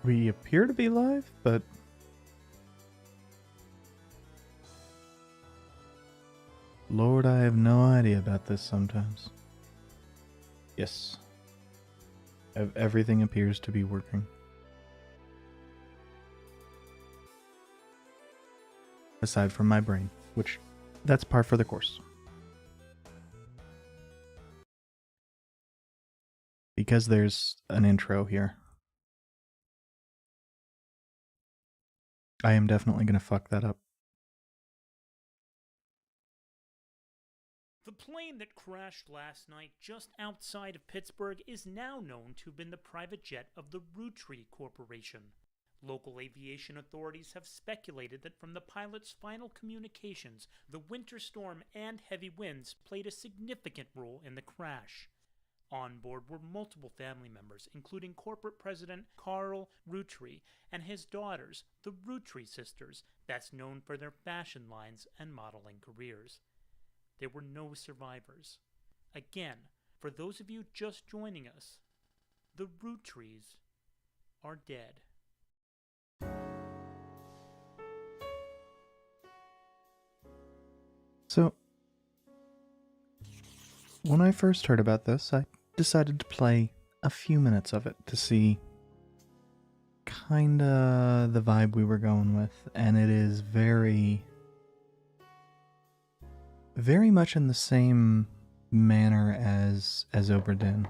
We appear to be live, but... Lord, I have no idea about this sometimes. Yes. Everything appears to be working. Aside from my brain, which, that's par for the course. Because there's an intro here. I am definitely going to fuck that up. The plane that crashed last night just outside of Pittsburgh is now known to have been the private jet of the Roottrees Corporation. Local aviation authorities have speculated that from the pilot's final communications, the winter storm and heavy winds played a significant role in the crash. On board were multiple family members, including corporate president Carl Roottrees and his daughters, the Roottrees sisters, best known for their fashion lines and modeling careers. There were no survivors. Again, for those of you just joining us, the Roottrees are dead. So, when I first heard about this, I decided to play a few minutes of it to see kinda the vibe we were going with, and it is very much in the same manner as Oberdin.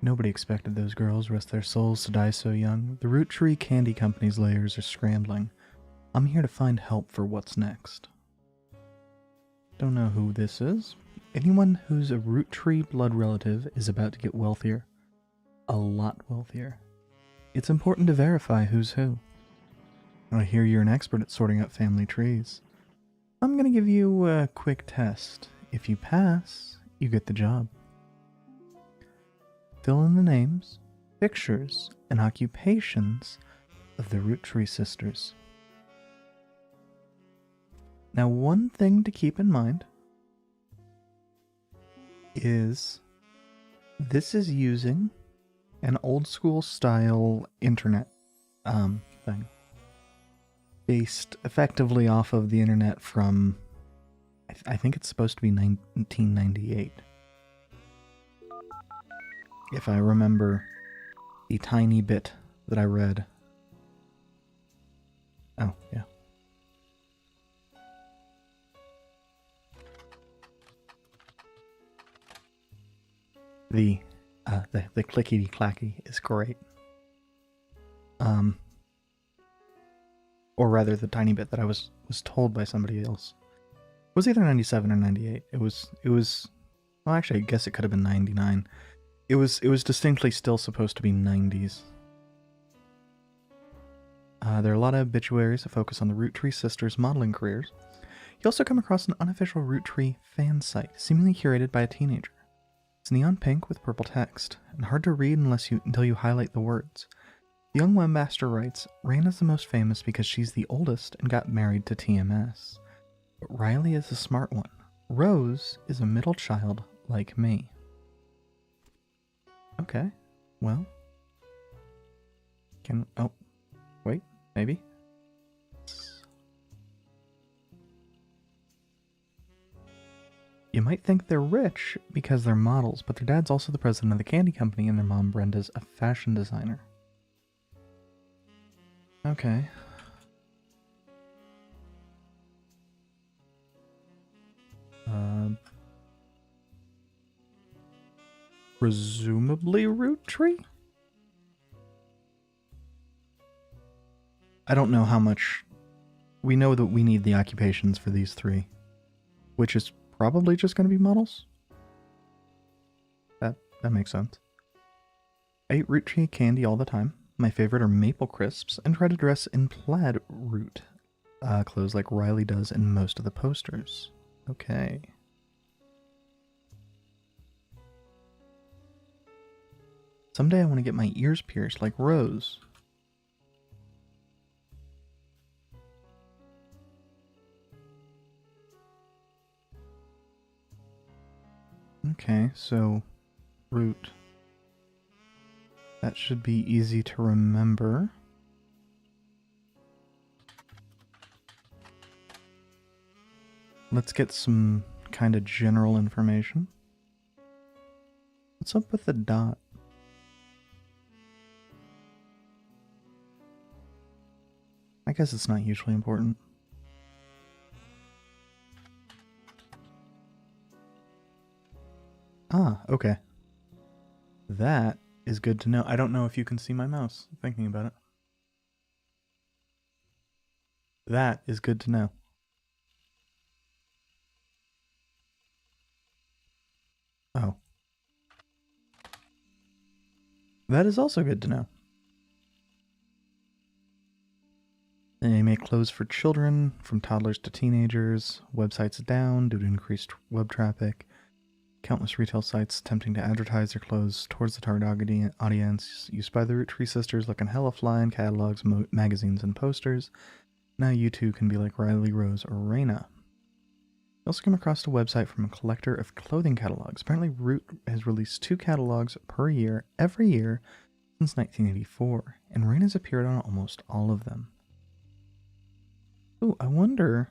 Nobody expected those girls, rest their souls, to die so young. The Roottrees Candy Company's layers are scrambling. I'm here to find help for what's next. Don't know who this is. Anyone who's a Roottrees blood relative is about to get wealthier. A lot wealthier. It's important to verify who's who. I hear you're an expert at sorting out family trees. I'm gonna give you a quick test. If you pass, you get the job. Fill in the names, pictures, and occupations of the Roottrees sisters. Now, one thing to keep in mind is this is using an old school style internet thing. Based effectively off of the internet from, I think it's supposed to be 1998. If I remember the tiny bit that I read. Oh, yeah. The clickety clacky is great. Or rather, the tiny bit that I was told by somebody else. It was either 97 or 98. It was, well, actually, I guess it could have been 99. It was distinctly still supposed to be 90s. There are a lot of obituaries that focus on the Roottrees sisters' modeling careers. You also come across an unofficial Roottrees fan site, seemingly curated by a teenager. It's neon pink with purple text, and hard to read until you highlight the words. The young webmaster writes, Raina's the most famous because she's the oldest and got married to TMS. But Riley is the smart one. Rose is a middle child like me. Okay, well. Oh, wait, maybe? You might think they're rich because they're models, but their dad's also the president of the candy company and their mom, Brenda's, a fashion designer. Okay. Presumably Roottrees? I don't know how much... We know that we need the occupations for these three, which is probably just going to be models. That makes sense. I eat Roottrees candy all the time. My favorite are maple crisps, and try to dress in plaid root clothes like Riley does in most of the posters. Okay. Someday I want to get my ears pierced like Rose. Okay, so root. That should be easy to remember. Let's get some kind of general information. What's up with the dot? I guess it's not hugely important. Ah, okay. That is good to know. I don't know if you can see my mouse, thinking about it. That is good to know. Oh. That is also good to know. They make clothes for children, from toddlers to teenagers. Websites down due to increased web traffic. Countless retail sites attempting to advertise their clothes towards the target audience. Used by the Roottrees sisters looking hella fly in catalogs, magazines, and posters. Now you too can be like Riley, Rose, or Raina. We also came across a website from a collector of clothing catalogs. Apparently Root has released 2 catalogs per year, every year, since 1984. And Raina's appeared on almost all of them. Ooh, I wonder...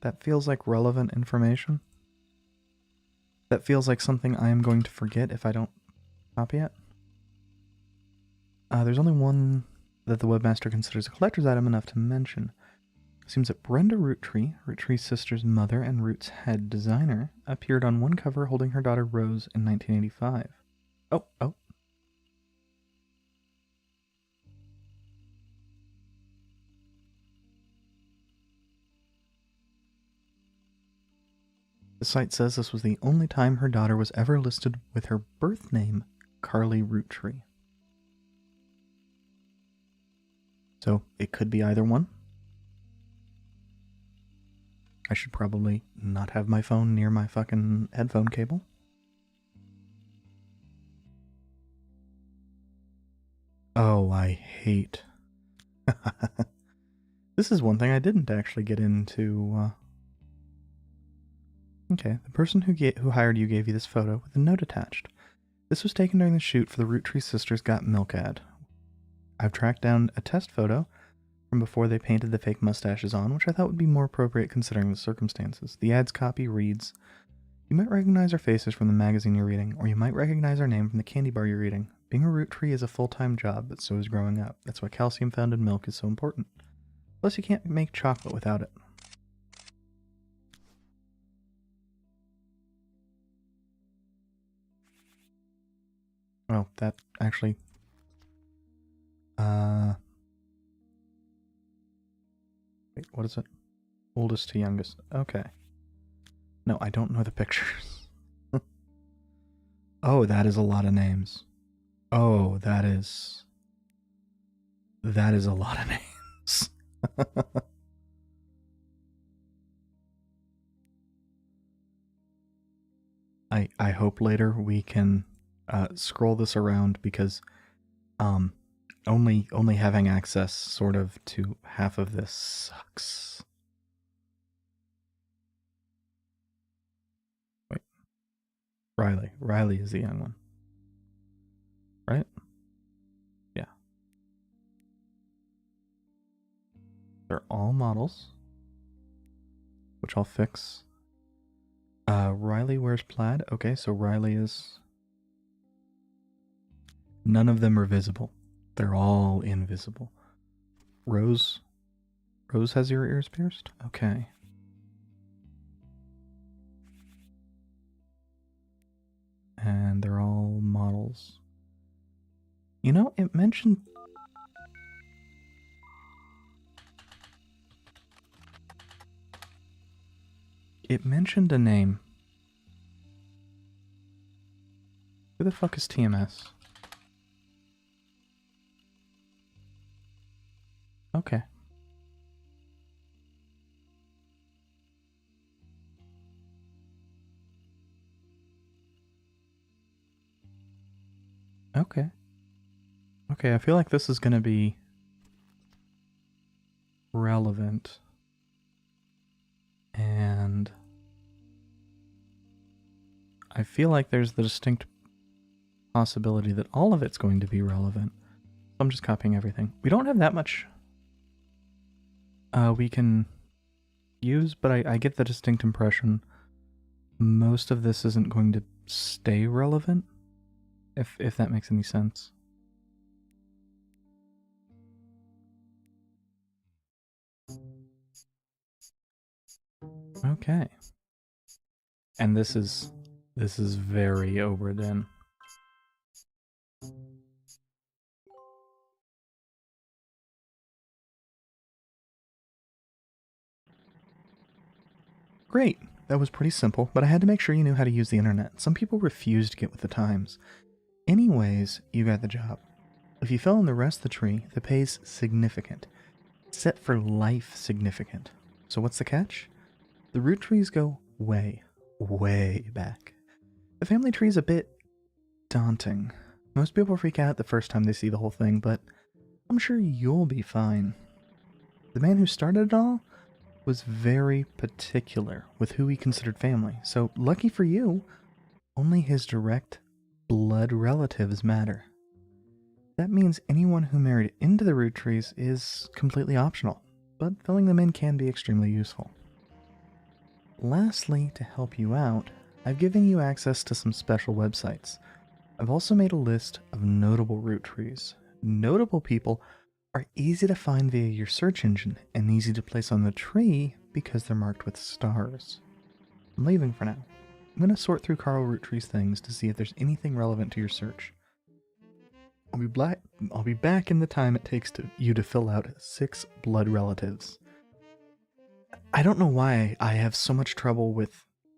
That feels like relevant information. That feels like something I am going to forget if I don't copy it. There's only one that the webmaster considers a collector's item enough to mention. It seems that Brenda Roottree, Roottree's sister's mother and Root's head designer, appeared on one cover holding her daughter Rose in 1985. Oh. The site says this was the only time her daughter was ever listed with her birth name, Carly Roottree. So it could be either one. I should probably not have my phone near my fucking headphone cable. Oh, I hate. This is one thing I didn't actually get into. Okay, the person who hired you gave you this photo with a note attached. This was taken during the shoot for the Roottrees Sisters Got Milk ad. I've tracked down a test photo from before they painted the fake mustaches on, which I thought would be more appropriate considering the circumstances. The ad's copy reads, "You might recognize our faces from the magazine you're reading, or you might recognize our name from the candy bar you're eating. Being a Roottree is a full-time job, but so is growing up. That's why calcium found in milk is so important. Plus, you can't make chocolate without it." Oh, that actually... Wait, what is it? Oldest to youngest. Okay. No, I don't know the pictures. Oh, that is a lot of names. Oh, that is a lot of names. I hope later we can scroll this around because only having access sort of to half of this sucks. Wait. Riley is the young one. Right? Yeah. They're all models, which I'll fix. Riley wears plaid. Okay, so Riley is... None of them are visible. They're all invisible. Rose has your ears pierced? Okay. And they're all models. You know, it mentioned... It mentioned a name. Who the fuck is TMS? Okay. Okay. Okay, I feel like this is gonna be... relevant. And I feel like there's the distinct possibility that all of it's going to be relevant. So I'm just copying everything. We don't have that much we can use, but I get the distinct impression most of this isn't going to stay relevant, if that makes any sense. Okay. And this is very overdone. Great. That was pretty simple, but I had to make sure you knew how to use the internet. Some people refuse to get with the times. Anyways, you got the job. If you fill in the rest of the tree, the pay's significant. Set for life significant. So what's the catch? The root trees go way, way back. The family tree is a bit daunting. Most people freak out the first time they see the whole thing, but I'm sure you'll be fine. The man who started it all was very particular with who he considered family, so lucky for you, only his direct blood relatives matter. That means anyone who married into the root trees is completely optional, but filling them in can be extremely useful. Lastly, to help you out, I've given you access to some special websites. I've also made a list of notable root trees. Notable people are easy to find via your search engine and easy to place on the tree because they're marked with stars. I'm leaving for now. I'm going to sort through Carl Roottree's things to see if there's anything relevant to your search. I'll be back in the time it takes you to fill out 6 blood relatives. I don't know why I have so much trouble with...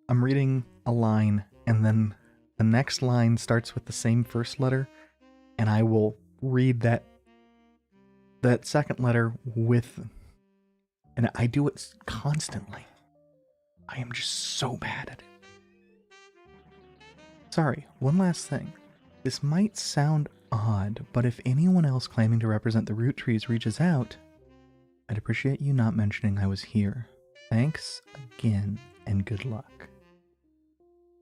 I'm reading a line and then the next line starts with the same first letter, and I will read that second letter with... And I do it constantly. I am just so bad at it. Sorry, one last thing. This might sound odd, but if anyone else claiming to represent the root trees reaches out, I'd appreciate you not mentioning I was here. Thanks again, and good luck.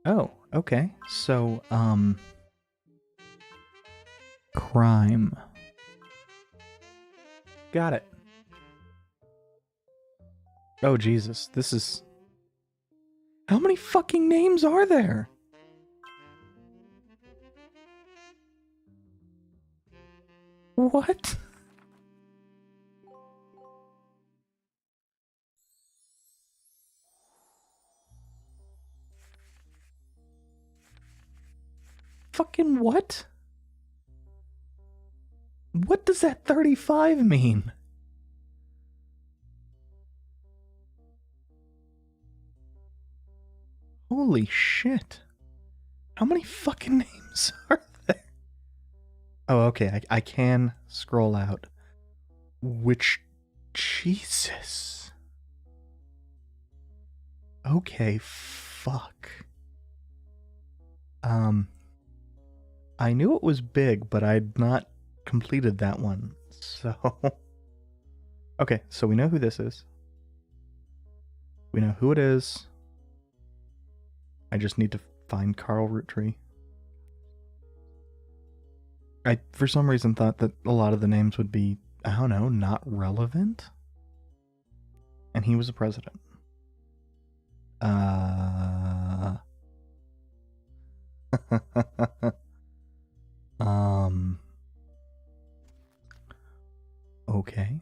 Oh, okay. So, crime. Got it. Oh, Jesus. This is... How many fucking names are there? What? Fucking what? What does that 35 mean? Holy shit. How many fucking names are there? Oh, okay. I can scroll out. Which... Jesus. Okay, fuck. I knew it was big, but I'd not completed that one. So... Okay, so we know who this is. We know who it is. I just need to find Carl Roottree. I, for some reason, thought that a lot of the names would be, I don't know, not relevant. And he was a president. Okay.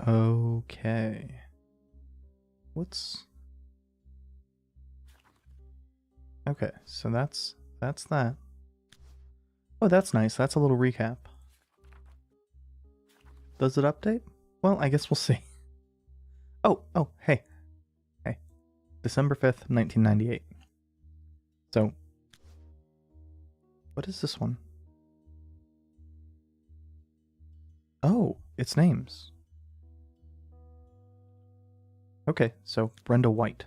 Okay. What's... Okay, so that's that. Oh, that's nice. That's a little recap. Does it update? Well, I guess we'll see. Oh, hey. Hey. December 5th, 1998. So, what is this one? Oh, it's names. Okay, so Brenda White.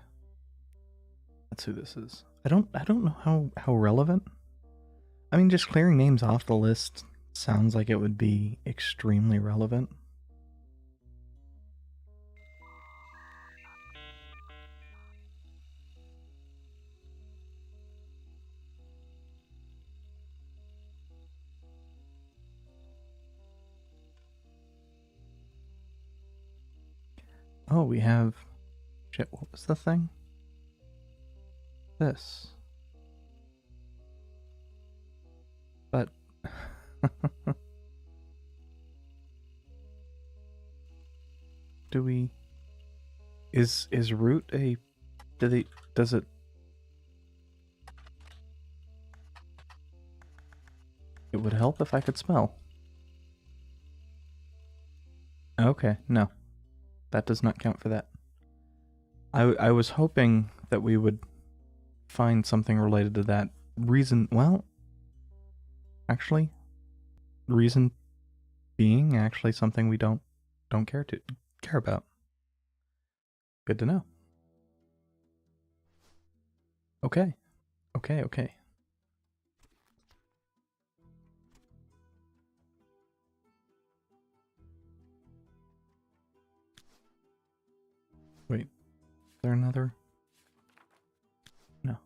That's who this is. I don't know how relevant. I mean, just clearing names off the list sounds like it would be extremely relevant. Oh, we have... Shit, what was the thing? This. But... Do we... Is root a... Does it... It would help if I could smell. Okay, no. That does not count for that. I was hoping that we would find something related to that reason. Well, actually, reason being actually something we don't care about. Good to know. Okay. Wait, is there another? No.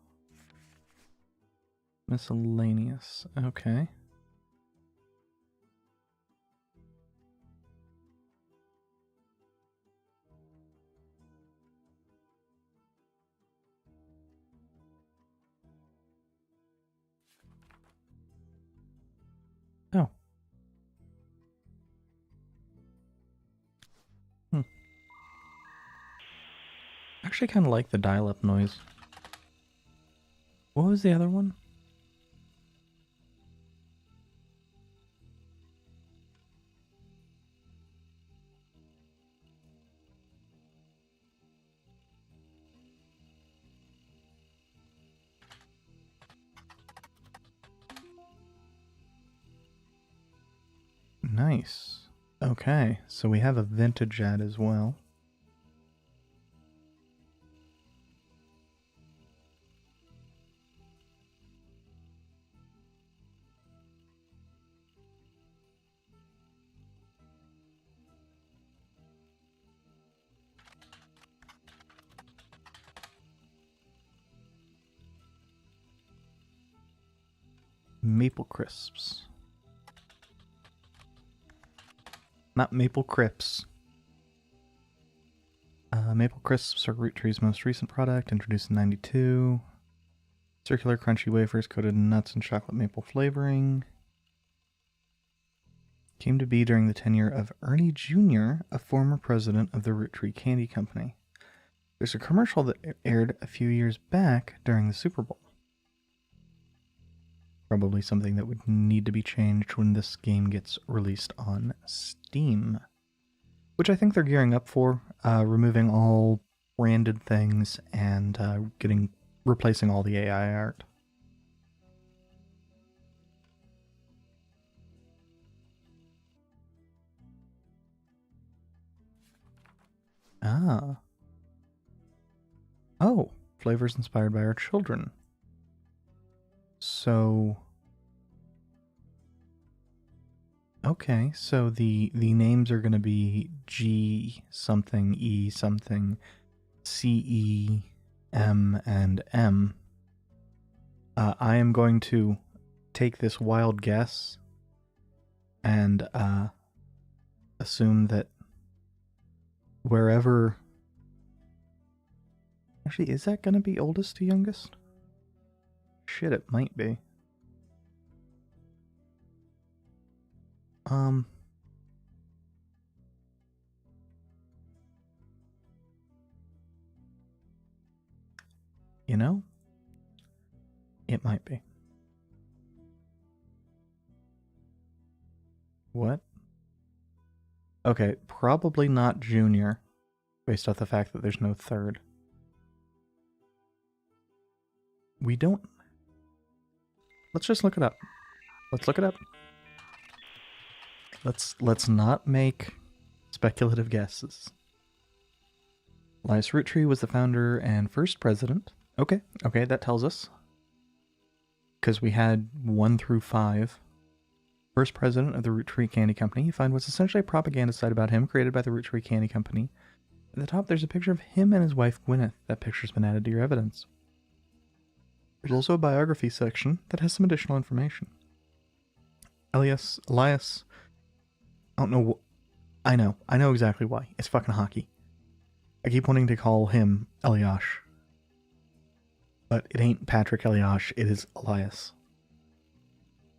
Miscellaneous. Okay. Oh. Actually kind of like the dial-up noise. What was the other one? Nice. Okay, so we have a vintage ad as well. Maple crisps. Not maple crisps. Maple crisps are Roottrees' most recent product, introduced in '92. Circular crunchy wafers coated in nuts and chocolate maple flavoring. Came to be during the tenure of Ernie Jr., a former president of the Rootree Candy Company. There's a commercial that aired a few years back during the Super Bowl. Probably something that would need to be changed when this game gets released on Steam. Which I think they're gearing up for, removing all branded things and replacing all the AI art. Ah. Oh, flavors inspired by our children. So... Okay, so the names are going to be G something, E something, C, E, M, and M. I am going to take this wild guess and assume that wherever... Actually, is that going to be oldest to youngest? Shit, it might be. You know? It might be. What? Okay, probably not junior, based off the fact that there's no third. We don't... Let's just look it up. Let's look it up. Let's not make speculative guesses. Elias Rootree was the founder and first president, Okay, that tells us. Because we had 1 through 5. First president of the Roottrees Candy Company. You find what's essentially a propaganda site about him created by the Roottrees Candy Company. At the top, there's a picture of him and his wife, Gwyneth. That picture's been added to your evidence. There's also a biography section that has some additional information. Elias, I don't know. I know exactly why. It's fucking hockey. I keep wanting to call him Elias. But it ain't Patrick Elias, it is Elias.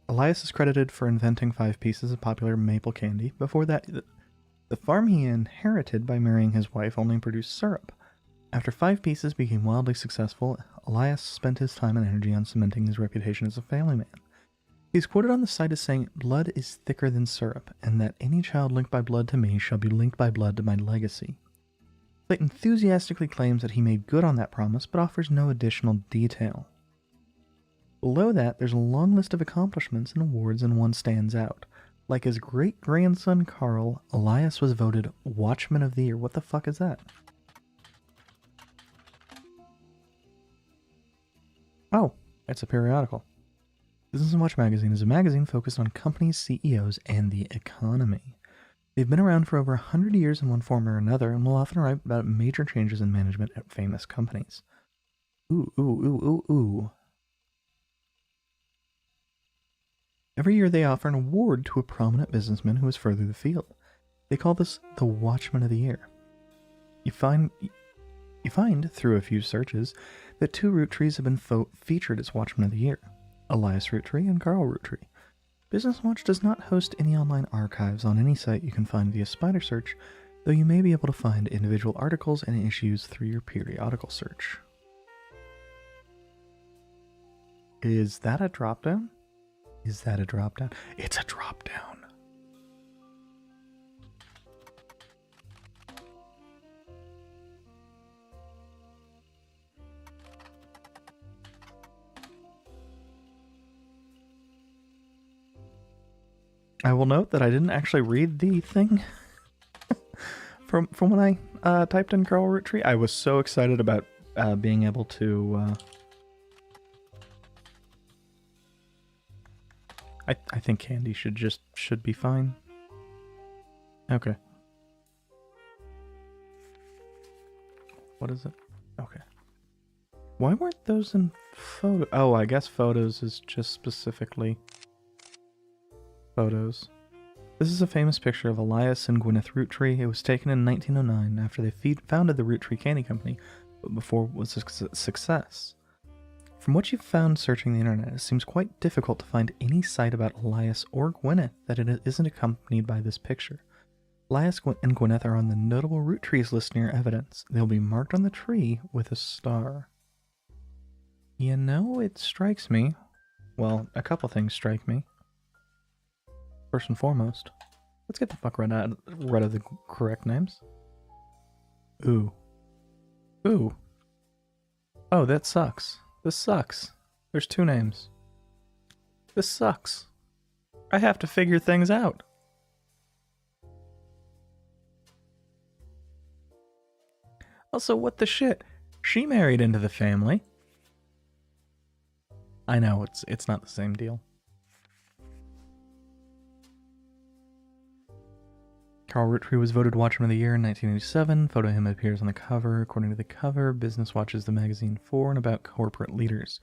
Elias is credited for inventing 5 pieces of popular maple candy. Before that, the farm he inherited by marrying his wife only produced syrup. After 5 pieces became wildly successful, Elias spent his time and energy on cementing his reputation as a family man. He's quoted on the site as saying, "Blood is thicker than syrup, and that any child linked by blood to me shall be linked by blood to my legacy." Slate enthusiastically claims that he made good on that promise, but offers no additional detail. Below that, there's a long list of accomplishments and awards, and one stands out. Like his great-grandson Carl, Elias was voted Watchman of the Year. What the fuck is that? Oh, it's a periodical. Business & Watch magazine is a magazine focused on companies, CEOs, and the economy. They've been around for over 100 years in one form or another, and will often write about major changes in management at famous companies. Ooh. Every year they offer an award to a prominent businessman who has furthered the field. They call this the Watchman of the Year. You find through a few searches that 2 Roottrees have been featured as Watchmen of the Year. Elias Roottree and Carl Roottree. Business Watch does not host any online archives on any site you can find via spider search, though you may be able to find individual articles and issues through your periodical search. Is that a drop-down? It's a drop-down. I will note that I didn't actually read the thing from when I typed in Carl Roottree. I was so excited about being able to. I think candy should be fine. Okay. What is it? Okay. Why weren't those in photo? Oh, I guess photos is just specifically photos. This is a famous picture of Elias and Gwyneth Roottree. It was taken in 1909 after they founded the Roottrees Candy Company, but before it was a success. From what you've found searching the internet, it seems quite difficult to find any site about Elias or Gwyneth that it isn't accompanied by this picture. Elias and Gwyneth are on the notable Roottrees list near evidence. They'll be marked on the tree with a star. You know, it strikes me. Well, a couple things strike me. First and foremost, let's get the fuck rid of the correct names. Ooh. Oh, that sucks. This sucks. There's 2 names. This sucks. I have to figure things out. Also, what the shit? She married into the family. I know, it's not the same deal. Carl Roottree was voted Watchman of the Year in 1987. Photo of him appears on the cover. According to the cover, Business Watch is the magazine for and about corporate leaders.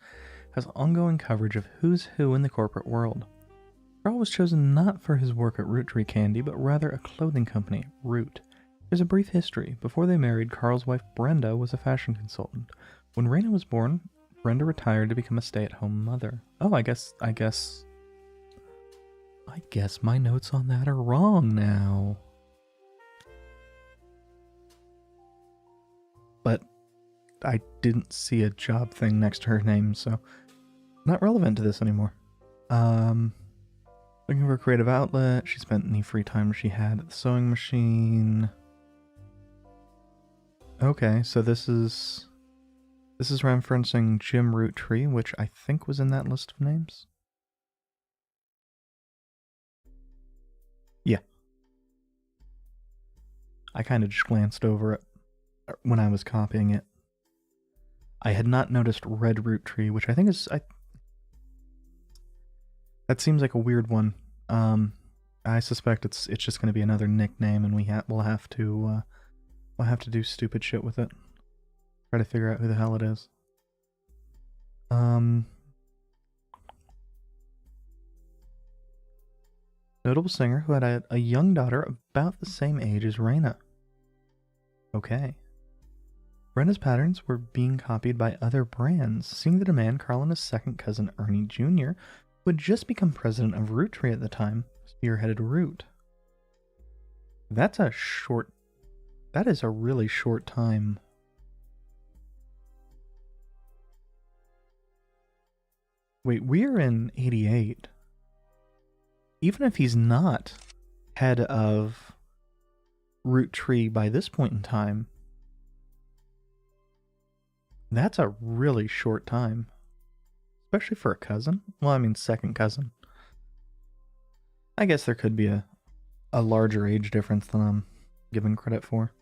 It has ongoing coverage of who's who in the corporate world. Carl was chosen not for his work at Roottrees Candy, but rather a clothing company, Root. There's a brief history. Before they married, Carl's wife Brenda was a fashion consultant. When Raina was born, Brenda retired to become a stay-at-home mother. Oh, I guess my notes on that are wrong now. But I didn't see a job thing next to her name, so not relevant to this anymore. Looking for a creative outlet. She spent any free time she had at the sewing machine. Okay, so this is referencing Jim Roottree, which I think was in that list of names. Yeah. I kind of just glanced over it when I was copying it. I had not noticed red root tree, which I think is... that seems like a weird one. I suspect it's just going to be another nickname, and we'll have to do stupid shit with it. Try to figure out who the hell it is. Notable singer who had a young daughter about the same age as Raina. Okay. Brenda's patterns were being copied by other brands. Seeing the demand, Carl and his second cousin Ernie Jr., who had just become president of Roottrees at the time, spearheaded Root. That is a really short time. Wait, we're in 88. Even if he's not head of Roottrees by this point in time, that's a really short time. Especially for a cousin. Well, I mean, second cousin. I guess there could be a larger age difference than I'm given credit for.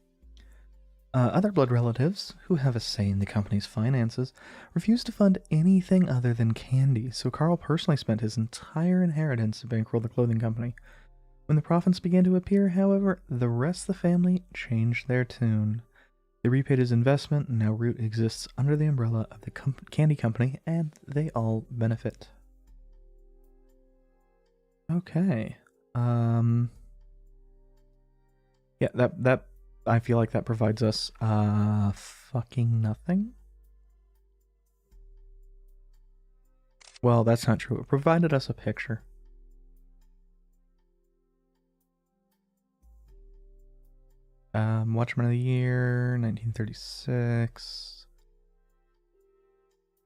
Other blood relatives, who have a say in the company's finances, refused to fund anything other than candy, so Carl personally spent his entire inheritance to bankroll the clothing company. When the profits began to appear, however, the rest of the family changed their tune. They repaid his investment, and now Root exists under the umbrella of the candy company, and they all benefit. Okay. Yeah, that I feel like that provides us fucking nothing. Well, that's not true. It provided us a picture. Watchman of the Year, 1936.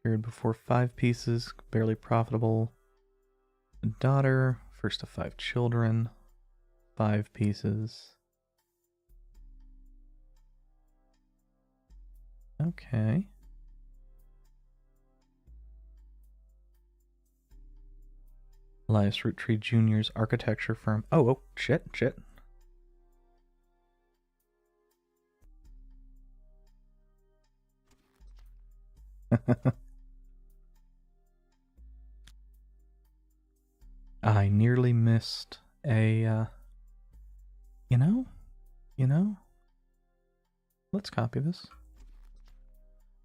Period before 5 pieces, barely profitable. A daughter, first of 5 children, 5 pieces. Okay. Elias Roottrees Jr.'s architecture firm. Oh, shit. I nearly missed a, you know, let's copy this.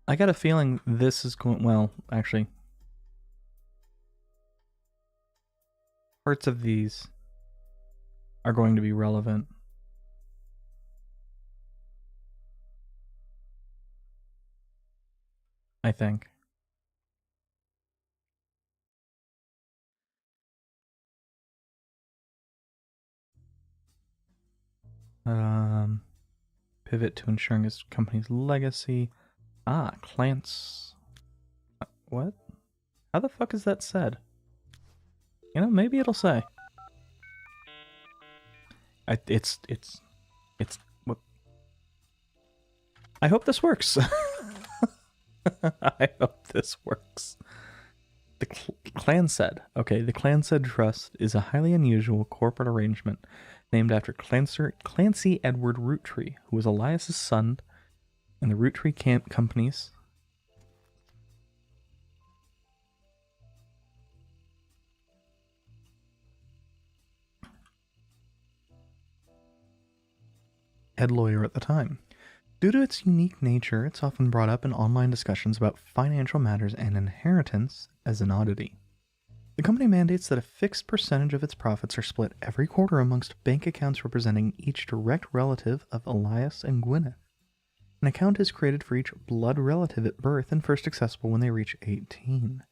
I got a feeling this is going, well, actually, parts of these are going to be relevant. I think. Pivot to ensuring his company's legacy. Clance. What? How the fuck is that said? You know, maybe it'll say. It's what? I hope this works. I hope this works. The clan said. Okay, the clan said trust is a highly unusual corporate arrangement named after Clancy Edward Roottrees, who was Elias's son, and the Roottrees companies. Head lawyer at the time. Due to its unique nature, it's often brought up in online discussions about financial matters and inheritance as an oddity. The company mandates that a fixed percentage of its profits are split every quarter amongst bank accounts representing each direct relative of Elias and Gwyneth. An account is created for each blood relative at birth and first accessible when they reach 18.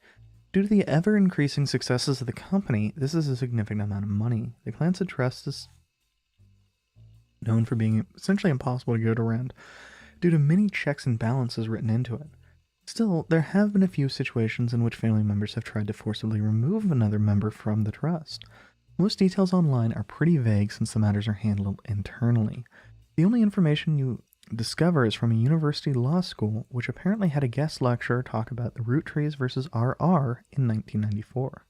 Due to the ever-increasing successes of the company, this is a significant amount of money. The Clancy Trust is known for being essentially impossible to get around due to many checks and balances written into it. Still, there have been a few situations in which family members have tried to forcibly remove another member from the trust. Most details online are pretty vague since the matters are handled internally. The only information you discover is from a university law school, which apparently had a guest lecturer talk about the Roottrees versus RR in 1994.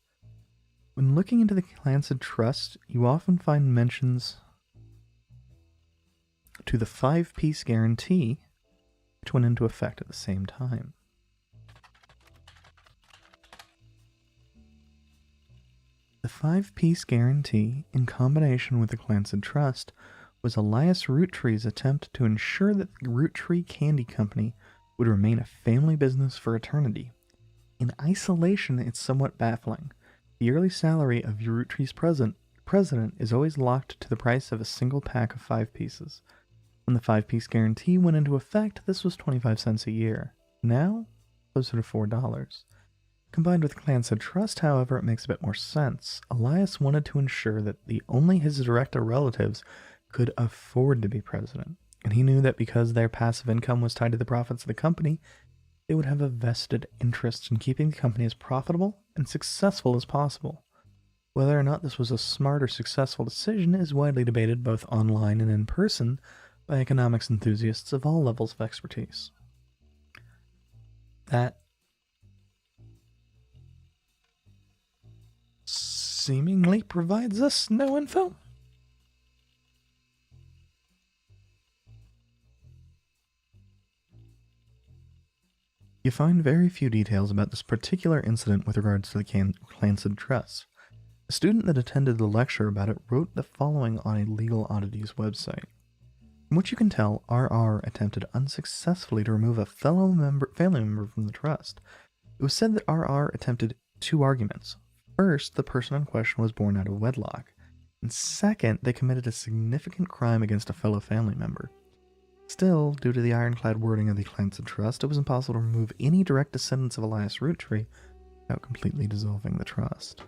When looking into the Clancy Trust, you often find mentions to the 5-piece guarantee, which went into effect at the same time. five-piece guarantee, in combination with the Clancy Trust, was Elias Roottrees' attempt to ensure that the Roottree Candy Company would remain a family business for eternity. In isolation, it's somewhat baffling. The yearly salary of Rootree's president is always locked to the price of a single pack of 5 pieces. When the 5-piece guarantee went into effect, this was 25 cents a year. Now, closer to $4. Combined with Clancy Trust, however, it makes a bit more sense. Elias wanted to ensure that only his direct relatives could afford to be president, and he knew that because their passive income was tied to the profits of the company, they would have a vested interest in keeping the company as profitable and successful as possible. Whether or not this was a smart or successful decision is widely debated both online and in person by economics enthusiasts of all levels of expertise. That seemingly provides us no info. You find very few details about this particular incident with regards to the Clancy Trust. A student that attended the lecture about it wrote the following on a Legal Oddities website. From what you can tell, RR attempted unsuccessfully to remove a family member from the trust. It was said that RR attempted 2 arguments. First, the person in question was born out of wedlock, and second, they committed a significant crime against a fellow family member. Still, due to the ironclad wording of the Clancy Trust, it was impossible to remove any direct descendants of Elias Roottree without completely dissolving the trust.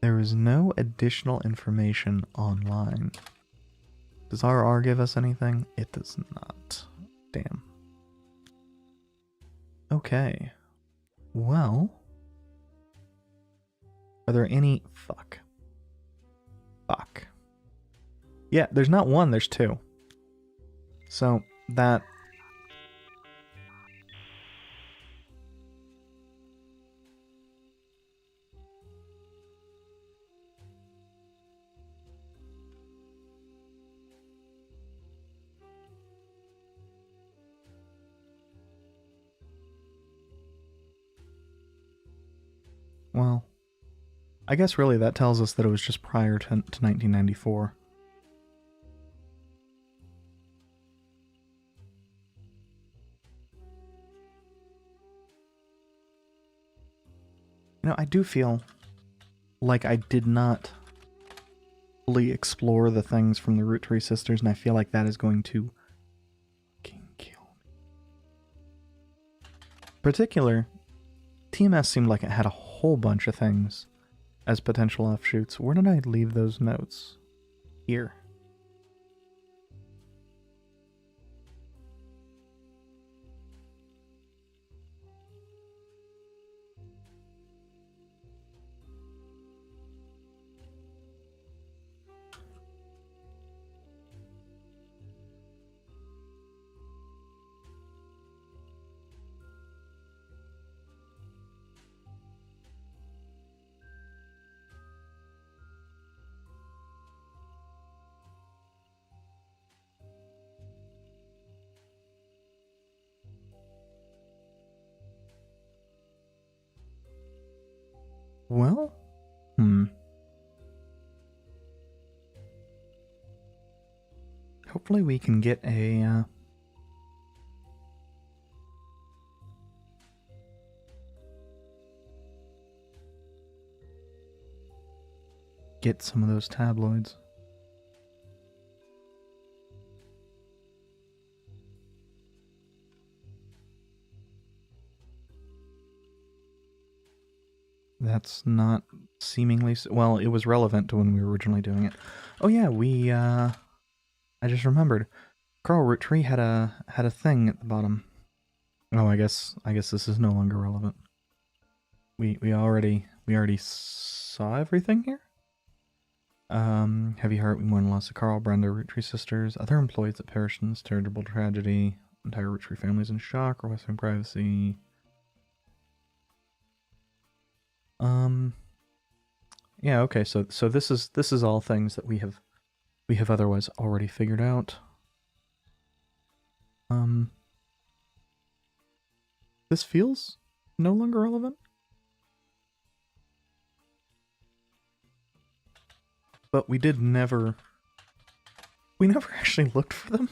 There is no additional information online. Does RR give us anything? It does not. Damn. Okay. Well, are there any... Fuck. Yeah, there's not 1, there's 2. So, that... Well, I guess really that tells us that it was just prior to 1994. You know, I do feel like I did not fully explore the things from the Roottree sisters, and I feel like that is going to fucking kill me. In particular, TMS seemed like it had a whole bunch of things as potential offshoots. Where did I leave those notes? Here. Well, hopefully we can get a, get some of those tabloids. That's not seemingly... Well, it was relevant to when we were originally doing it. Oh yeah, I just remembered. Carl Roottree had a thing at the bottom. Oh, I guess this is no longer relevant. We already saw everything here? Heavy heart, we mourn the loss of Carl, Brenda, Roottree sisters, other employees that perished in this terrible tragedy. Entire Roottree families in shock, requesting privacy. Yeah, okay, so this is all things that we have otherwise already figured out. This feels no longer relevant. But we never actually looked for them.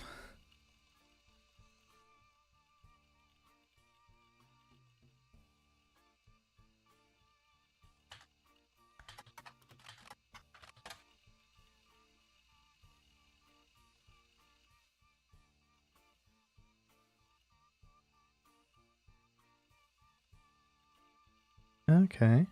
Okay.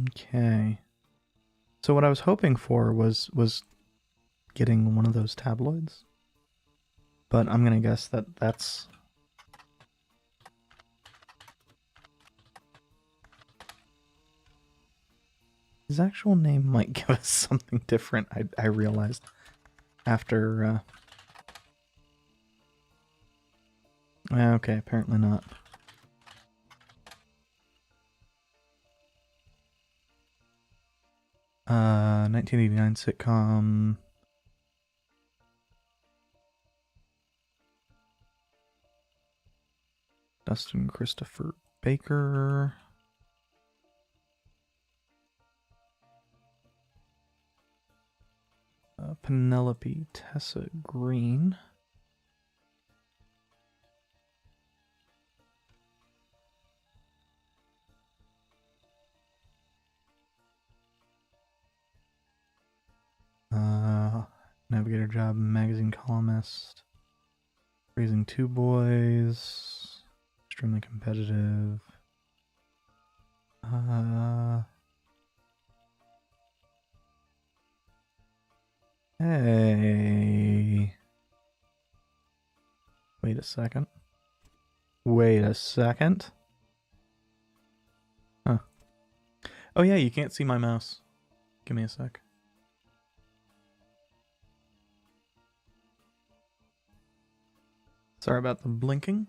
Okay. So what I was hoping for was getting one of those tabloids. But I'm gonna guess that that's... His actual name might give us something different, I realized after... Okay, apparently not. Uh, 1989 sitcom... Dustin Christopher Baker... Penelope Tessa Green... Navigator job, magazine columnist, raising two boys, extremely competitive. Hey. Wait a second. Huh. Oh yeah, you can't see my mouse. Give me a sec. Sorry about the blinking.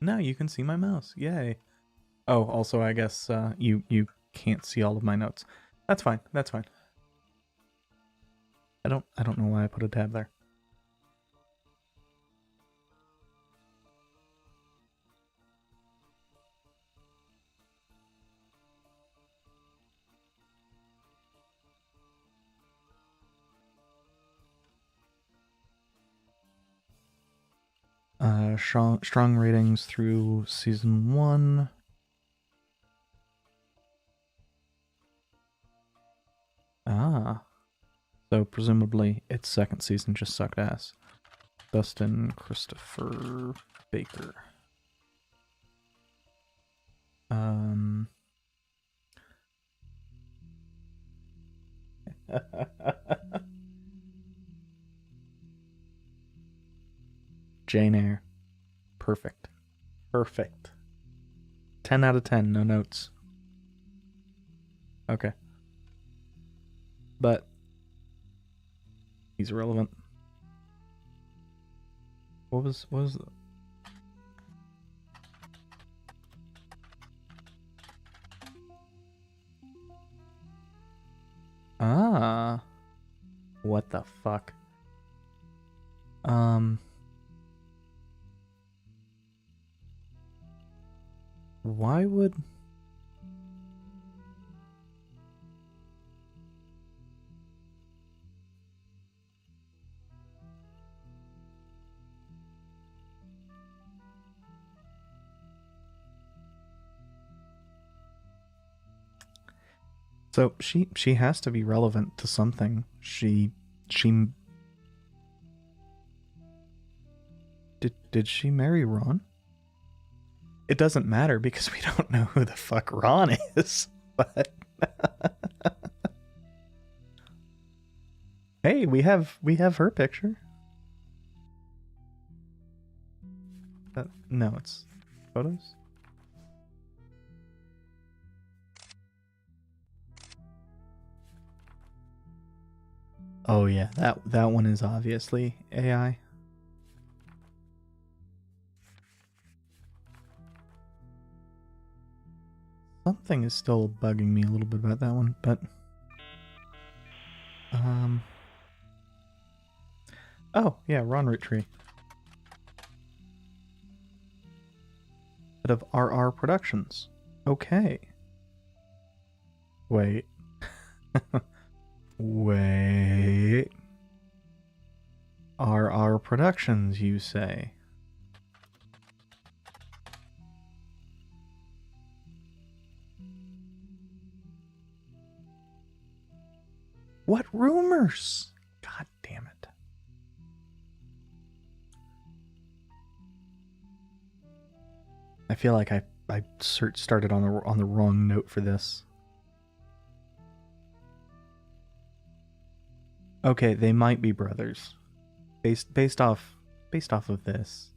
Now you can see my mouse. Yay. Oh, also I guess you can't see all of my notes. That's fine. That's fine. I don't know why I put a tab there. Strong ratings through season 1. Ah. So presumably its second season just sucked ass. Dustin Christopher Baker. Jane Eyre. Perfect. Perfect. 10 out of 10, no notes. Okay. But he's irrelevant. What was the... Ah. What the fuck? Why would... So she has to be relevant to something. She did she marry Ron? It doesn't matter because we don't know who the fuck Ron is. But hey, we have her picture. No, it's photos. Oh yeah, that one is obviously AI. Something is still bugging me a little bit about that one, but Oh, yeah, Ron Roottrees. Bit of RR Productions. Okay. Wait. Wait. RR Productions, you say? What rumors? God damn it. I feel like I started on the wrong note for this. Okay, they might be brothers. Based off of this.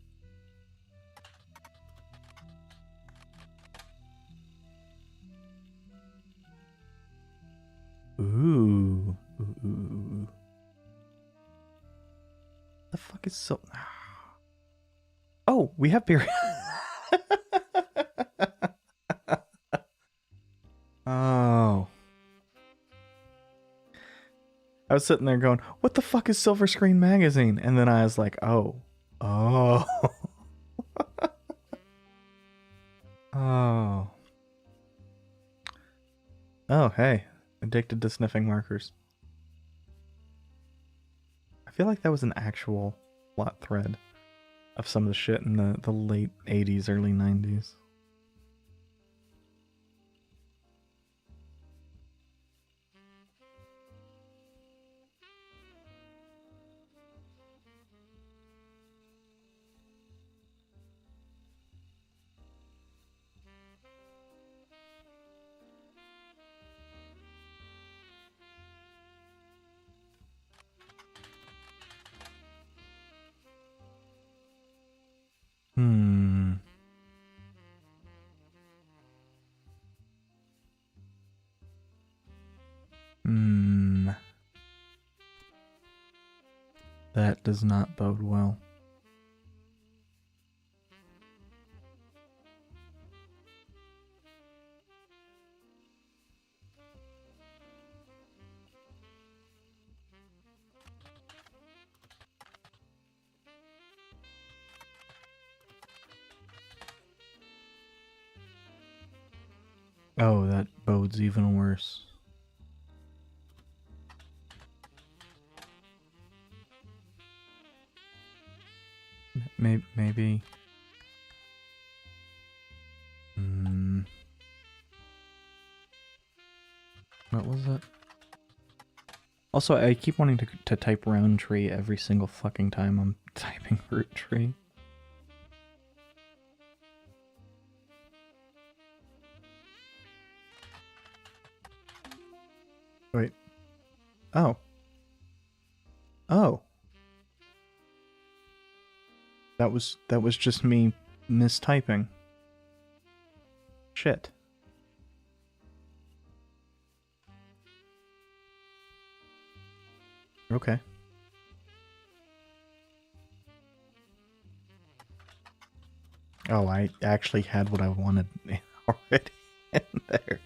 Ooh. Ooh. The fuck is so... Oh, we have beer. Oh. I was sitting there going, what the fuck is Silver Screen Magazine? And then I was like, oh. Oh. Oh. Oh, hey. Addicted to sniffing markers. I feel like that was an actual plot thread of some of the shit in the late 80s, early 90s. Hmm. Hmm. That does not bode well. Oh, that bodes even worse. Maybe. What was it? Also, I keep wanting to type Roundtree every single fucking time I'm typing Roottrees. Wait. Oh. Oh. That was just me mistyping. Shit. Okay. Oh, I actually had what I wanted already in there.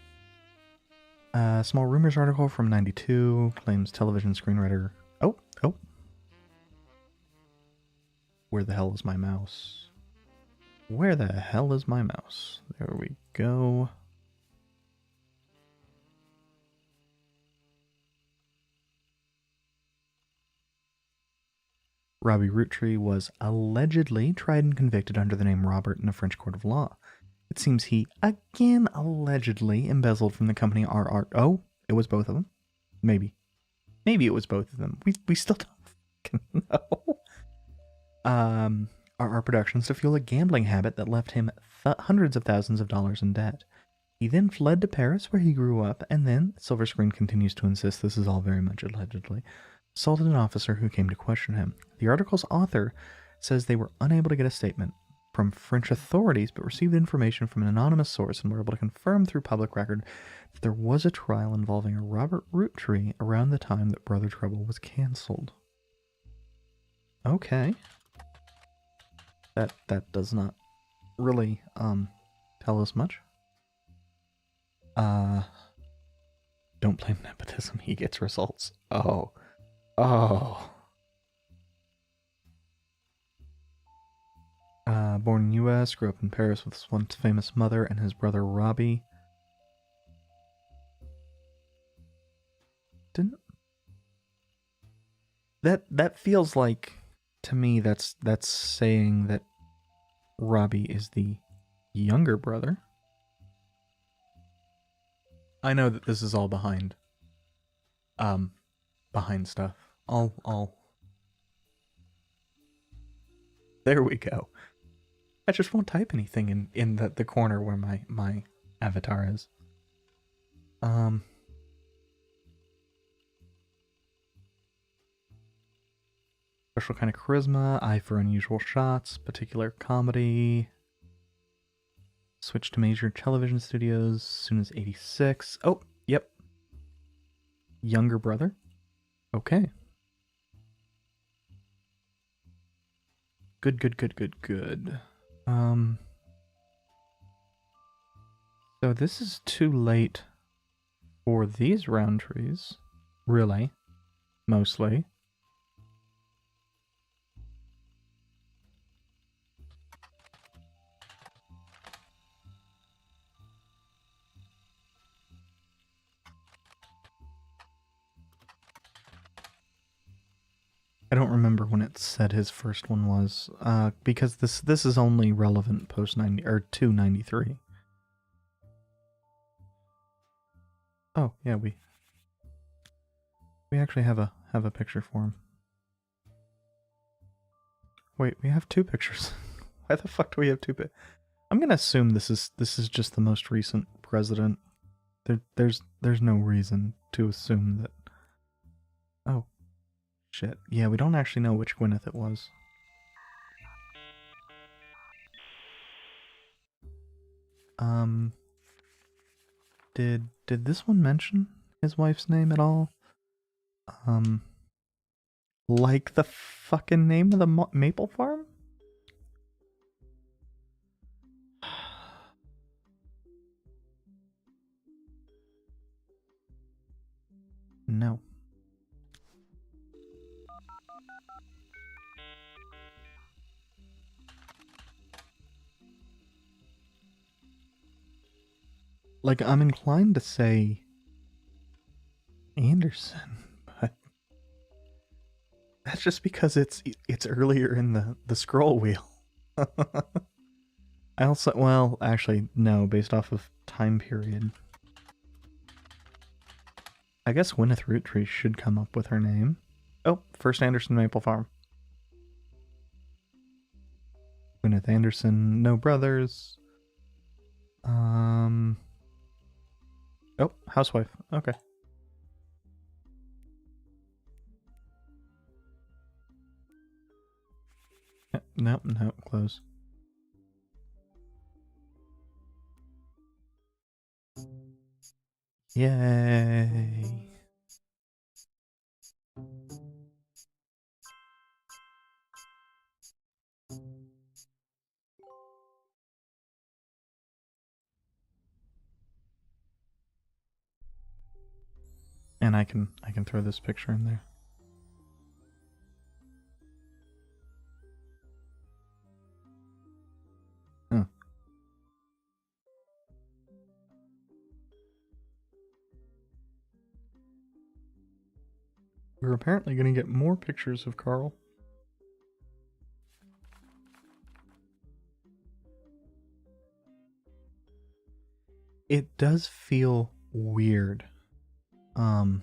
Small rumors article from 92 claims television screenwriter... Oh. Where the hell is my mouse? Where the hell is my mouse? There we go. Robbie Roottrees was allegedly tried and convicted under the name Robert in a French court of law. It seems he, again allegedly, embezzled from the company RR... Oh, it was both of them? Maybe. Maybe it was both of them. We still don't fucking know. RR Productions to fuel a gambling habit that left him hundreds of thousands of dollars in debt. He then fled to Paris, where he grew up, and then, Silver Screen continues to insist this is all very much allegedly, assaulted an officer who came to question him. The article's author says they were unable to get a statement from French authorities, but received information from an anonymous source and were able to confirm through public record that there was a trial involving a Robert Roottrees around the time that Brother Trouble was cancelled. Okay. That does not really tell us much. Don't blame nepotism. He gets results. Oh. Oh. Born in U.S., grew up in Paris with his once famous mother and his brother Robbie. Didn't that feels like, to me, that's saying that Robbie is the younger brother. I know that this is all behind stuff. I'll there we go. I just won't type anything in the corner where my avatar is. Special kind of charisma, eye for unusual shots, particular comedy. Switched to major television studios as soon as 86. Oh, yep. Younger brother. Okay. Good. So this is too late for these Roottrees. Really. Mostly. I don't remember when it said his first one was, because this is only relevant post 90 or 293. Oh yeah, we actually have a picture for him. Wait, we have two pictures. Why the fuck do we have two pictures? I'm gonna assume this is just the most recent president. There's no reason to assume that. Oh. Shit. Yeah, we don't actually know which Gwyneth it was. Did this one mention his wife's name at all? Like the fucking name of the maple farm? No. Like, I'm inclined to say Anderson, but that's just because it's earlier in the scroll wheel. I also, well, actually, no, based off of time period. I guess Gwyneth Roottrees should come up with her name. Oh, first Anderson Maple Farm. Gwyneth Anderson, no brothers. Oh, housewife. Okay. No, close. Yay. And I can throw this picture in there. Huh. We're apparently going to get more pictures of Carl. It does feel weird. I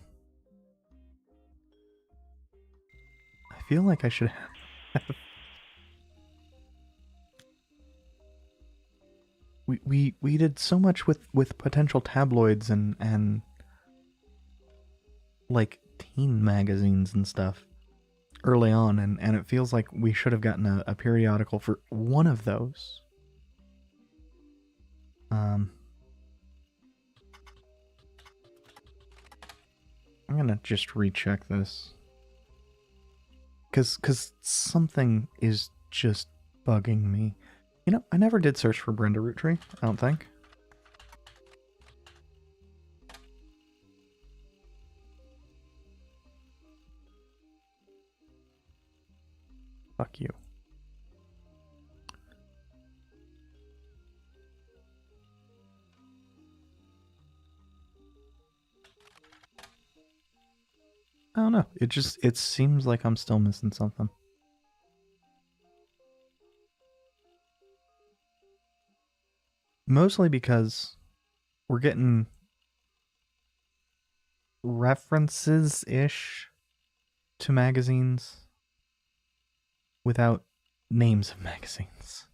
feel like I should have... we did so much with potential tabloids and like teen magazines and stuff early on, and it feels like we should have gotten a periodical for one of those. I'm gonna just recheck this. Cause something is just bugging me. You know, I never did search for Brenda Roottree, I don't think. Fuck you. I don't know. It seems like I'm still missing something. Mostly because we're getting references-ish to magazines without names of magazines.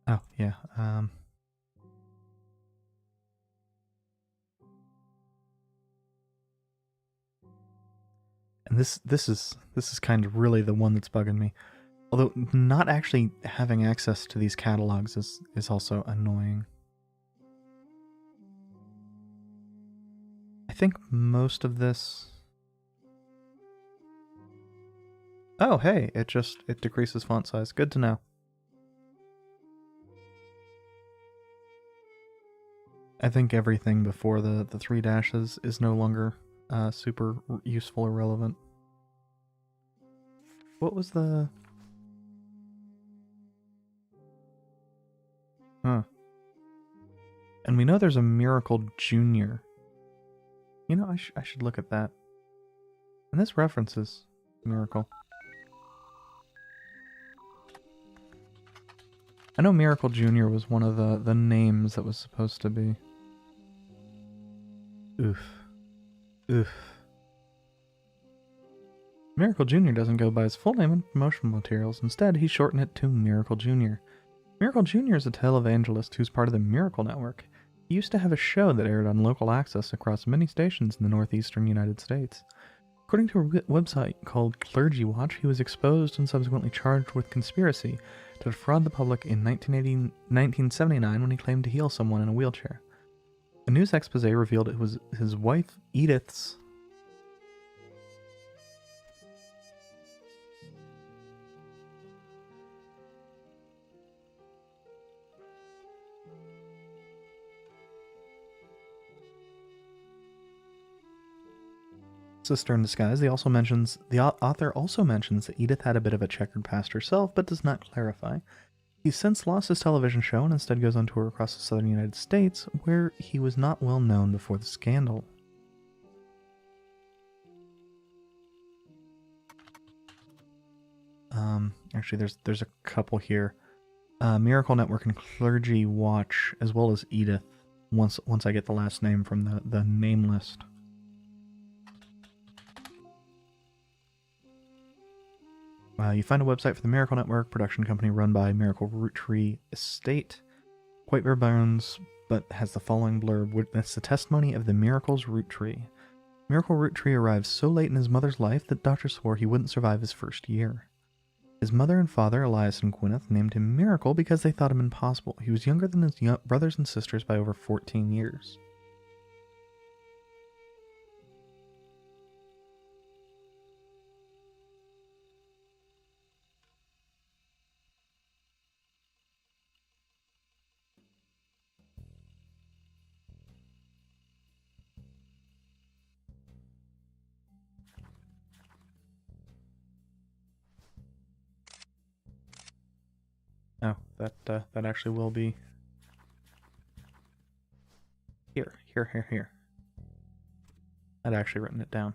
Oh, yeah. And this is kind of really the one that's bugging me. Although not actually having access to these catalogs is also annoying. I think most of this... Oh, hey, it decreases font size. Good to know. I think everything before the 3 dashes is no longer super useful or relevant. What was the... Huh. And we know there's a Miracle Junior. You know, I should look at that. And this references Miracle. I know Miracle Junior was one of the names that was supposed to be. Oof. Oof. Miracle Jr. doesn't go by his full name in promotional materials. Instead, he shortened it to Miracle Jr. Miracle Jr. is a televangelist who's part of the Miracle Network. He used to have a show that aired on local access across many stations in the northeastern United States. According to a website called Clergy Watch, he was exposed and subsequently charged with conspiracy to defraud the public in 1979 when he claimed to heal someone in a wheelchair. A news expose revealed it was his wife Edith's sister in disguise. The author also mentions that Edith had a bit of a checkered past herself, but does not clarify. He's since lost his television show and instead goes on tour across the southern United States, where he was not well known before the scandal. Actually, there's a couple here. Miracle Network and Clergy Watch, as well as Edith. Once I get the last name from the name list. You find a website for the Miracle Network, production company run by Miracle Roottrees Estate. Quite bare bones, but has the following blurb: witness the testimony of the Miracle's Roottree. Miracle Roottrees arrived so late in his mother's life that doctors swore he wouldn't survive his first year. His mother and father, Elias and Gwyneth, named him Miracle because they thought him impossible. He was younger than his brothers and sisters by over 14 years. Oh, that actually will be here. I'd actually written it down.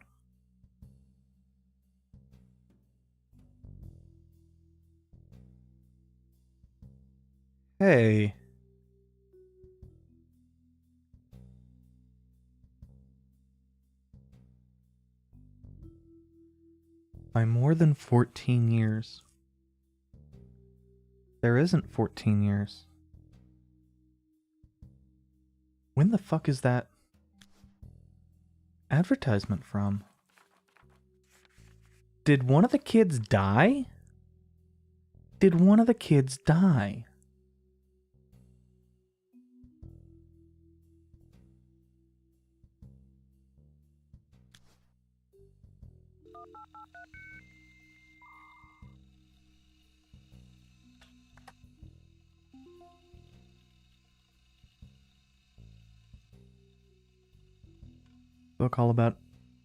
Hey. By more than 14 years. There isn't 14 years. When the fuck is that advertisement from? Did one of the kids die? Did one of the kids die? Book all about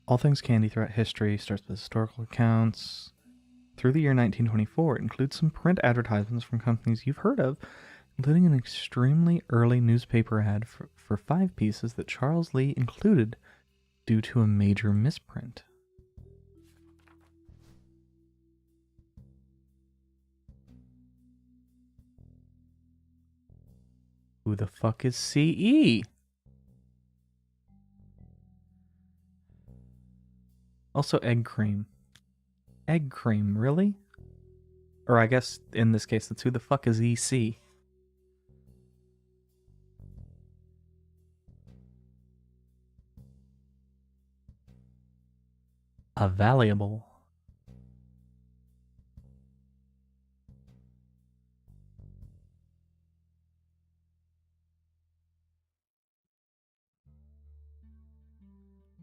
All things candy throughout history starts with historical accounts. Through the year 1924, it includes some print advertisements from companies you've heard of, including an extremely early newspaper ad for 5 pieces that Charles Lee included due to a major misprint. Who the fuck is CE? Also egg cream. Egg cream, really? Or I guess in this case, that's who the fuck is EC. A valuable.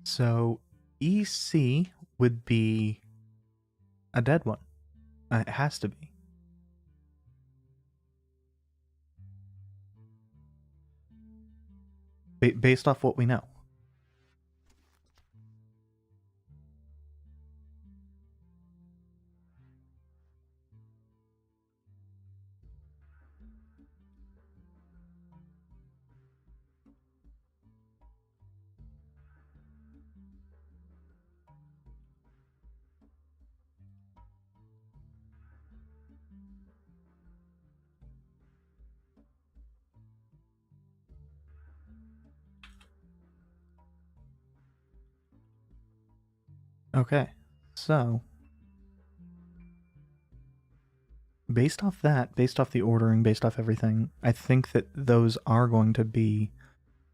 So EC would be a dead one. It has to be. Based off what we know. Okay, so based off that, based off the ordering, based off everything, I think that those are going to be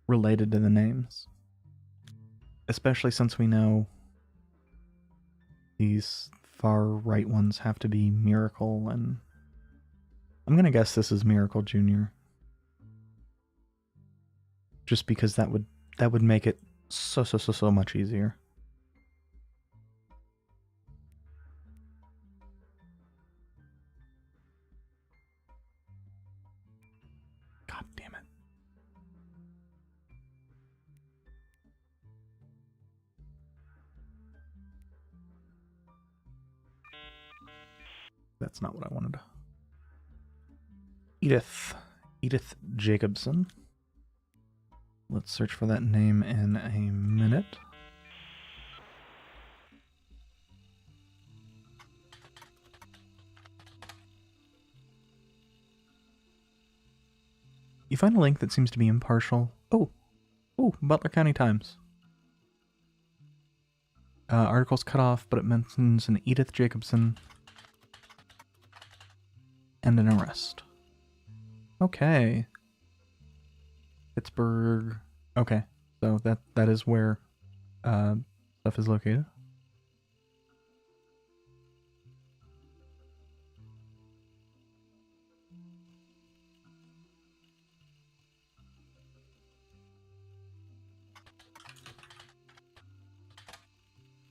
related to the names. Especially since we know these far right ones have to be Miracle, and I'm gonna guess this is Miracle Jr. Just because that would make it so much easier. God damn it. That's not what I wanted. Edith Jacobson. Let's search for that name in a minute. You find a link that seems to be impartial. Oh, Butler County Times. Article's cut off, but it mentions an Edith Jacobson and an arrest. Okay. Pittsburgh. Okay, so that is where stuff is located.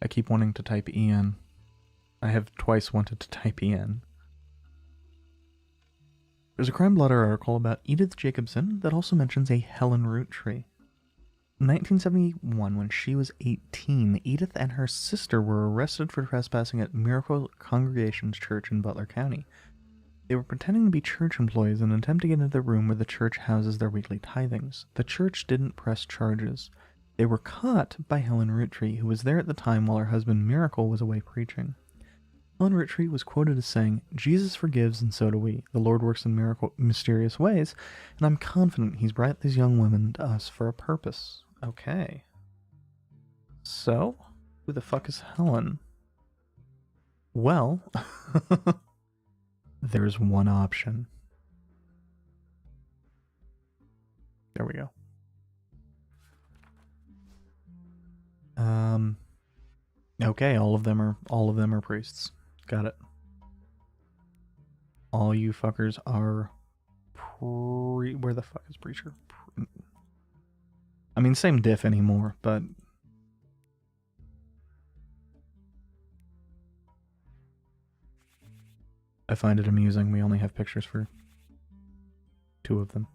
I keep wanting to type EN. I have twice wanted to type EN. There's a Crime Blotter article about Edith Jacobson that also mentions a Helen Roottrees. In 1971, when she was 18, Edith and her sister were arrested for trespassing at Miracle Congregations Church in Butler County. They were pretending to be church employees in an attempt to get into the room where the church houses their weekly tithings. The church didn't press charges. They were caught by Helen Roottrees, who was there at the time while her husband Miracle was away preaching. Helen Roottrees was quoted as saying, "Jesus forgives and so do we. The Lord works in mysterious ways, and I'm confident he's brought these young women to us for a purpose." Okay. So, who the fuck is Helen? Well, there's one option. There we go. Okay, all of them are priests. Got it. All you fuckers are where the fuck is preacher? I mean, same diff anymore, but I find it amusing we only have pictures for 2 of them.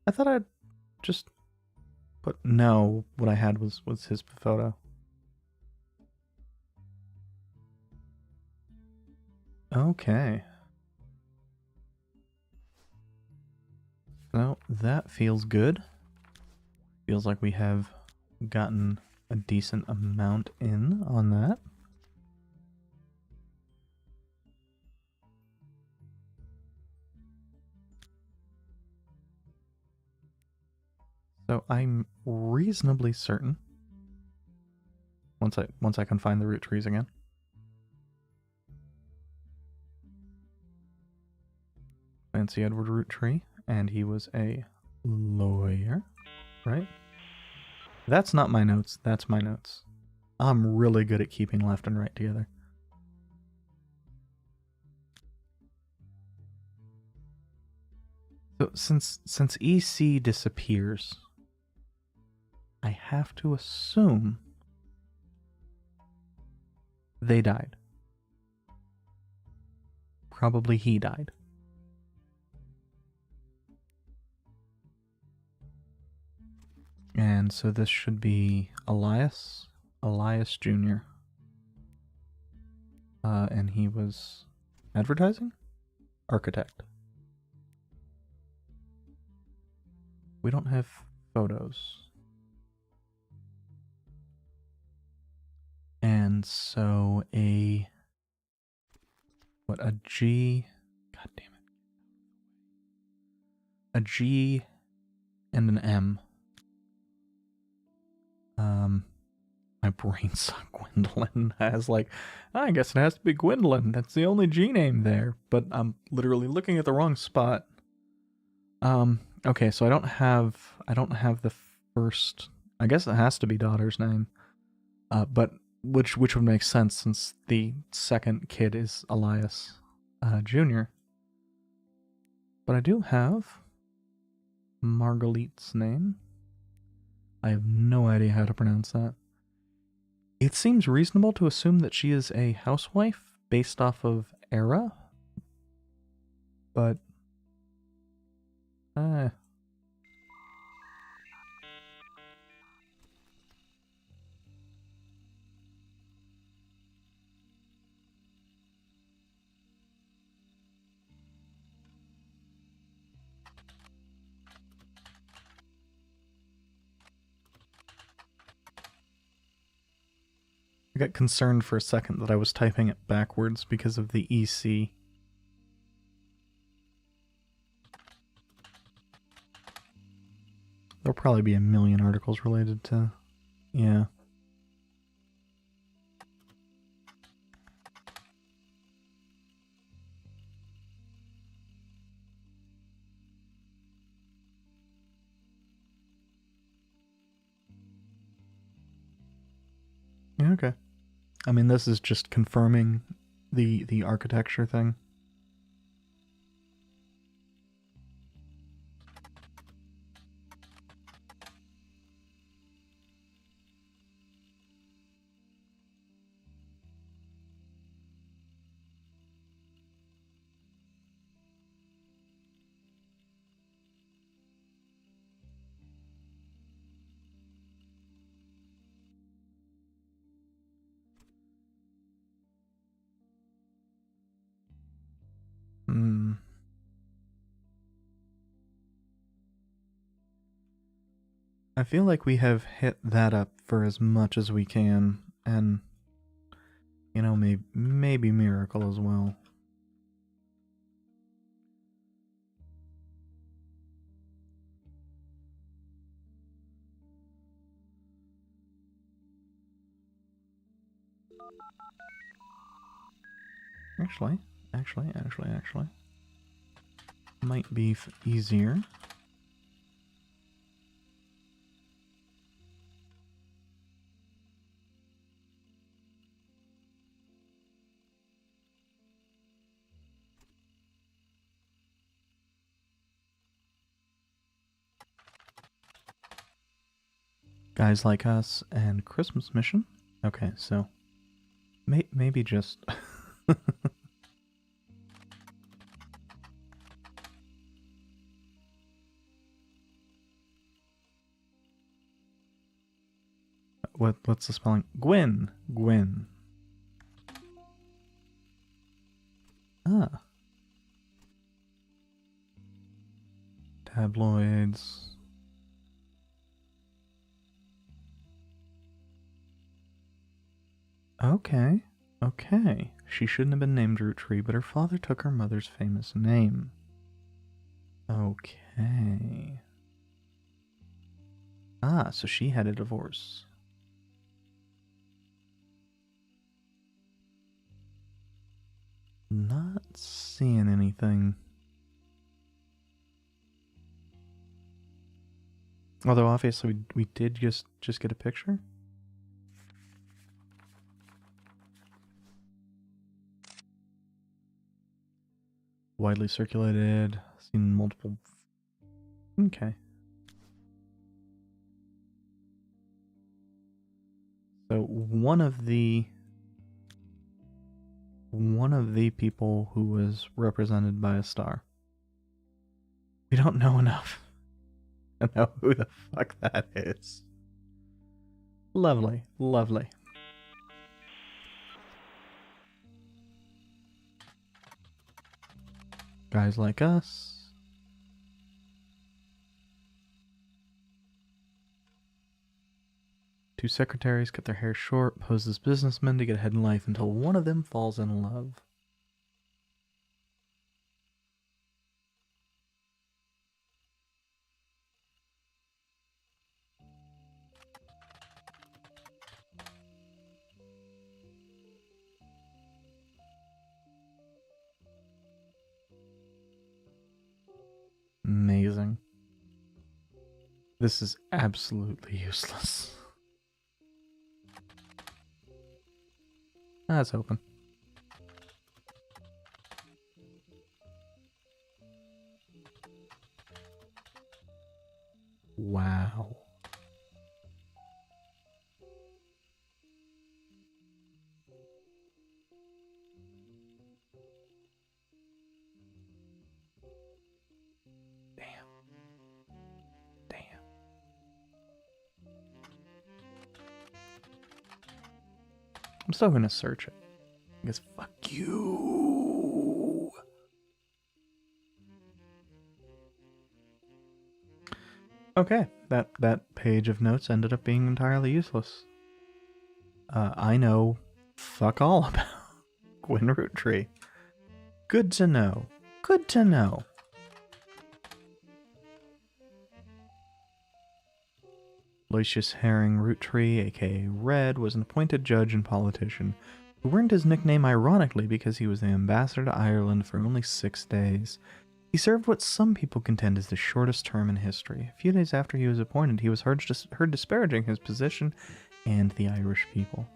I thought I'd just But no, what I had was his photo. Okay. Well, that feels good. Feels like we have gotten a decent amount in on that. So I'm reasonably certain, once I can find the Roottrees again. Fancy Edward Roottree, and he was a lawyer, right? That's not my notes, that's my notes. I'm really good at keeping left and right together. So since EC disappears, I have to assume they died. Probably he died. And so this should be Elias Jr. And he was advertising? Architect. We don't have photos. And so a G, god damn it. A G and an M. My brain suck Gwendolyn has like, I guess it has to be Gwendolyn. That's the only G name there, but I'm literally looking at the wrong spot. Okay, so I don't have the first, I guess it has to be daughter's name. But which would make sense since the second kid is Elias Jr. But I do have Marguerite's name. I have no idea how to pronounce that. It seems reasonable to assume that she is a housewife based off of era, but I got concerned for a second that I was typing it backwards because of the EC. There'll probably be a million articles related to, yeah. Yeah, okay. I mean, this is just confirming the architecture thing. I feel like we have hit that up for as much as we can, and, you know, maybe Miracle as well. Actually, might be easier. Guys Like Us and Christmas Mission. Okay, so maybe just what's the spelling? Gwyn. Gwyn. Ah. Tabloids. Okay. Okay. She shouldn't have been named Rootree, but her father took her mother's famous name. Okay. Ah, so she had a divorce. Not seeing anything. Although obviously we did just get a picture. Widely circulated, seen multiple. Okay. So one of the people who was represented by a star. We don't know enough to know who the fuck that is. Lovely, lovely. Guys like us. Two secretaries cut their hair short, pose as businessmen to get ahead in life until one of them falls in love. Amazing. This is absolutely useless. That's open. Wow. Damn. Damn. I'm still gonna search it. Because fuck you. Okay, that page of notes ended up being entirely useless. I know fuck all about Gwyn Rootree. Good to know. Good to know. Lucius Herring Rootree, aka Red, was an appointed judge and politician who earned his nickname ironically because he was the ambassador to Ireland for only 6 days. He served what some people contend is the shortest term in history. A few days after he was appointed, he was heard disparaging his position and the Irish people.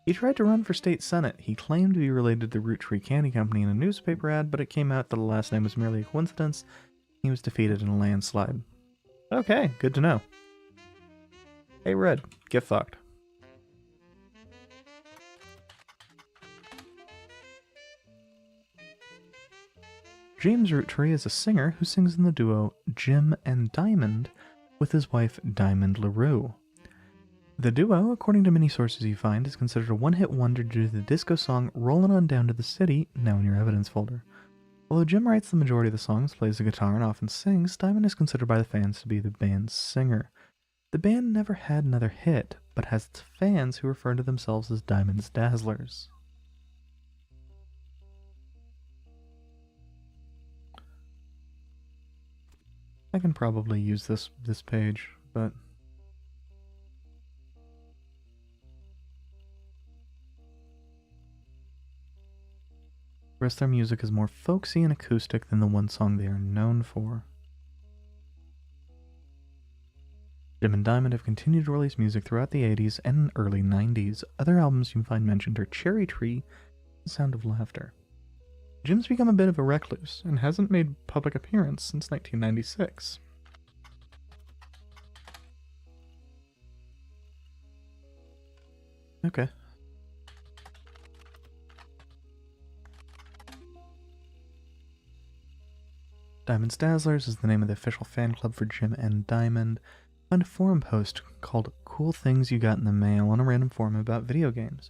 He tried to run for state senate. He claimed to be related to the Rootree Candy Company in a newspaper ad, but it came out that the last name was merely a coincidence. He was defeated in a landslide. Okay, good to know. Hey Red, get fucked. James Rootree is a singer who sings in the duo Jim and Diamond with his wife Diamond LaRue. The duo, according to many sources you find, is considered a one-hit wonder due to the disco song Rollin' On Down to the City, now in your evidence folder. Although Jim writes the majority of the songs, plays the guitar, and often sings, Diamond is considered by the fans to be the band's singer. The band never had another hit, but has its fans who refer to themselves as Diamond's Dazzlers. I can probably use this page, but the rest of their music is more folksy and acoustic than the one song they are known for. Jim and Diamond have continued to release music throughout the 80s and early 90s. Other albums you can find mentioned are Cherry Tree and Sound of Laughter. Jim's become a bit of a recluse and hasn't made public appearance since 1996. Okay. Diamond's Dazzlers is the name of the official fan club for Jim and Diamond. Find a forum post called cool things you got in the mail on a random forum about video games.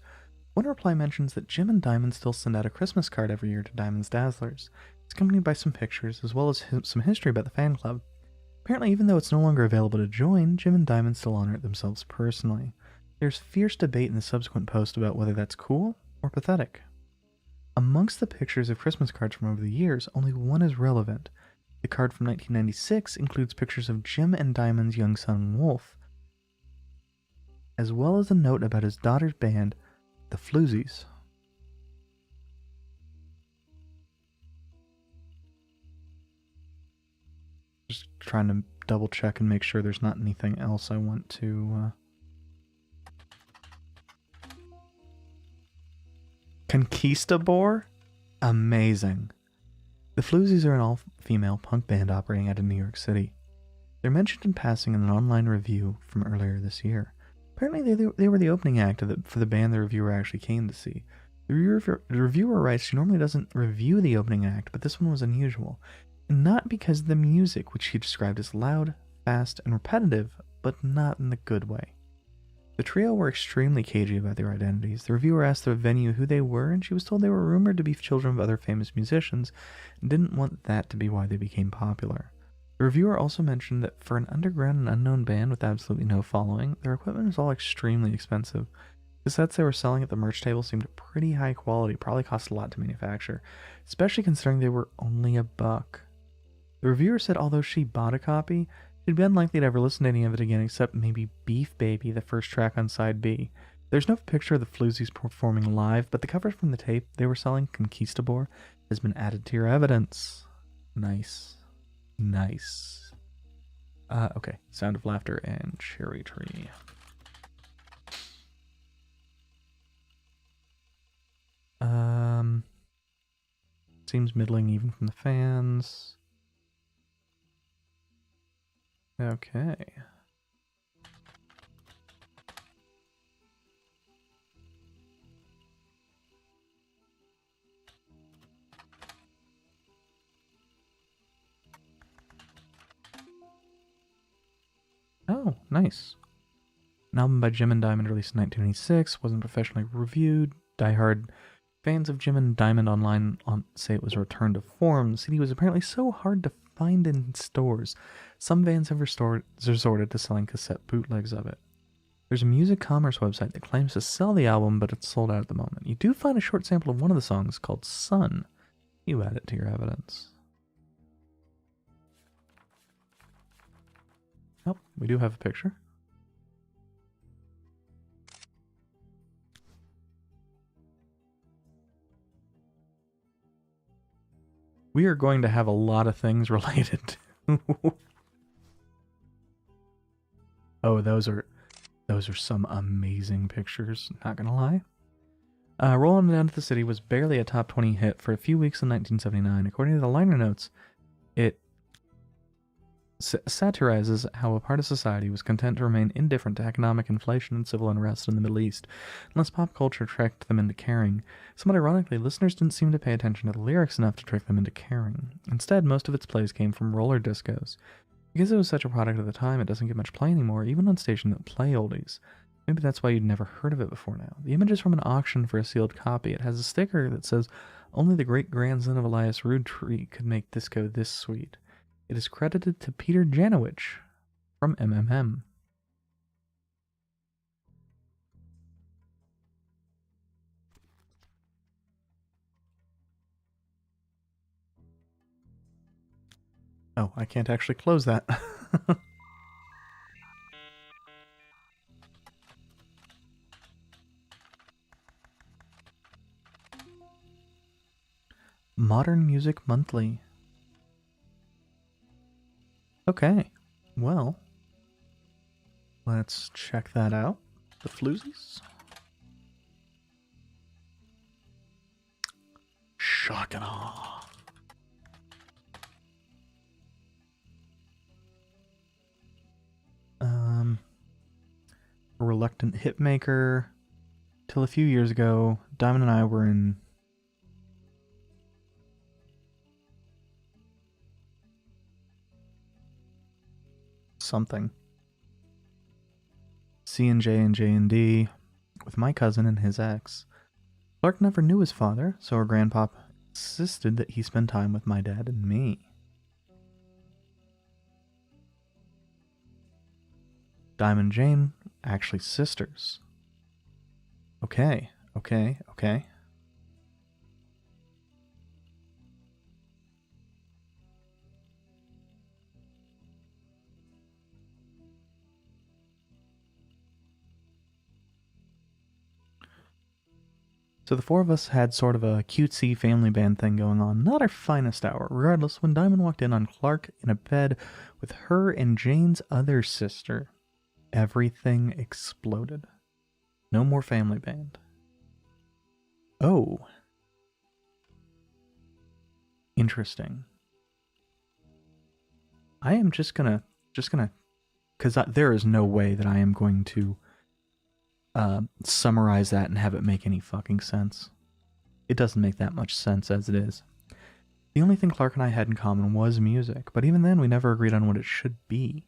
One reply mentions that Jim and Diamond still send out a Christmas card every year to Diamond's Dazzlers. It's accompanied by some pictures, as well as some history about the fan club. Apparently, even though it's no longer available to join, Jim and Diamond still honor it themselves personally. There's fierce debate in the subsequent post about whether that's cool or pathetic. Amongst the pictures of Christmas cards from over the years, only one is relevant. The card from 1996 includes pictures of Jim and Diamond's young son Wolf, as well as a note about his daughter's band, the Floozies. Just trying to double check and make sure there's not anything else I want to... Conquistador? Amazing. The Floozies are an all-female punk band operating out of New York City. They're mentioned in passing in an online review from earlier this year. Apparently they were the opening act for the band the reviewer actually came to see. The reviewer writes she normally doesn't review the opening act, but this one was unusual. And not because of the music, which she described as loud, fast, and repetitive, but not in the good way. The trio were extremely cagey about their identities. The reviewer asked the venue who they were, and she was told they were rumored to be children of other famous musicians, and didn't want that to be why they became popular. The reviewer also mentioned that for an underground and unknown band with absolutely no following, their equipment was all extremely expensive. The sets they were selling at the merch table seemed pretty high quality, probably cost a lot to manufacture, especially considering they were only $1. The reviewer said although she bought a copy, she'd be unlikely to ever listen to any of it again except maybe Beef Baby, the first track on side B. There's no picture of the Floozies performing live, but the cover from the tape they were selling, Conquistador, has been added to your evidence. Nice. Nice. Okay. Sound of Laughter and Cherry Tree. Seems middling even from the fans. Okay. Oh, nice. An album by Jim and Diamond released in 1996, wasn't professionally reviewed. Diehard fans of Jim and Diamond online say it was a return to form. The CD was apparently so hard to find in stores. Some fans have resorted to selling cassette bootlegs of it. There's a music commerce website that claims to sell the album, but it's sold out at the moment. You do find a short sample of one of the songs called Sun. You add it to your evidence. Oh, we do have a picture. We are going to have a lot of things related to... Oh, those are some amazing pictures, not gonna lie. Rollin' Down to the City was barely a top 20 hit for a few weeks in 1979. According to the liner notes, it satirizes how a part of society was content to remain indifferent to economic inflation and civil unrest in the Middle East, unless pop culture tricked them into caring. Somewhat ironically, listeners didn't seem to pay attention to the lyrics enough to trick them into caring. Instead, most of its plays came from roller discos. Because it was such a product at the time, it doesn't get much play anymore, even on stations that play oldies. Maybe that's why you'd never heard of it before now. The image is from an auction for a sealed copy. It has a sticker that says, "Only the great-grandson of Elias Roottrees could make disco this sweet." It is credited to Peter Janowicz from MMM. Oh, I can't actually close that. Modern Music Monthly. Okay, well, let's check that out. The Floozies. Shock and awe. A reluctant hitmaker. Till a few years ago, Diamond and I were in something. C&J and J&D with my cousin and his ex. Clark never knew his father, so her grandpop insisted that he spend time with my dad and me. Diamond and Jane, actually sisters. Okay. So the four of us had sort of a cutesy family band thing going on. Not our finest hour. Regardless, when Diamond walked in on Clark in a bed with her and Jane's other sister, everything exploded. No more family band. Oh. Interesting. I am just gonna, because there is no way that I am going to summarize that and have it make any fucking sense. It doesn't make that much sense as it is. The only thing Clark and I had in common was music, but even then we never agreed on what it should be.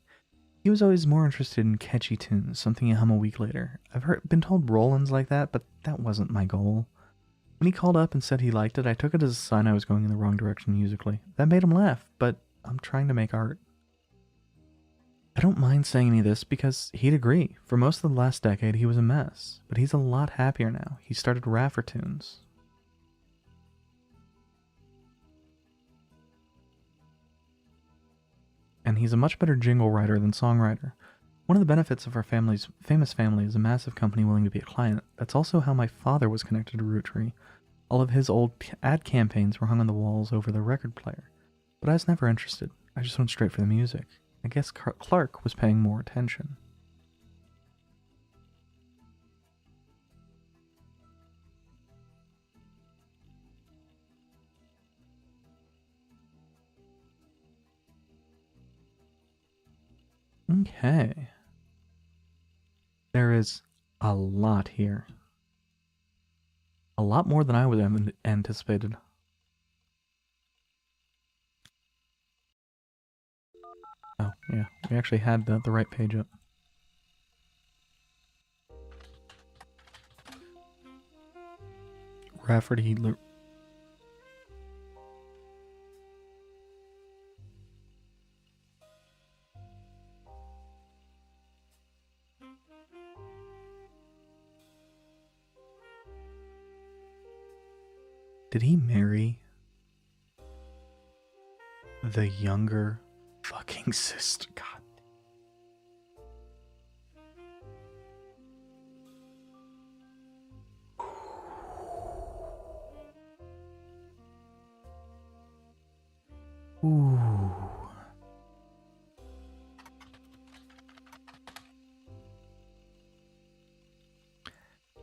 He was always more interested in catchy tunes, something you hum a week later. I've been told Roland's like that, but that wasn't my goal. When he called up and said he liked it, I took it as a sign I was going in the wrong direction musically. That made him laugh, but I'm trying to make art. I don't mind saying any of this because he'd agree. For most of the last decade, he was a mess, but he's a lot happier now. He started Raffer tunes. And he's a much better jingle writer than songwriter. One of the benefits of our family's famous family is a massive company willing to be a client. That's also how my father was connected to Roottrees. All of his old ad campaigns were hung on the walls over the record player. But I was never interested. I just went straight for the music. I guess Clark was paying more attention. Okay. There is a lot here. A lot more than I would have anticipated. Oh, yeah. We actually had the right page up. Rafferty. Did he marry the younger fucking sister? God. Ooh.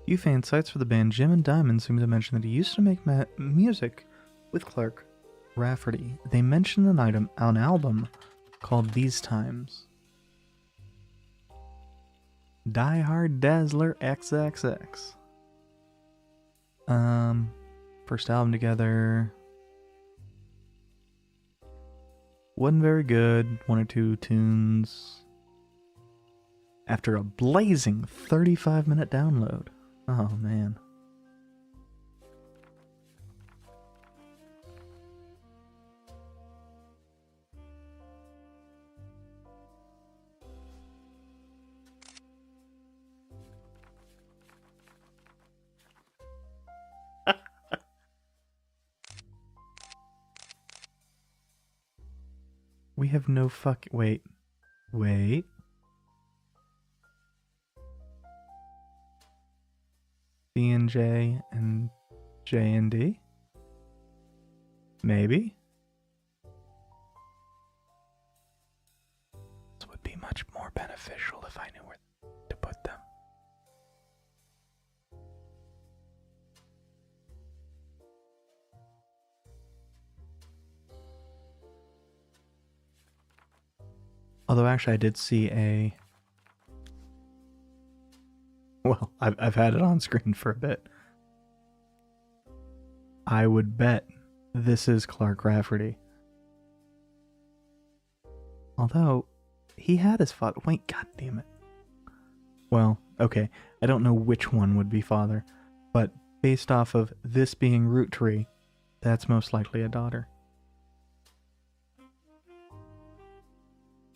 Few fan sites for the band Jim and Diamond seem to mention that he used to make music with Clark Rafferty. They mention an album called These Times. Die Hard Dazzler XXX. First album together. Wasn't very good. One or two tunes. After a blazing 35-minute download. Oh, man. We have no wait. C&J and J&D? Maybe? This would be much more beneficial if I knew where to put them. Although actually I did see a... Well, I've had it on screen for a bit. I would bet this is Clark Rafferty. Although, he had his father... Wait, god damn it. Well, okay, I don't know which one would be father, but based off of this being Roottrees, that's most likely a daughter.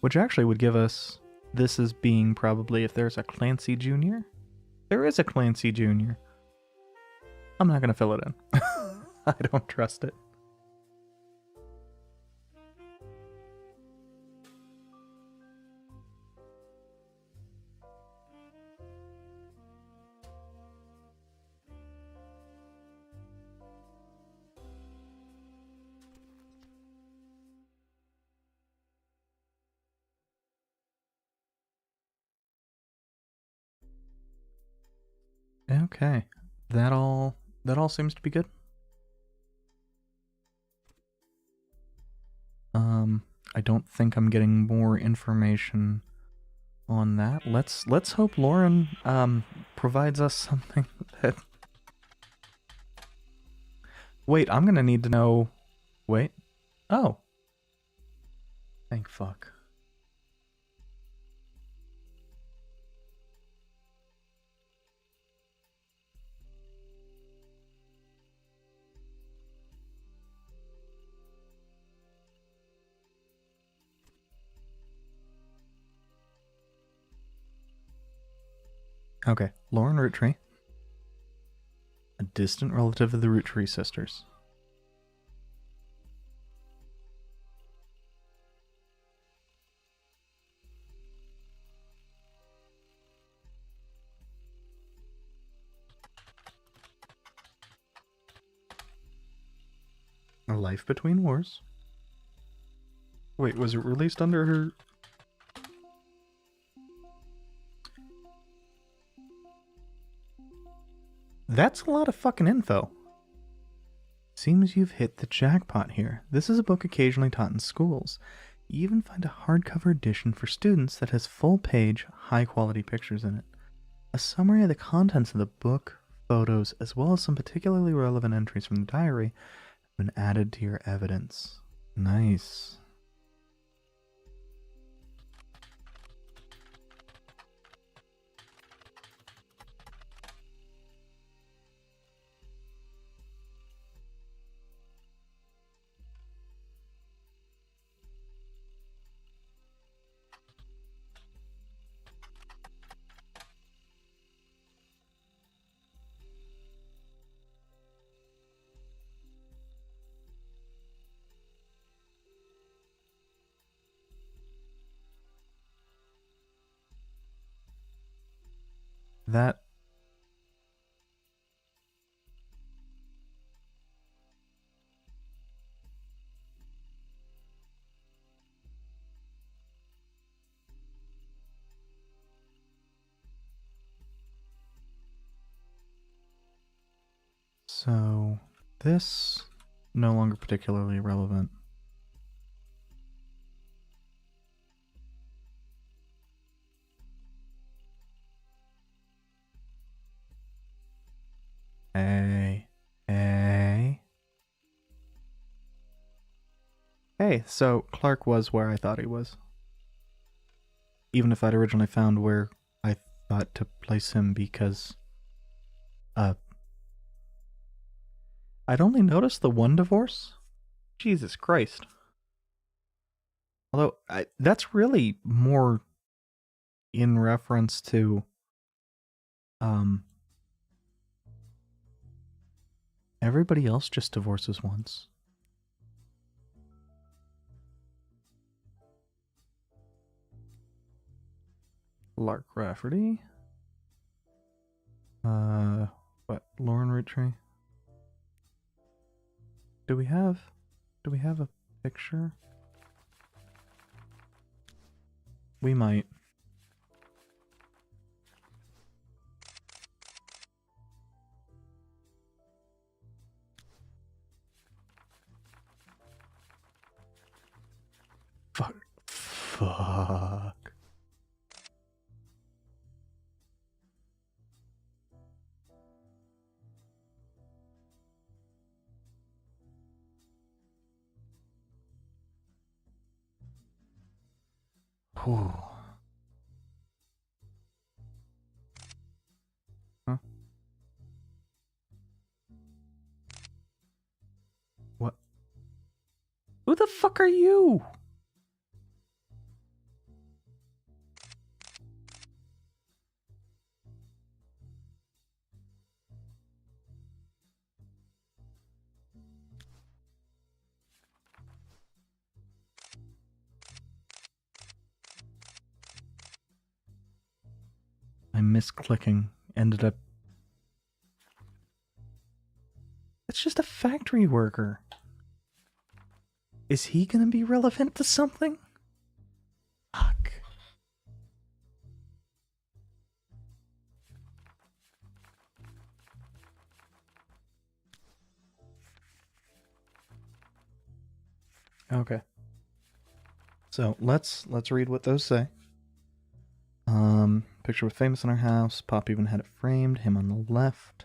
Which actually would give us this as being probably if there's a Clancy Jr. There is a Clancy Jr. I'm not going to fill it in. I don't trust it. Okay. That all seems to be good. I don't think I'm getting more information on that. Let's hope Lauren provides us something that. Wait, I'm gonna need to know. Wait. Oh. Thank fuck. Okay, Lauren Roottrees, a distant relative of the Roottrees sisters. A Life Between Wars. Wait, was it released under her? That's a lot of fucking info. Seems you've hit the jackpot here. This is a book occasionally taught in schools. You even find a hardcover edition for students that has full-page, high-quality pictures in it. A summary of the contents of the book, photos, as well as some particularly relevant entries from the diary have been added to your evidence. Nice. That... So, this... no longer particularly relevant. Hey. Hey, so Clark was where I thought he was. Even if I'd originally found where I thought to place him because... I'd only noticed the one divorce? Jesus Christ. Although, that's really more in reference to... everybody else just divorces once. Lark Rafferty. What? Lauren Roottrees? Do we have a picture? We might. Fuck. Whew. Who the fuck are you? I misclicking. Ended up... It's just a factory worker. Is he gonna be relevant to something? Fuck. Okay. So let's read what those say. Picture with famous in our house. Pop even had it framed. Him on the left.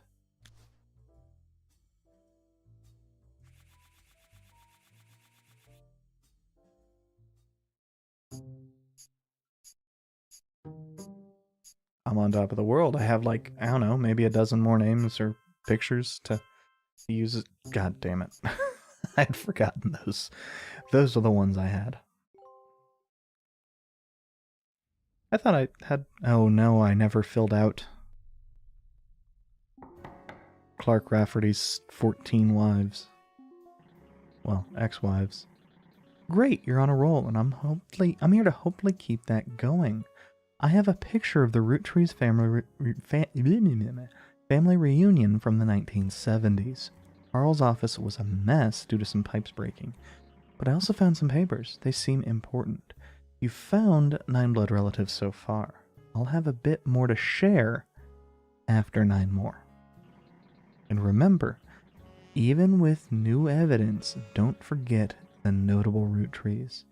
I'm on top of the world. I have like, I don't know, maybe a dozen more names or pictures to use. God damn it. I had forgotten those. Those are the ones I had. I thought I had... Oh no, I never filled out Clark Rafferty's 14 wives. Well, ex-wives. Great, you're on a roll, and I'm here to hopefully keep that going. I have a picture of the Roottrees family reunion from the 1970s. Carl's office was a mess due to some pipes breaking, but I also found some papers. They seem important. You've found 9 blood relatives so far. I'll have a bit more to share after 9 more. And remember, even with new evidence, don't forget the notable Roottrees.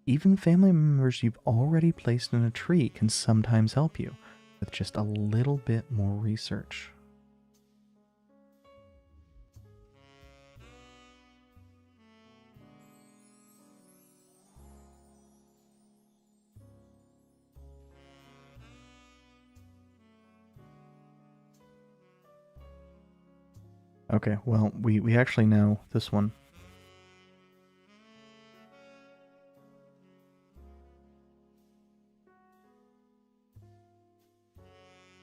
Even family members you've already placed in a tree can sometimes help you with just a little bit more research. Okay, well, we actually know this one.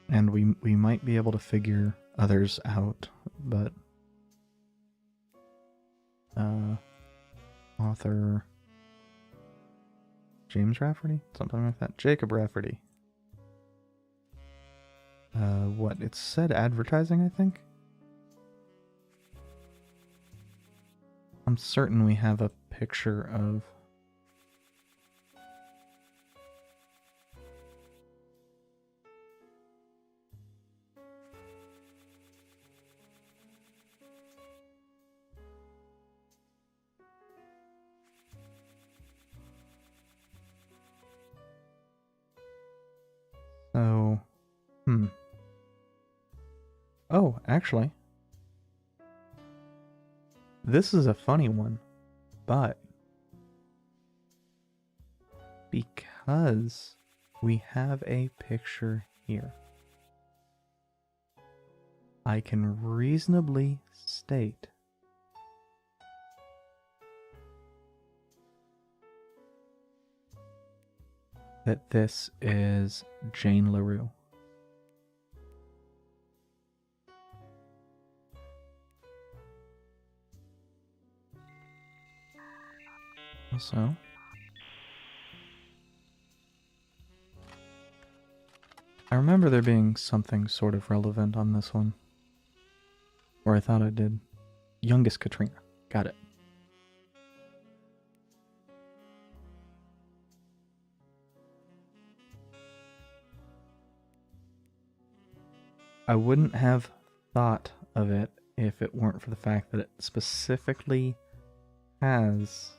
And we might be able to figure others out, but... author... James Rafferty? Something like that. Jacob Rafferty. What? It said advertising, I think? I'm certain we have a picture of... So... Oh, actually... This is a funny one, but... because we have a picture here, I can reasonably state that this is Jane LaRue. Also, I remember there being something sort of relevant on this one. Or I thought I did. Youngest Katrina. Got it. I wouldn't have thought of it if it weren't for the fact that it specifically has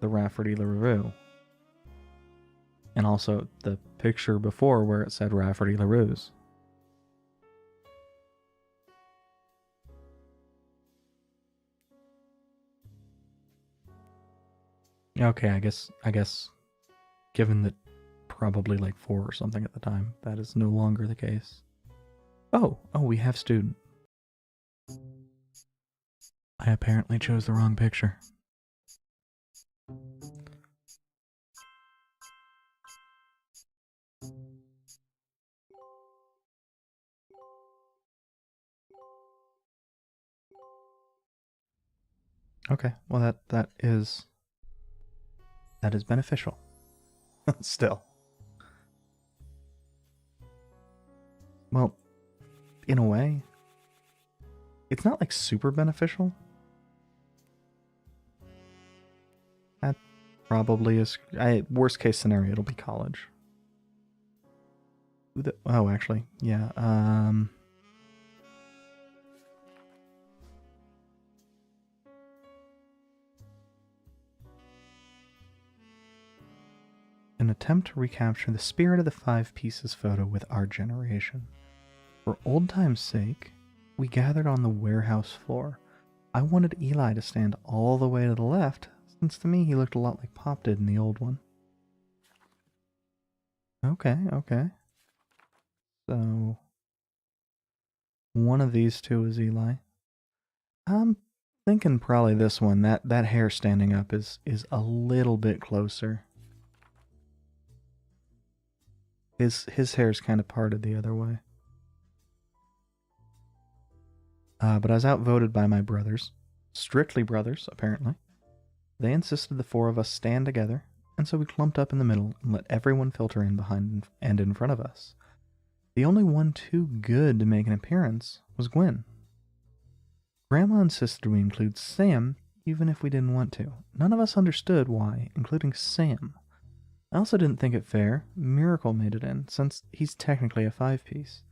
the Rafferty LaRue. And also the picture before where it said Rafferty LaRue's. Okay, I guess given that probably like 4 or something at the time, that is no longer the case. Oh, we have student. I apparently chose the wrong picture. Okay, well that is beneficial. Still. Well, in a way, it's not like super beneficial. That probably is. Worst case scenario, it'll be college. Oh, actually, yeah. An attempt to recapture the spirit of the Five Pieces photo with our generation. For old time's sake, we gathered on the warehouse floor. I wanted Eli to stand all the way to the left, since to me he looked a lot like Pop did in the old one. Okay, okay. So, one of these two is Eli. I'm thinking probably this one. That hair standing up is a little bit closer. His hair's kind of parted the other way. But I was outvoted by my brothers. Strictly brothers, apparently. They insisted the four of us stand together, and so we clumped up in the middle and let everyone filter in behind and in front of us. The only one too good to make an appearance was Gwen. Grandma insisted we include Sam, even if we didn't want to. None of us understood why, including Sam. I also didn't think it fair Miracle made it in, since he's technically a five-piece.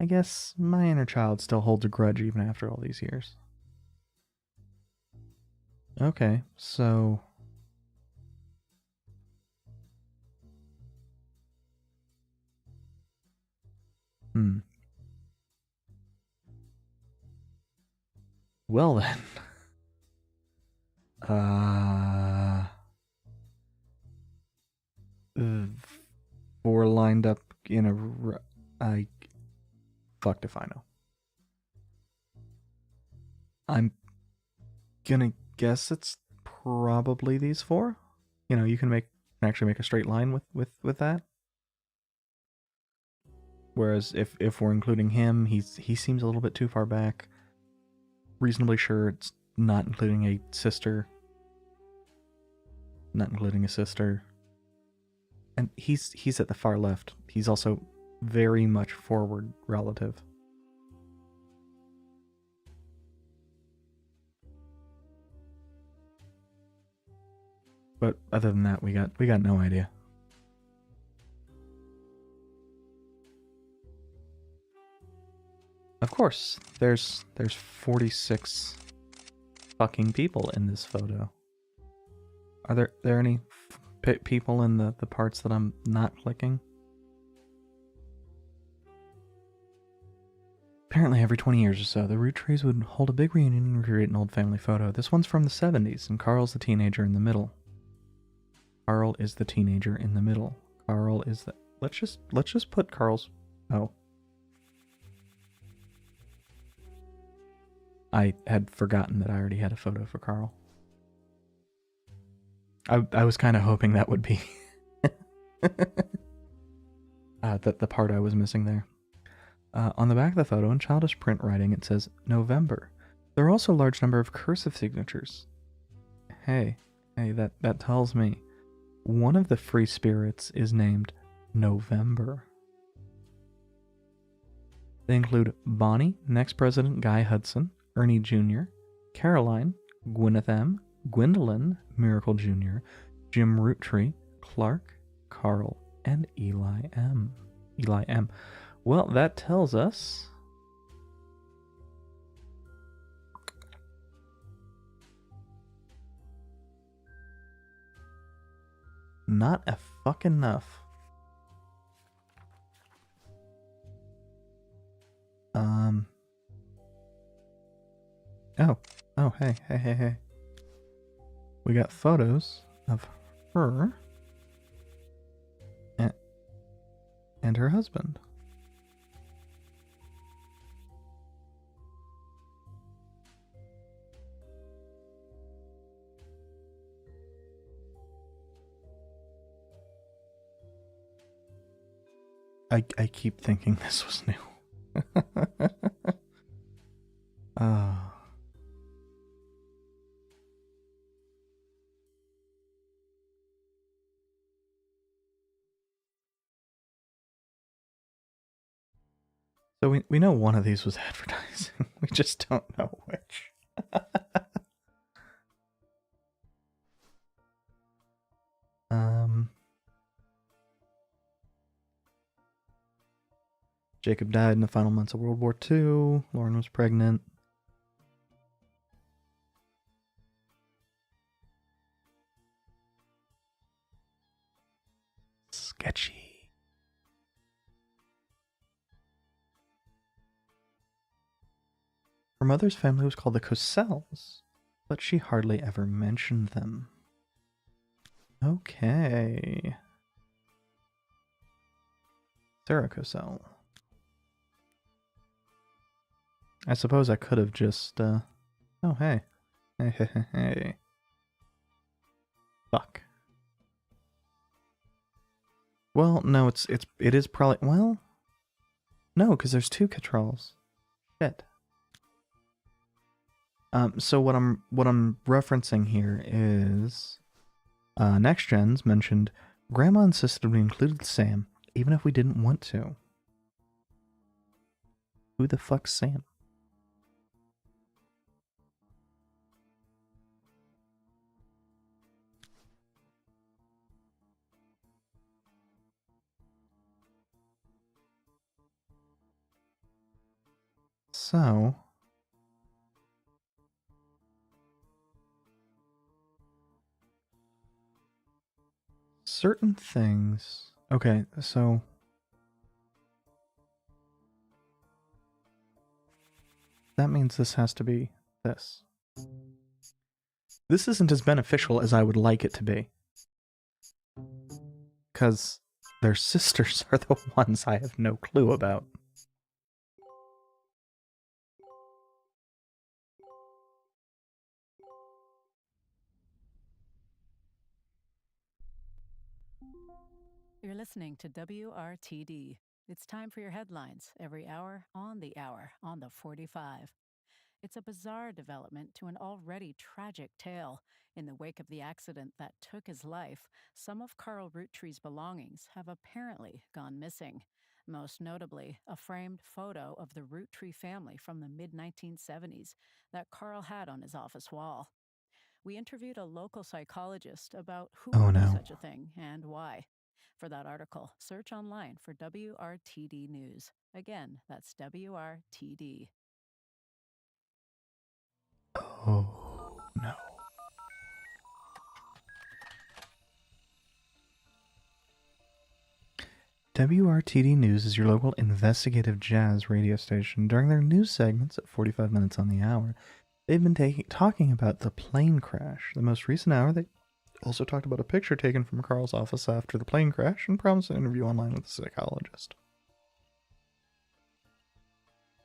I guess my inner child still holds a grudge even after all these years. Okay, so... Well then. Four lined up in a... Fucked if I know. I'm gonna guess it's probably these four. You know, you can actually make a straight line with that. Whereas if we're including him, he seems a little bit too far back. Reasonably sure it's not including a sister. Not including a sister. And he's at the far left. He's also very much forward relative. But other than that, we got no idea. Of course, there's 46 fucking people in this photo. Are there any people in the parts that I'm not clicking? Apparently every 20 years or so, the Roottrees would hold a big reunion and recreate an old family photo. This one's from the 70s, and Carl's the teenager in the middle. Carl is the teenager in the middle. Carl is the... Let's just put Carl's... Oh. I had forgotten that I already had a photo for Carl. I was kind of hoping that would be... that the part I was missing there. On the back of the photo, in childish print writing, it says November. There are also a large number of cursive signatures. Hey, that tells me one of the free spirits is named November. They include Bonnie, next President Guy Hudson, Ernie Jr., Caroline, Gwyneth M., Gwendolyn, Miracle Jr., Jim Roottree, Clark, Carl, and Eli M. Eli M. Well, that tells us... Not a fucking enough. Oh, hey. We got photos of her and her husband. I keep thinking this was new. So we know one of these was advertising. We just don't know which. Jacob died in the final months of World War II. Lauren was pregnant. Sketchy. Her mother's family was called the Cossells, but she hardly ever mentioned them. Okay. Sarah Cosell. I suppose I could have just, oh, hey. Hey. Fuck. Well, no, it is probably, well, no, because there's two Catrals. Shit. So what I'm referencing here is, Next Gens mentioned, Grandma insisted we included Sam, even if we didn't want to. Who the fuck's Sam? So, certain things. Okay, so that means this has to be this. This isn't as beneficial as I would like it to be. Because their sisters are the ones I have no clue about. You're listening to WRTD. It's time for your headlines every hour on the 45. It's a bizarre development to an already tragic tale. In the wake of the accident that took his life, some of Carl Roottrees' belongings have apparently gone missing. Most notably, a framed photo of the Roottree family from the mid-1970s that Carl had on his office wall. We interviewed a local psychologist about who Oh would do no. such a thing and why. For that article, search online for WRTD News. Again, that's WRTD. Oh no. WRTD News is your local investigative jazz radio station. During their news segments at 45 minutes on the hour, they've been talking about the plane crash. The most recent hour, they also talked about a picture taken from Carl's office after the plane crash and promised an interview online with a psychologist.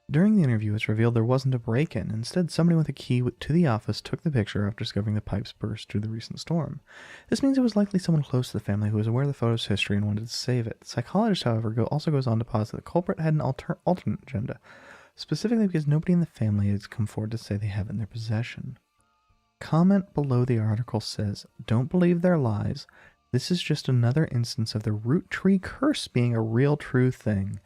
During the interview, it's revealed there wasn't a break-in. Instead, somebody with a key to the office took the picture after discovering the pipes burst due to the recent storm. This means it was likely someone close to the family who was aware of the photo's history and wanted to save it. The psychologist, however, also goes on to posit the culprit had an alternate agenda, specifically because nobody in the family has come forward to say they have it in their possession. Comment below the article says, "Don't believe their lies. This is just another instance of the Roottree curse being a real true thing.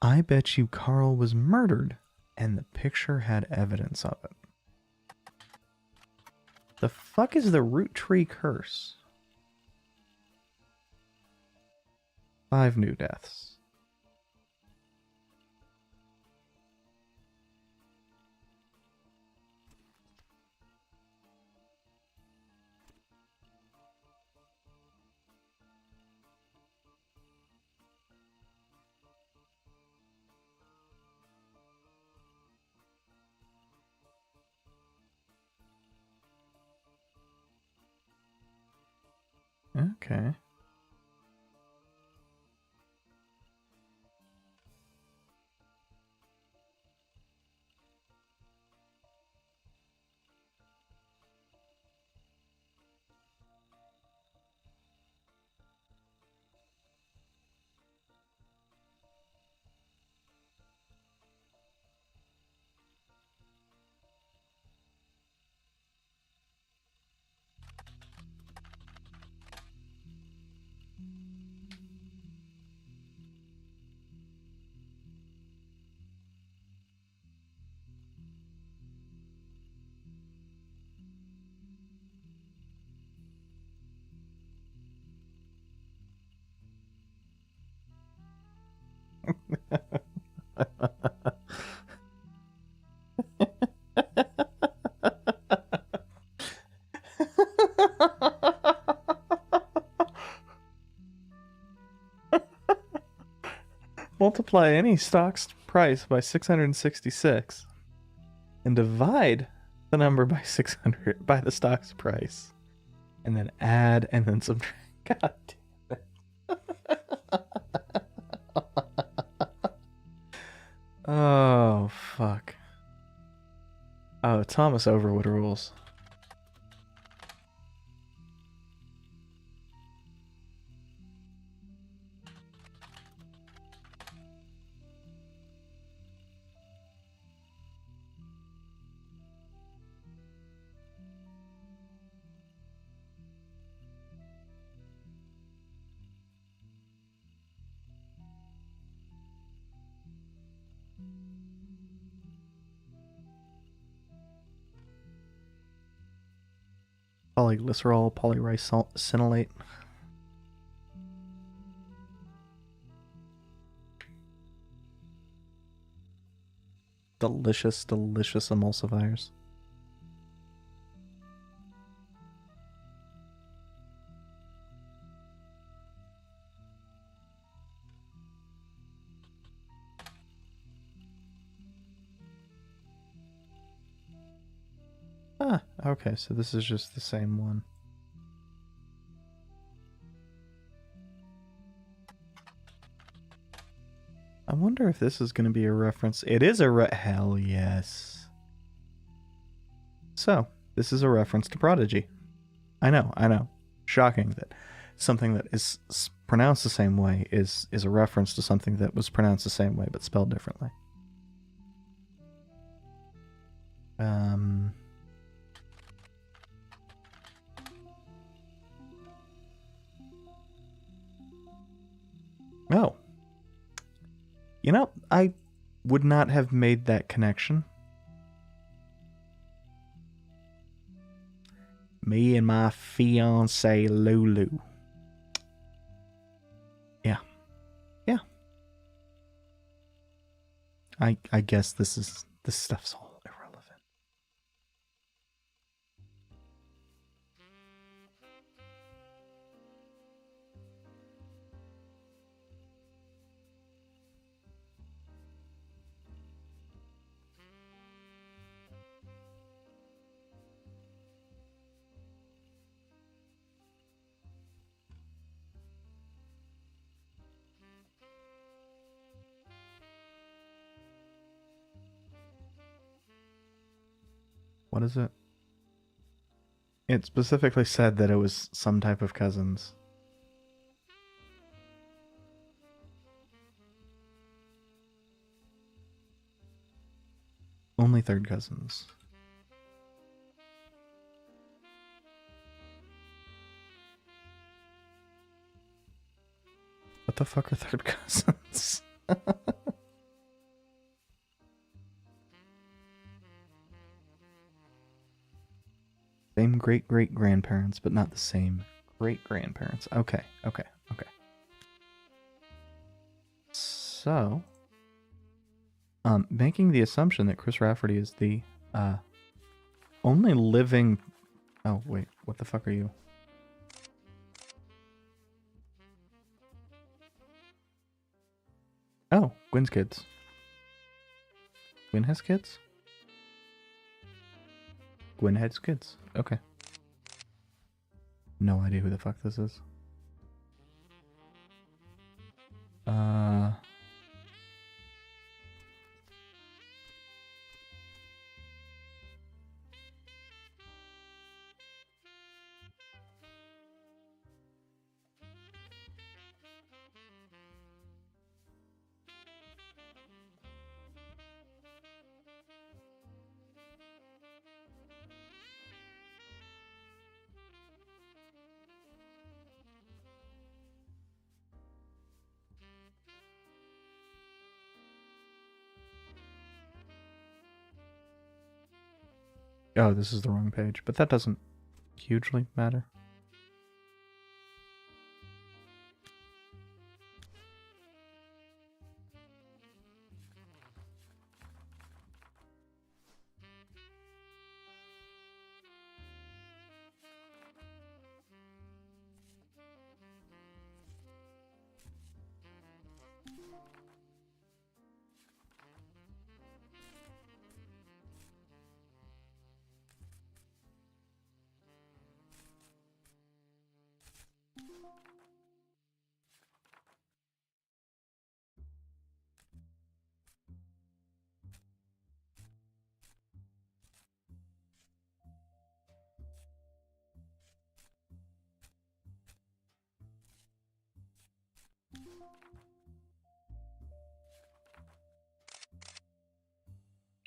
I bet you Carl was murdered, and the picture had evidence of it." The fuck is the Roottree curse? 5 new deaths. Okay. multiply any stock's price by 666 and divide the number by 600 by the stock's price, and then add and then subtract. God damn it. Oh, fuck. Oh, Thomas Overwood rules. Polyglycerol, polyricinoate. Delicious, delicious emulsifiers. Ah, okay, so this is just the same one. I wonder if this is going to be a reference. It is hell yes. So, this is a reference to Prodigy. I know. Shocking that something that is pronounced the same way is a reference to something that was pronounced the same way but spelled differently. Oh. You know, I would not have made that connection. Me and my fiancée Lulu. Yeah. Yeah. I guess this stuff's all irrelevant. What is it? It specifically said that it was some type of cousins. Only third cousins. What the fuck are third cousins? Same great-great-grandparents, but not the same great-grandparents. Okay. So, making the assumption that Chris Rafferty is the only living... Oh, wait. What the fuck are you? Oh, Gwen's kids. Gwen has kids? Gwen has kids. Okay. No idea who the fuck this is. Oh, this is the wrong page, but that doesn't hugely matter.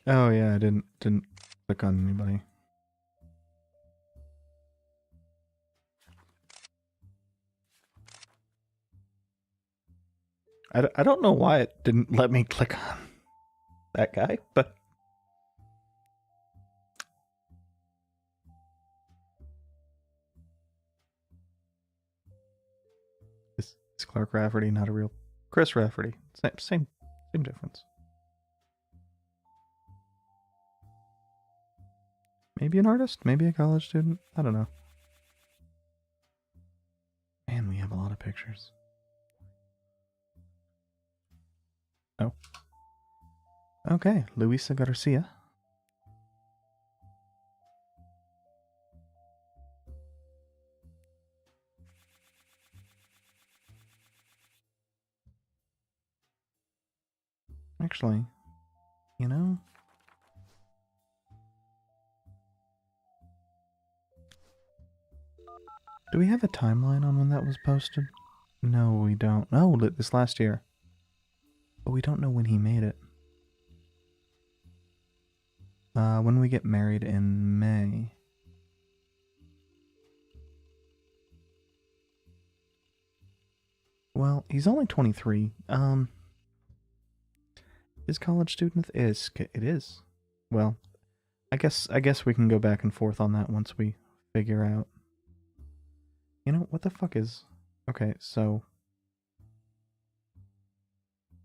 Oh yeah, I didn't click on anybody. I don't know why it didn't let me click on that guy, but it's Clark Rafferty, not a real Chris Rafferty. Same difference. Maybe an artist, maybe a college student. I don't know. Man, we have a lot of pictures. Oh. Okay, Luisa Garcia. Actually, you know, do we have a timeline on when that was posted? No, we don't. Oh, this last year. But we don't know when he made it. When we get married in May. Well, he's only 23. Is college student? It is. Well, I guess we can go back and forth on that once we figure out. You know, what the fuck is... Okay, so...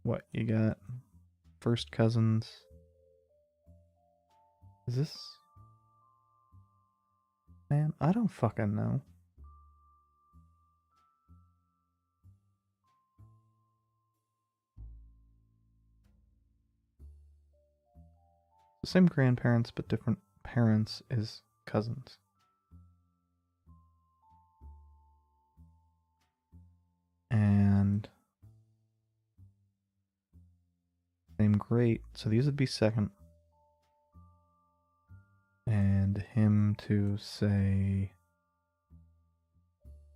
What, you got... First cousins... Is this... Man, I don't fucking know. The same grandparents, but different parents is cousins. And... Same great, so these would be second. And him to say...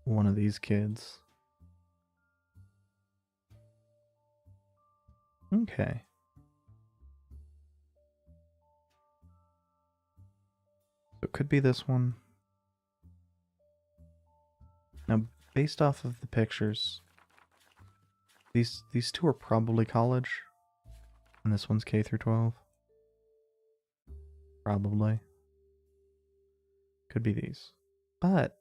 One of these kids. Okay. So it could be this one. Now, based off of the pictures, these two are probably college, and this one's K through 12. Probably. Could be these. But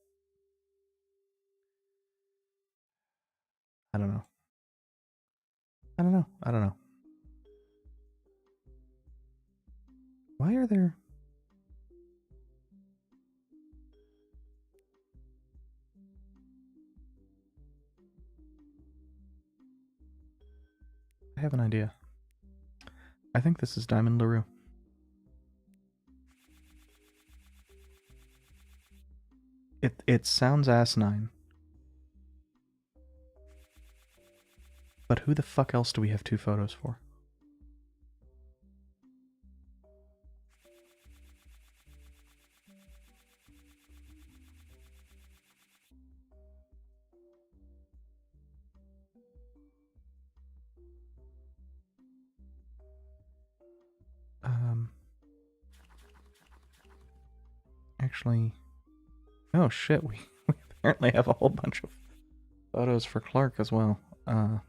I don't know. I don't know. Why are there... I have an idea. I think this is Diamond LaRue. It sounds asinine. But who the fuck else do we have two photos for? Actually... Oh shit, we apparently have a whole bunch of photos for Clark as well. I'm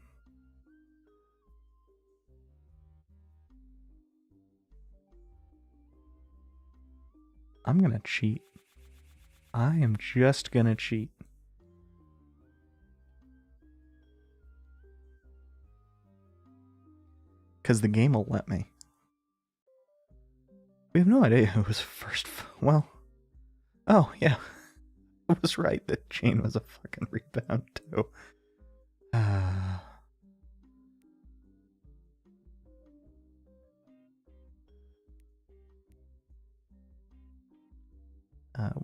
gonna cheat. I am just gonna cheat. Because the game will let me. We have no idea who was first. Well. Oh, yeah. I was right that Jane was a fucking rebound, too.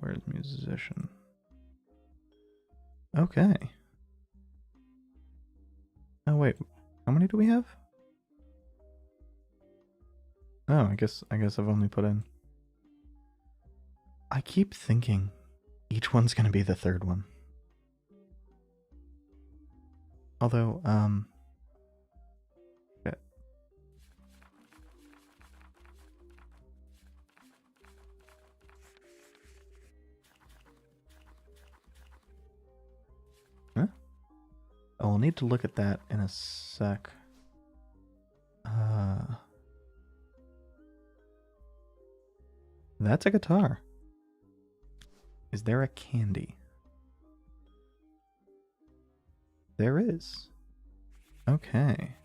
Where's musician? Okay. Oh, wait. How many do we have? Oh, I guess I've only put in... I keep thinking each one's gonna be the third one. Although, shit. Huh? Oh, I'll need to look at that in a sec. That's a guitar. Is there a candy? There is. Okay.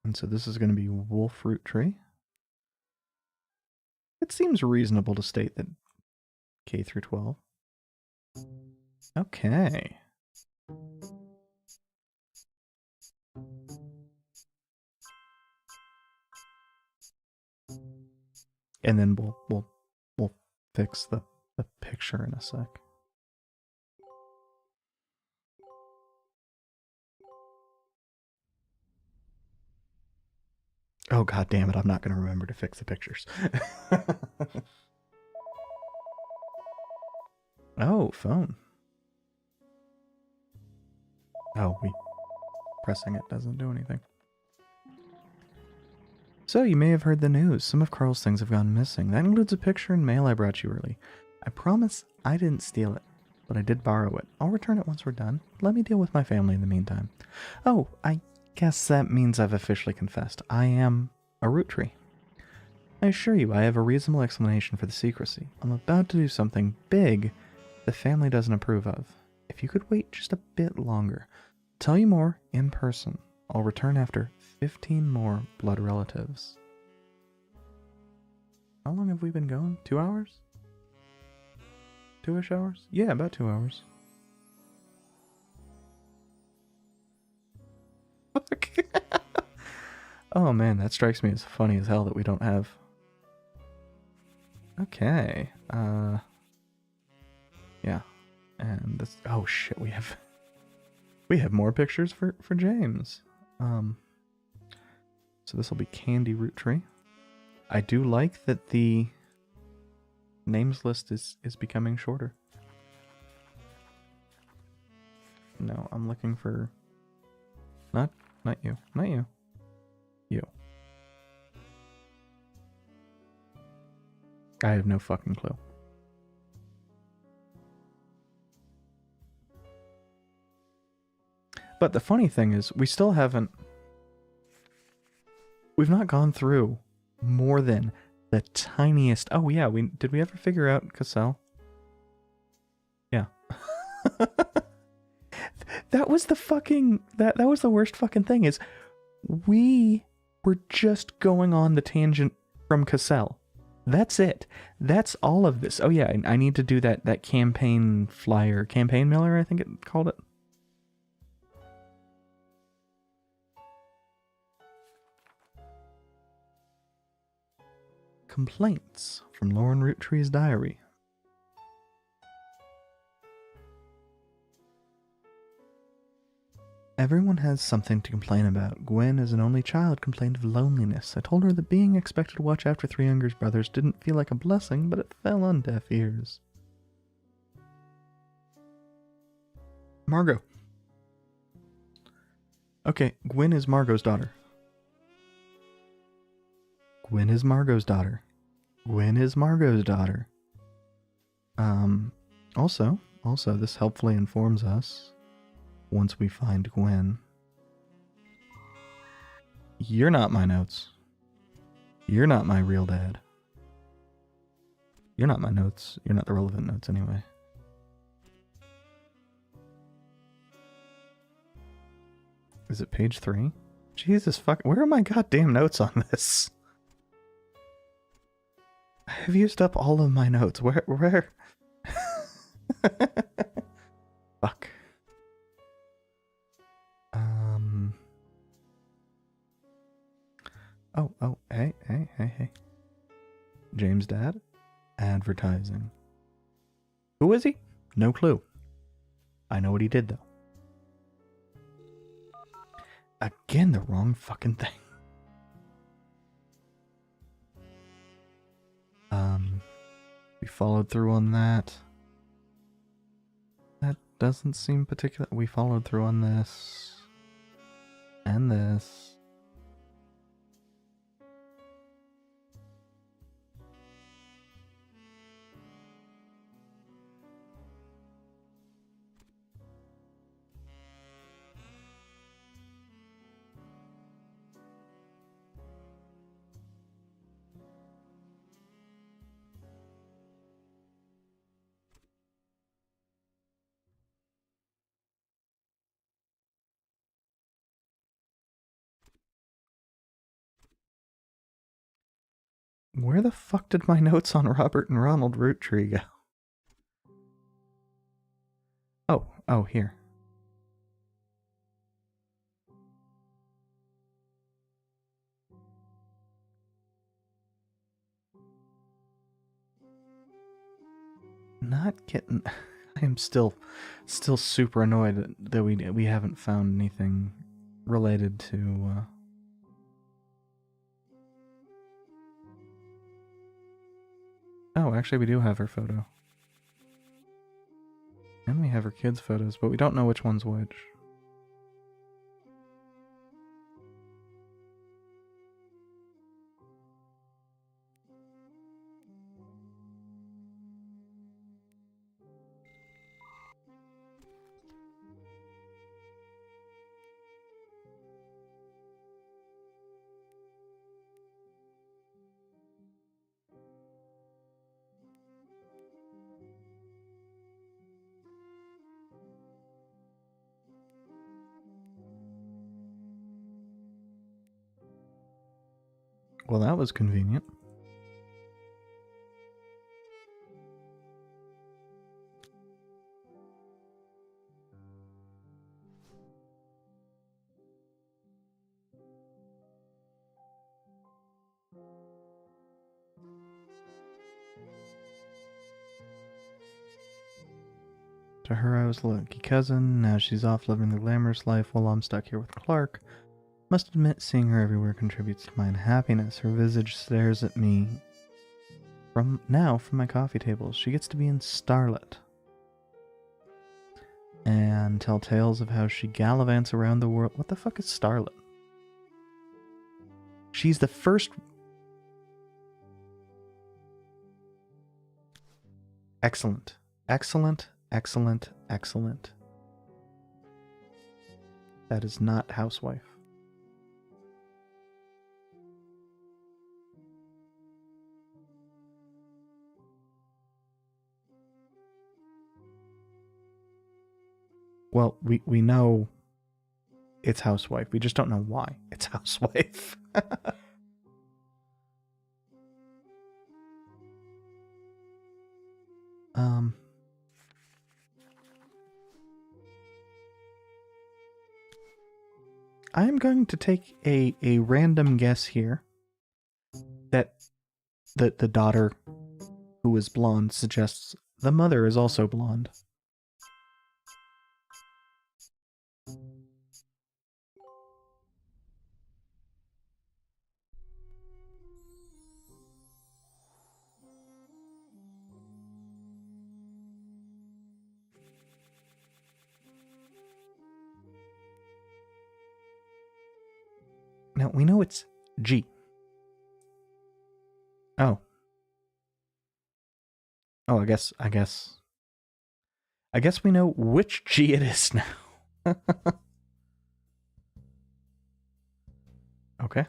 And so this is going to be Wolf Roottrees. It seems reasonable to state that K through 12. Okay. And then we'll fix the picture in a sec. Oh, god damn it, I'm not going to remember to fix the pictures. Oh, phone. Oh, pressing it doesn't do anything. So, you may have heard the news. Some of Carl's things have gone missing. That includes a picture and mail I brought you early. I promise I didn't steal it, but I did borrow it. I'll return it once we're done. Let me deal with my family in the meantime. Oh, I guess that means I've officially confessed. I am a Roottrees. I assure you, I have a reasonable explanation for the secrecy. I'm about to do something big the family doesn't approve of. If you could wait just a bit longer, I'll tell you more in person. I'll return after 15 more blood relatives. How long have we been going? 2 hours? 2-ish hours? Yeah, about 2 hours. Oh man, that strikes me as funny as hell that we don't have... Okay, yeah, and this... Oh shit, we have more pictures for James. So this will be Candy Roottrees. I do like that the names list is becoming shorter. No, I'm looking for... Not you. Not you. You. I have no fucking clue. But the funny thing is, we still haven't... We've not gone through more than the tiniest... Oh yeah, did we ever figure out Cassell? Yeah. That was the fucking... That was the worst fucking thing, is we were just going on the tangent from Cassell. That's it. That's all of this. Oh yeah, I need to do that campaign flyer. Campaign mailer, I think it called it. Complaints from Lauren Roottrees' diary. Everyone has something to complain about. Gwen, as an only child, complained of loneliness. I told her that being expected to watch after 3 younger brothers didn't feel like a blessing, but it fell on deaf ears. Margot. Okay, Gwen is Margot's daughter. Gwen is Margot's daughter. Gwen is Margot's daughter. Also, this helpfully informs us, once we find Gwen. You're not my notes. You're not my real dad. You're not my notes. You're not the relevant notes anyway. Is it page 3? Jesus fuck, where are my goddamn notes on this? I have used up all of my notes. Where? Fuck. Oh, hey. James' dad? Advertising. Who is he? No clue. I know what he did, though. Again, the wrong fucking thing. We followed through on that. That doesn't seem particular. We followed through on this. And this. Where the fuck did my notes on Robert and Ronald Roottrees go? Oh, here. Not getting... I am still super annoyed that we haven't found anything related to... Oh, actually we do have her photo. And we have her kids' photos, but we don't know which one's which. Well, that was convenient. To her, I was a lucky cousin. Now she's off living the glamorous life while I'm stuck here with Clark. Must admit, seeing her everywhere contributes to my unhappiness. Her visage stares at me from my coffee table. She gets to be in Starlet and tell tales of how she gallivants around the world. What the fuck is Starlet? She's the first... Excellent. Excellent. Excellent. Excellent. That is not housewife. Well, we know it's housewife. We just don't know why it's housewife. I am going to take a random guess here that the daughter who is blonde suggests the mother is also blonde. Now, we know it's G. Oh. Oh, I guess we know which G it is now. Okay.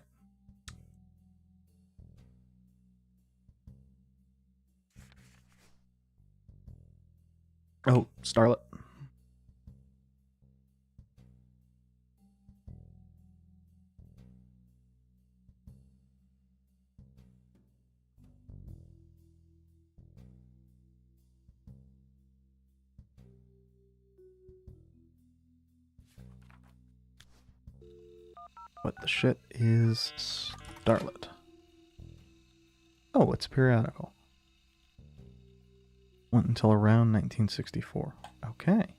Oh, Starlet. What the shit is Starlet? Oh, it's a periodical. Went until around 1964. Okay.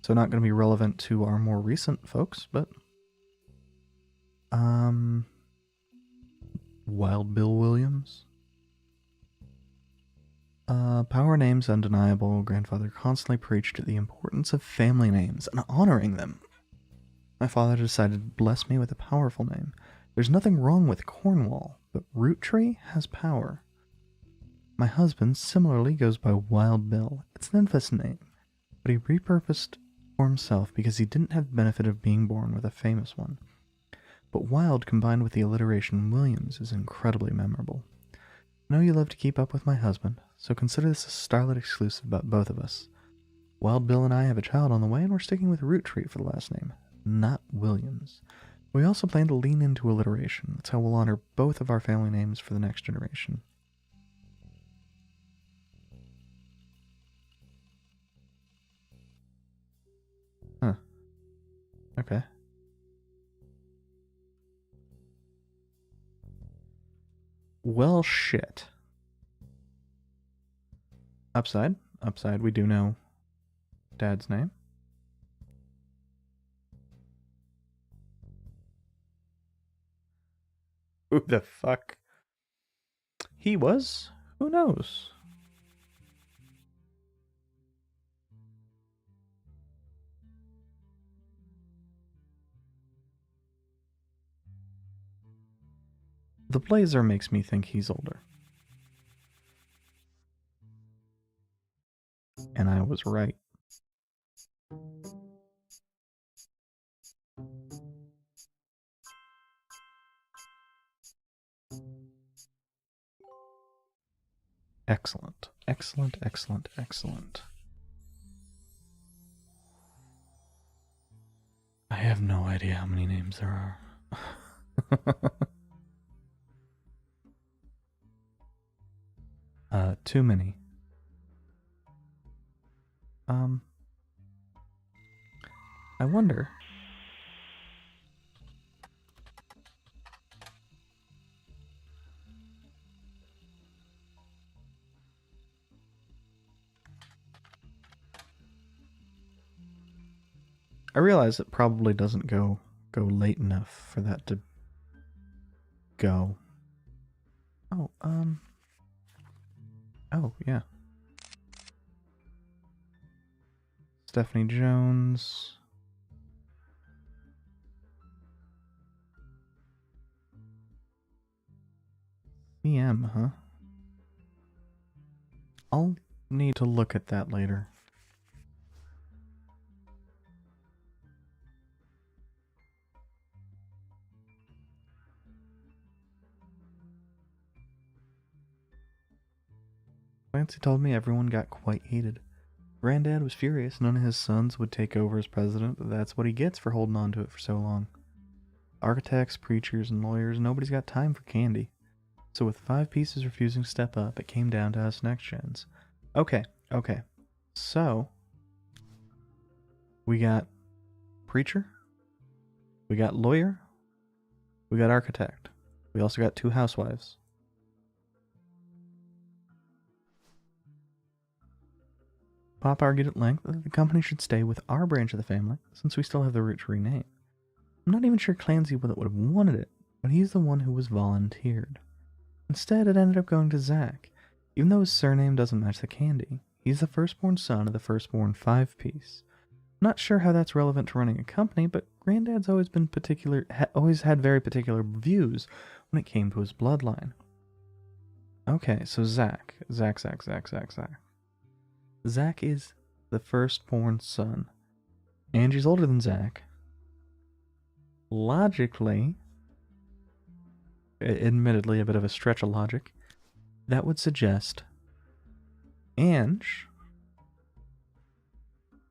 So not going to be relevant to our more recent folks, but Wild Bill Williams. Power names undeniable. Grandfather constantly preached the importance of family names and honoring them. My father decided to bless me with a powerful name. There's nothing wrong with Cornwall, but Roottrees has power. My husband similarly goes by Wild Bill. It's an infamous name, but he repurposed for himself because he didn't have the benefit of being born with a famous one. But Wild combined with the alliteration Williams is incredibly memorable. I know you love to keep up with my husband, so consider this a starlit exclusive about both of us. Wild Bill and I have a child on the way, and we're sticking with Roottrees for the last name, not Williams. We also plan to lean into alliteration. That's how we'll honor both of our family names for the next generation. Huh. Okay. Well, shit. Upside, we do know Dad's name. Who the fuck he was? Who knows? The blazer makes me think he's older. And I was right. Excellent. Excellent, excellent, excellent. I have no idea how many names there are. Too many. I wonder. I realize it probably doesn't go late enough for that to go. Oh, oh, yeah. Stephanie Jones. CM, huh? I'll need to look at that later. Clancy told me everyone got quite heated. Granddad was furious none of his sons would take over as president, but that's what he gets for holding on to it for so long. Architects, preachers, and lawyers, nobody's got time for candy. So with 5 pieces refusing to step up, it came down to us next gens. Okay. So, we got preacher, we got lawyer, we got architect. We also got 2 housewives. Pop argued at length that the company should stay with our branch of the family, since we still have the Roottrees name. I'm not even sure Clancy would have wanted it, but he's the one who was volunteered. Instead, it ended up going to Zach, even though his surname doesn't match the candy. He's the firstborn son of the firstborn 5-piece. Not sure how that's relevant to running a company, but Granddad's always been always had very particular views when it came to his bloodline. Okay, so Zach. Zach is the firstborn son. Angie's older than Zach. Logically, admittedly a bit of a stretch of logic, that would suggest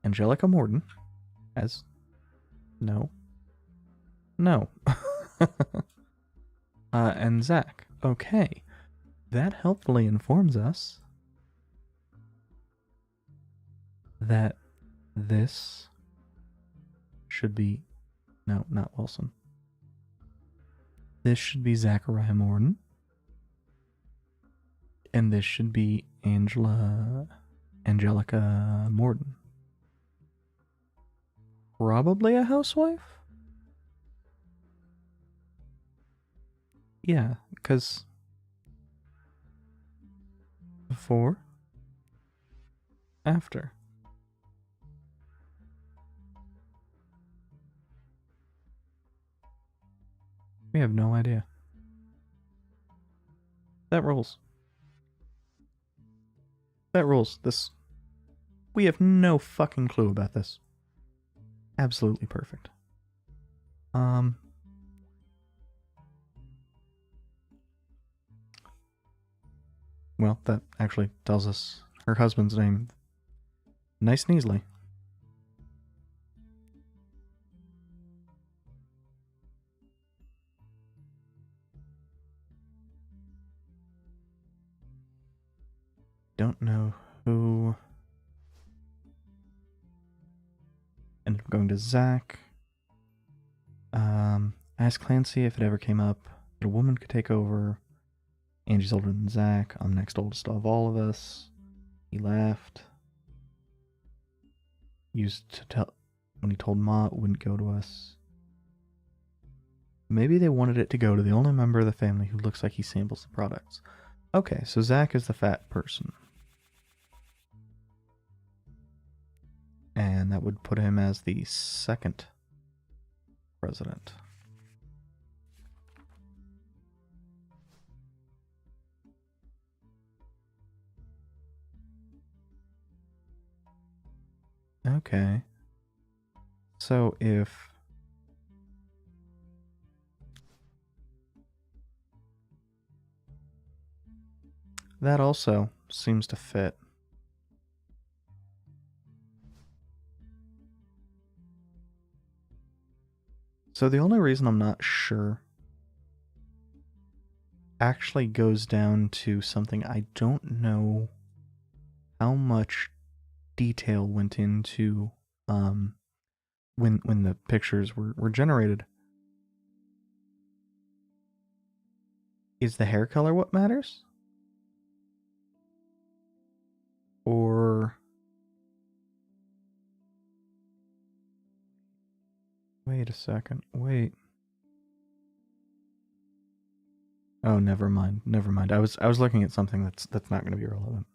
Angelica Morton as no. And Zach. Okay. That helpfully informs us that this should be No, not Wilson. This should be Zachariah Morden. And this should be Angelica Morden. Probably a housewife? Yeah, because before, after. We have no idea. That rules. That rules. This. We have no fucking clue about this. Absolutely perfect. Well, that actually tells us her husband's name. Nice and easily. Don't know who. Ended up going to Zach. Asked Clancy if it ever came up that a woman could take over. Angie's older than Zach. I'm next oldest of all of us. He laughed. Used to tell when he told Ma it wouldn't go to us. Maybe they wanted it to go to the only member of the family who looks like he samples the products. Okay, so Zach is the fat person. And that would put him as the second president. Okay. So if that also seems to fit. So the only reason I'm not sure actually goes down to something I don't know how much detail went into when the pictures were generated. Is the hair color what matters? Or wait a second. Wait. Oh, never mind. Never mind. I was looking at something that's not going to be relevant.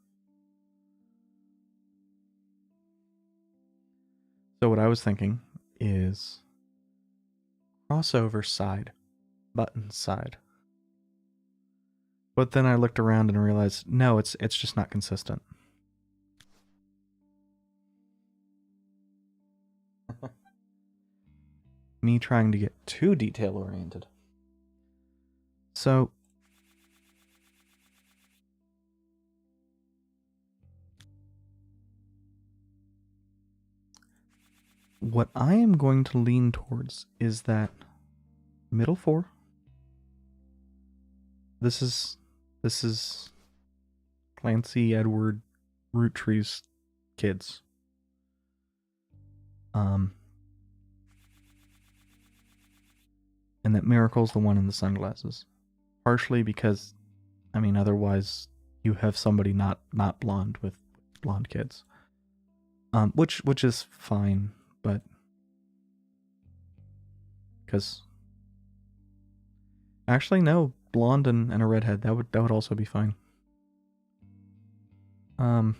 So what I was thinking is crossover side, button side. But then I looked around and realized, no, it's just not consistent. Me trying to get too detail oriented. So what I am going to lean towards is that middle four. This is Clancy, Edward, Roottrees kids. And that Miracle's the one in the sunglasses. Partially because, I mean, otherwise you have somebody not blonde with blonde kids. Which is fine, but because actually no, blonde and a redhead, that would also be fine. And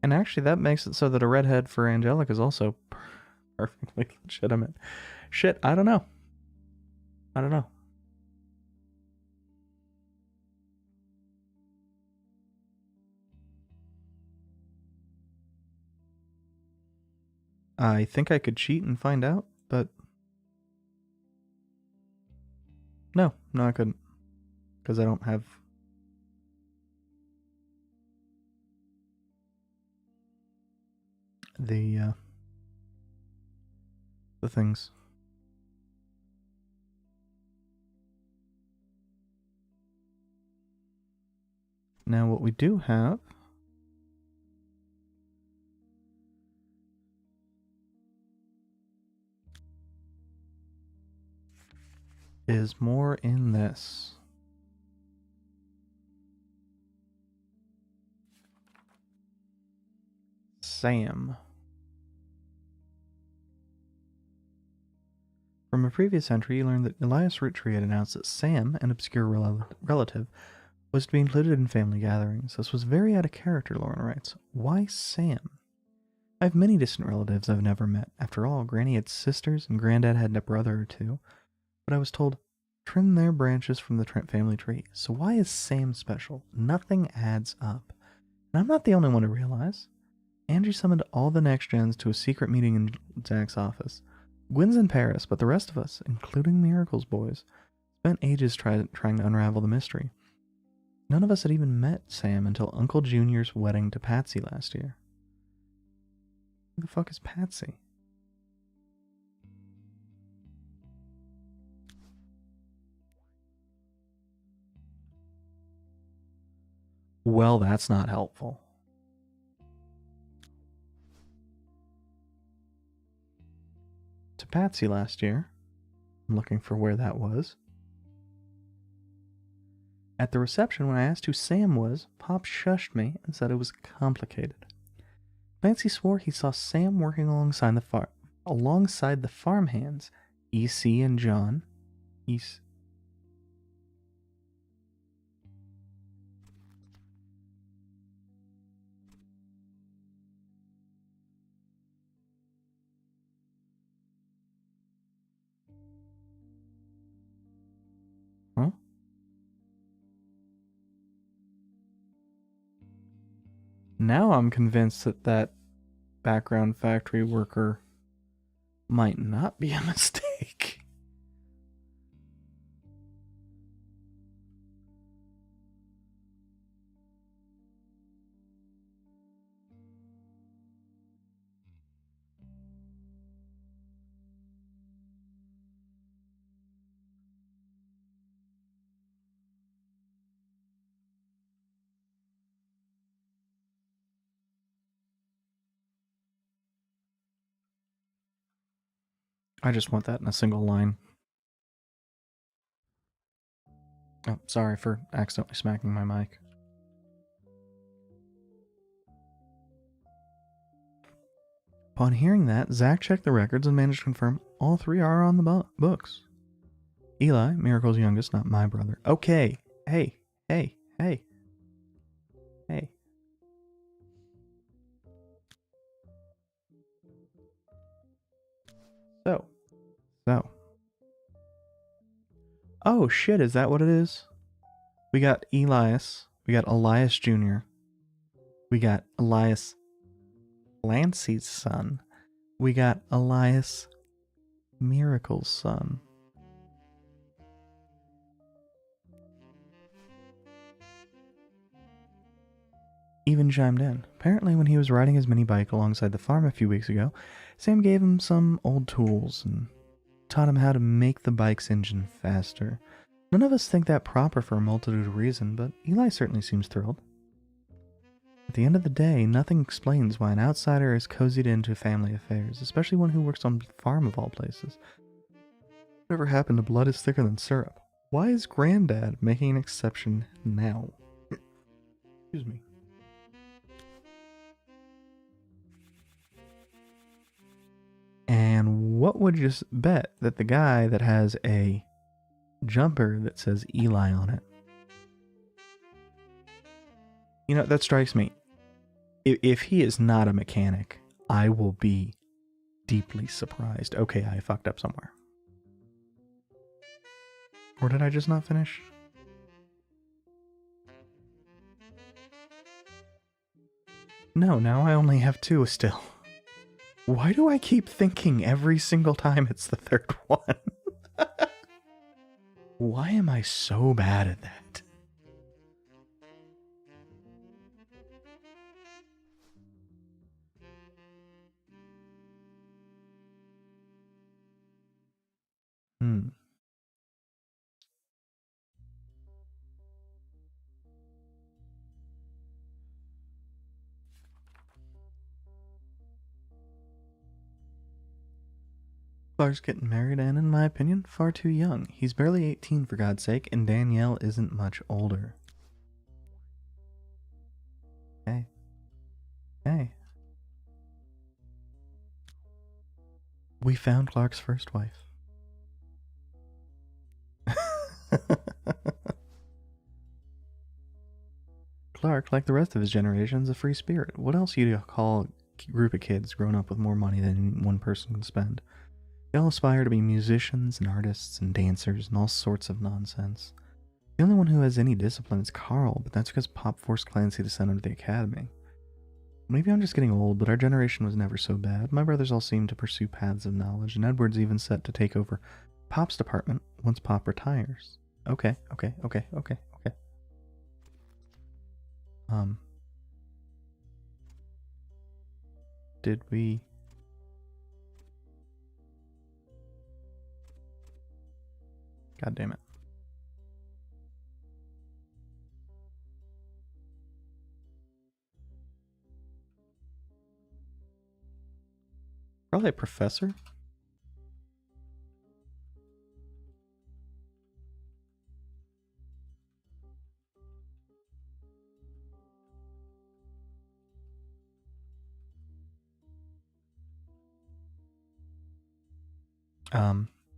actually that makes it so that a redhead for Angelica is also perfectly legitimate. Shit, I don't know. I think I could cheat and find out, but no, I couldn't. Because I don't have the things. Now what we do have is more in this. Sam. From a previous entry, you learned that Elias Roottrees had announced that Sam, an obscure relative, was to be included in family gatherings. This was very out of character, Lauren writes. Why Sam? I have many distant relatives I've never met. After all, Granny had sisters and Granddad had a brother or two. But I was told, trim their branches from the family tree. So why is Sam special? Nothing adds up. And I'm not the only one to realize. Angie summoned all the next gens to a secret meeting in Zach's office. Gwen's in Paris, but the rest of us, including Miracle's boys, spent ages trying to unravel the mystery. None of us had even met Sam until Uncle Junior's wedding to Patsy last year. Who the fuck is Patsy? Well, that's not helpful. To Patsy last year. I'm looking for where that was. At the reception, when I asked who Sam was, Pop shushed me and said it was complicated. Clancy swore he saw Sam working alongside the farmhands, EC and John. Huh? Now I'm convinced that background factory worker might not be a mistake. I just want that in a single line. Oh, sorry for accidentally smacking my mic. Upon hearing that, Zach checked the records and managed to confirm all three are on the books. Eli, Miracle's youngest, not my brother. Okay. Hey. So. Oh shit, is that what it is? We got Elias. We got Elias Jr. We got Elias Clancy's son. We got Elias Miracle's son. Even chimed in. Apparently, when he was riding his mini bike alongside the farm a few weeks ago, Sam gave him some old tools and taught him how to make the bike's engine faster. None of us think that proper for a multitude of reasons, but Eli certainly seems thrilled. At the end of the day, nothing explains why an outsider is cozied into family affairs, especially one who works on the farm of all places. Whatever happened to blood is thicker than syrup? Why is Granddad making an exception now? Excuse me. And what would you bet that the guy that has a jumper that says Eli on it? You know, that strikes me. If he is not a mechanic, I will be deeply surprised. Okay, I fucked up somewhere. Or did I just not finish? No, now I only have two still. Why do I keep thinking every single time it's the third one? Why am I so bad at that? Clark's getting married, and in my opinion, far too young. He's barely 18 for God's sake, and Danielle isn't much older. Hey. Hey. We found Clark's first wife. Clark, like the rest of his generation, is a free spirit. What else do you call a group of kids grown up with more money than one person can spend? They all aspire to be musicians and artists and dancers and all sorts of nonsense. The only one who has any discipline is Carl, but that's because Pop forced Clancy to send him to the academy. Maybe I'm just getting old, but our generation was never so bad. My brothers all seem to pursue paths of knowledge, and Edward's even set to take over Pop's department once Pop retires. Okay. Did we... God damn it. Probably a professor?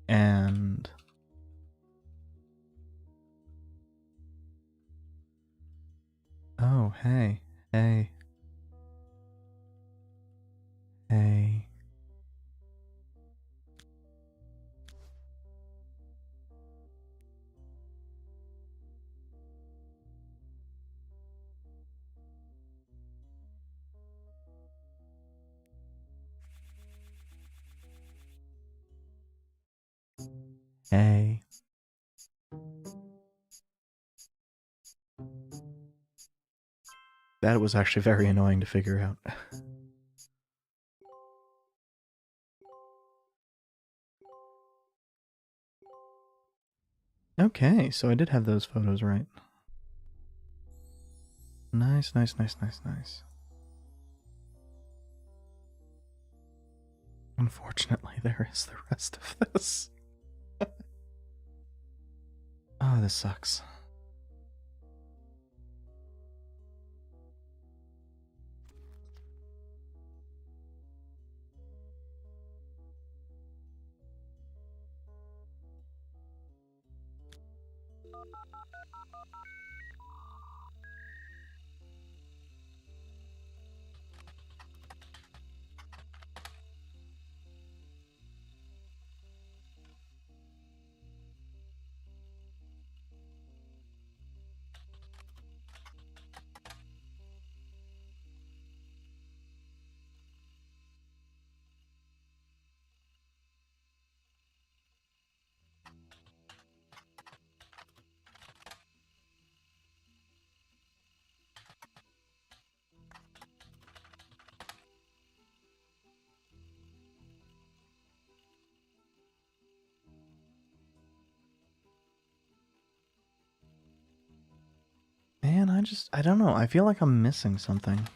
And... Oh, hey. Hey. Hey. Hey. That was actually very annoying to figure out. Okay, so I did have those photos right. Nice. Unfortunately, there is the rest of this. Oh, this sucks. Man, I don't know. I feel like I'm missing something.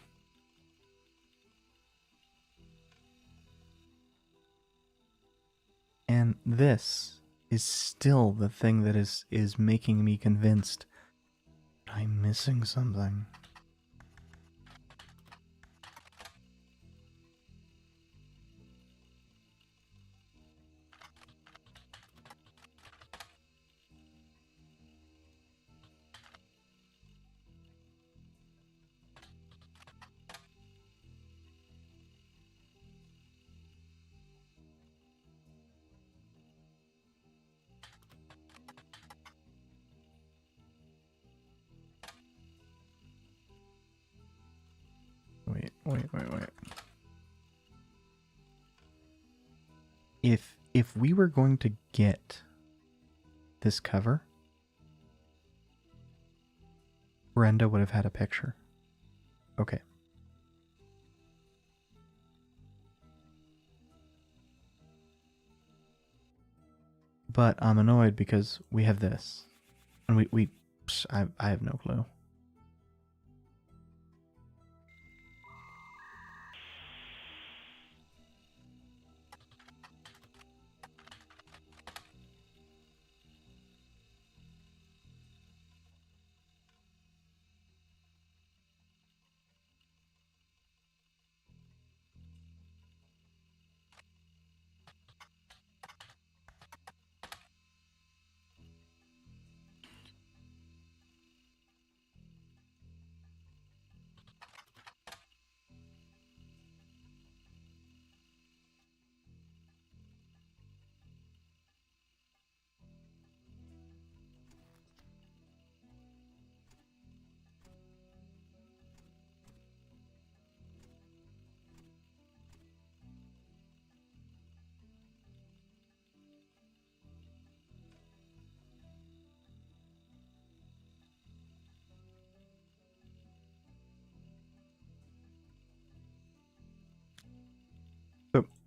And this is still the thing that is making me convinced I'm missing something. Wait. If we were going to get this cover, Brenda would have had a picture. Okay. But I'm annoyed because we have this. And I have no clue.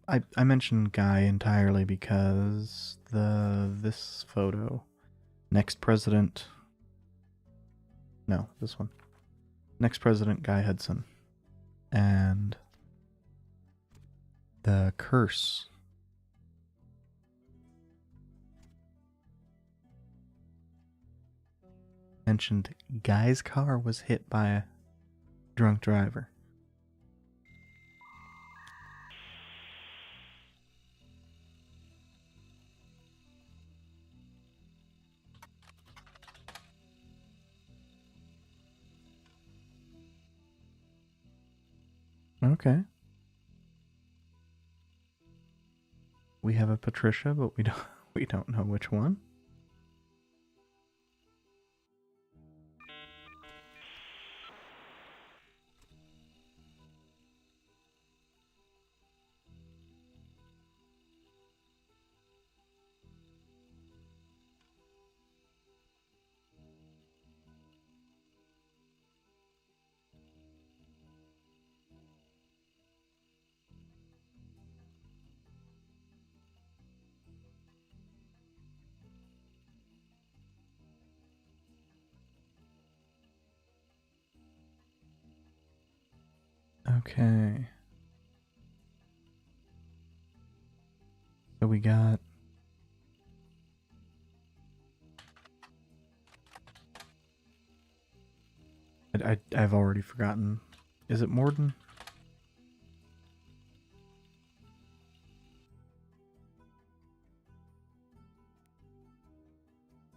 I mentioned guy entirely because this photo, next president. No, this one. Next president, Guy Hudson, and the curse. Mentioned Guy's car was hit by a drunk driver. Okay. We have a Patricia, but we don't know which one. Okay. So we got I've already forgotten. Is it Morden?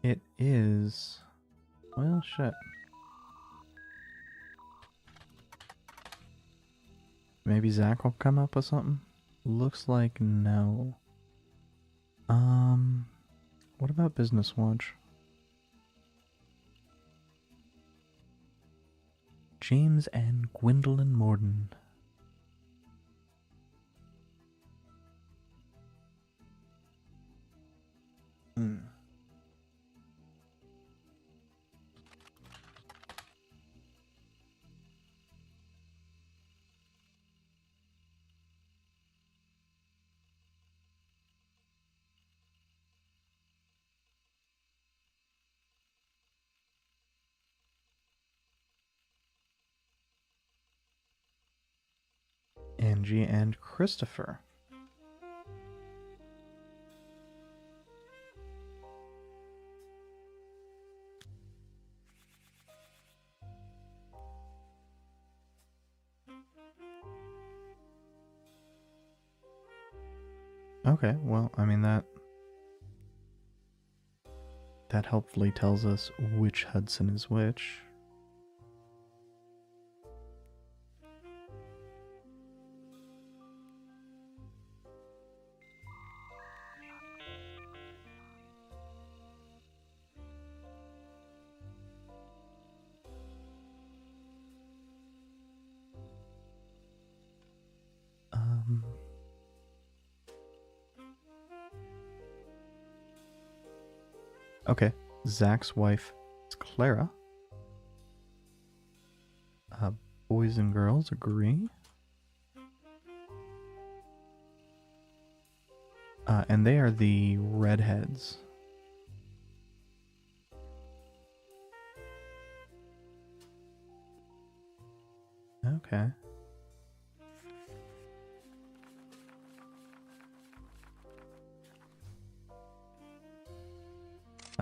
It is. Well, shit. Maybe Zach will come up with something? Looks like no. What about Business Watch? James and Gwendolyn Morden. Angie and Christopher. Okay, well, I mean that helpfully tells us which Hudson is which. Okay, Zach's wife is Clara. Boys and girls agree. And they are the redheads. Okay.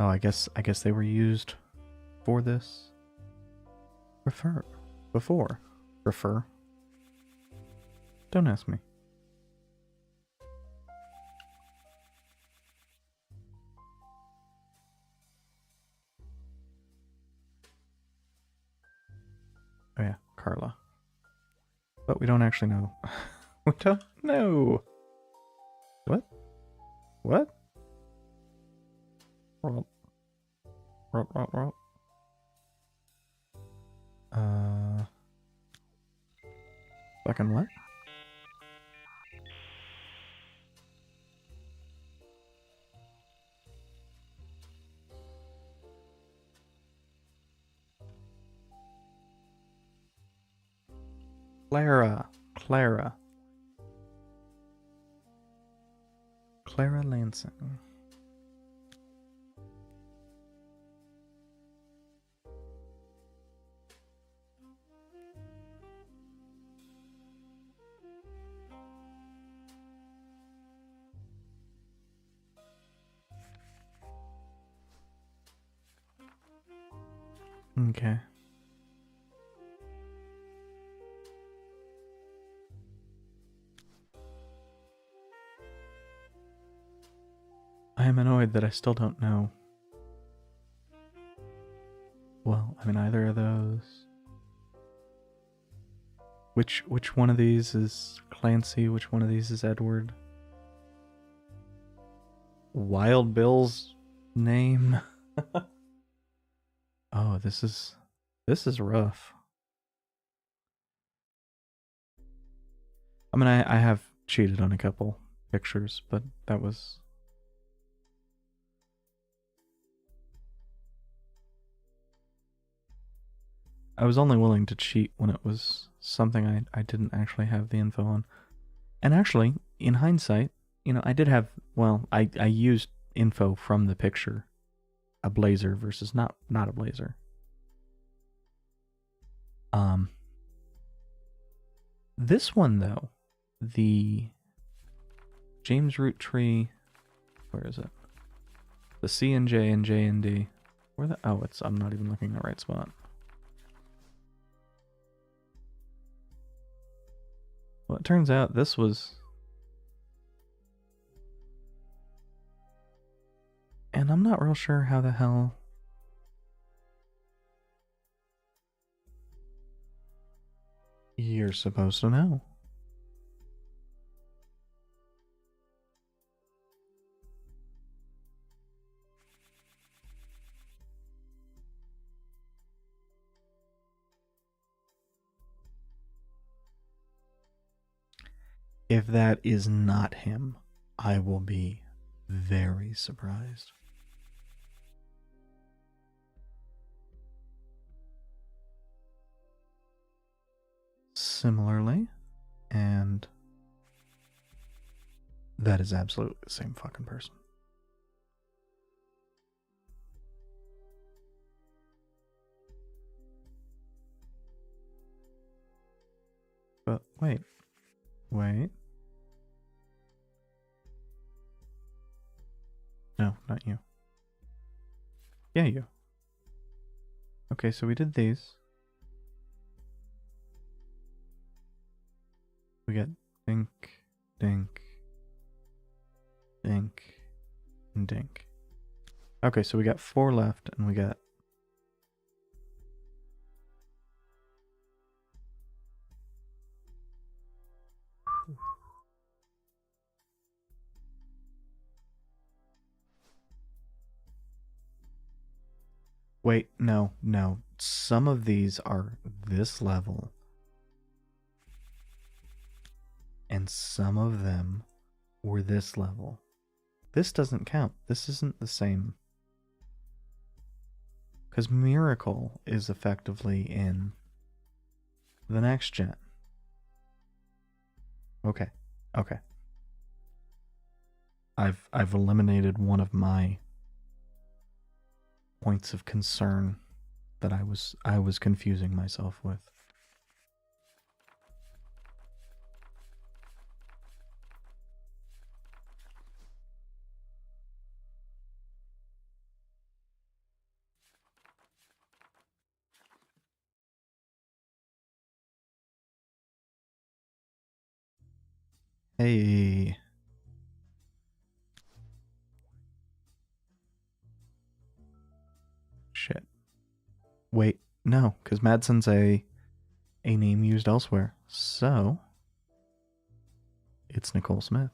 Oh, I guess they were used for this. Before. Don't ask me. Oh yeah, Carla. But we don't actually know. We don't know. What? What? Well. Fucking what? Clara. Clara Lansing. Okay. I am annoyed that I still don't know. Well, I mean, either of those. Which one of these is Clancy? Which one of these is Edward? Wild Bill's name? Oh, this is rough. I mean, I have cheated on a couple pictures, but that was... I was only willing to cheat when it was something I didn't actually have the info on. And actually, in hindsight, you know, I did have... Well, I used info from the picture. A blazer versus not a blazer. This one, though, the James Roottrees, where is it? The C and J and D. Where the... Oh, I'm not even looking at the right spot. Well, it turns out this was... And I'm not real sure how the hell... You're supposed to know. If that is not him, I will be very surprised. Similarly, and that is absolutely the same fucking person. But wait. No, not you. Yeah, you. Okay, so we did these. We got dink, dink, dink, and dink. Okay, so we got 4 left, and we got... Wait, no. Some of these are this level. And some of them were this level. This doesn't count. This isn't the same. Because Miracle is effectively in the next gen. Okay. I've eliminated one of my points of concern that I was confusing myself with. Hey. Shit. Wait, no, because Madsen's a name used elsewhere. So, it's Nicole Smith.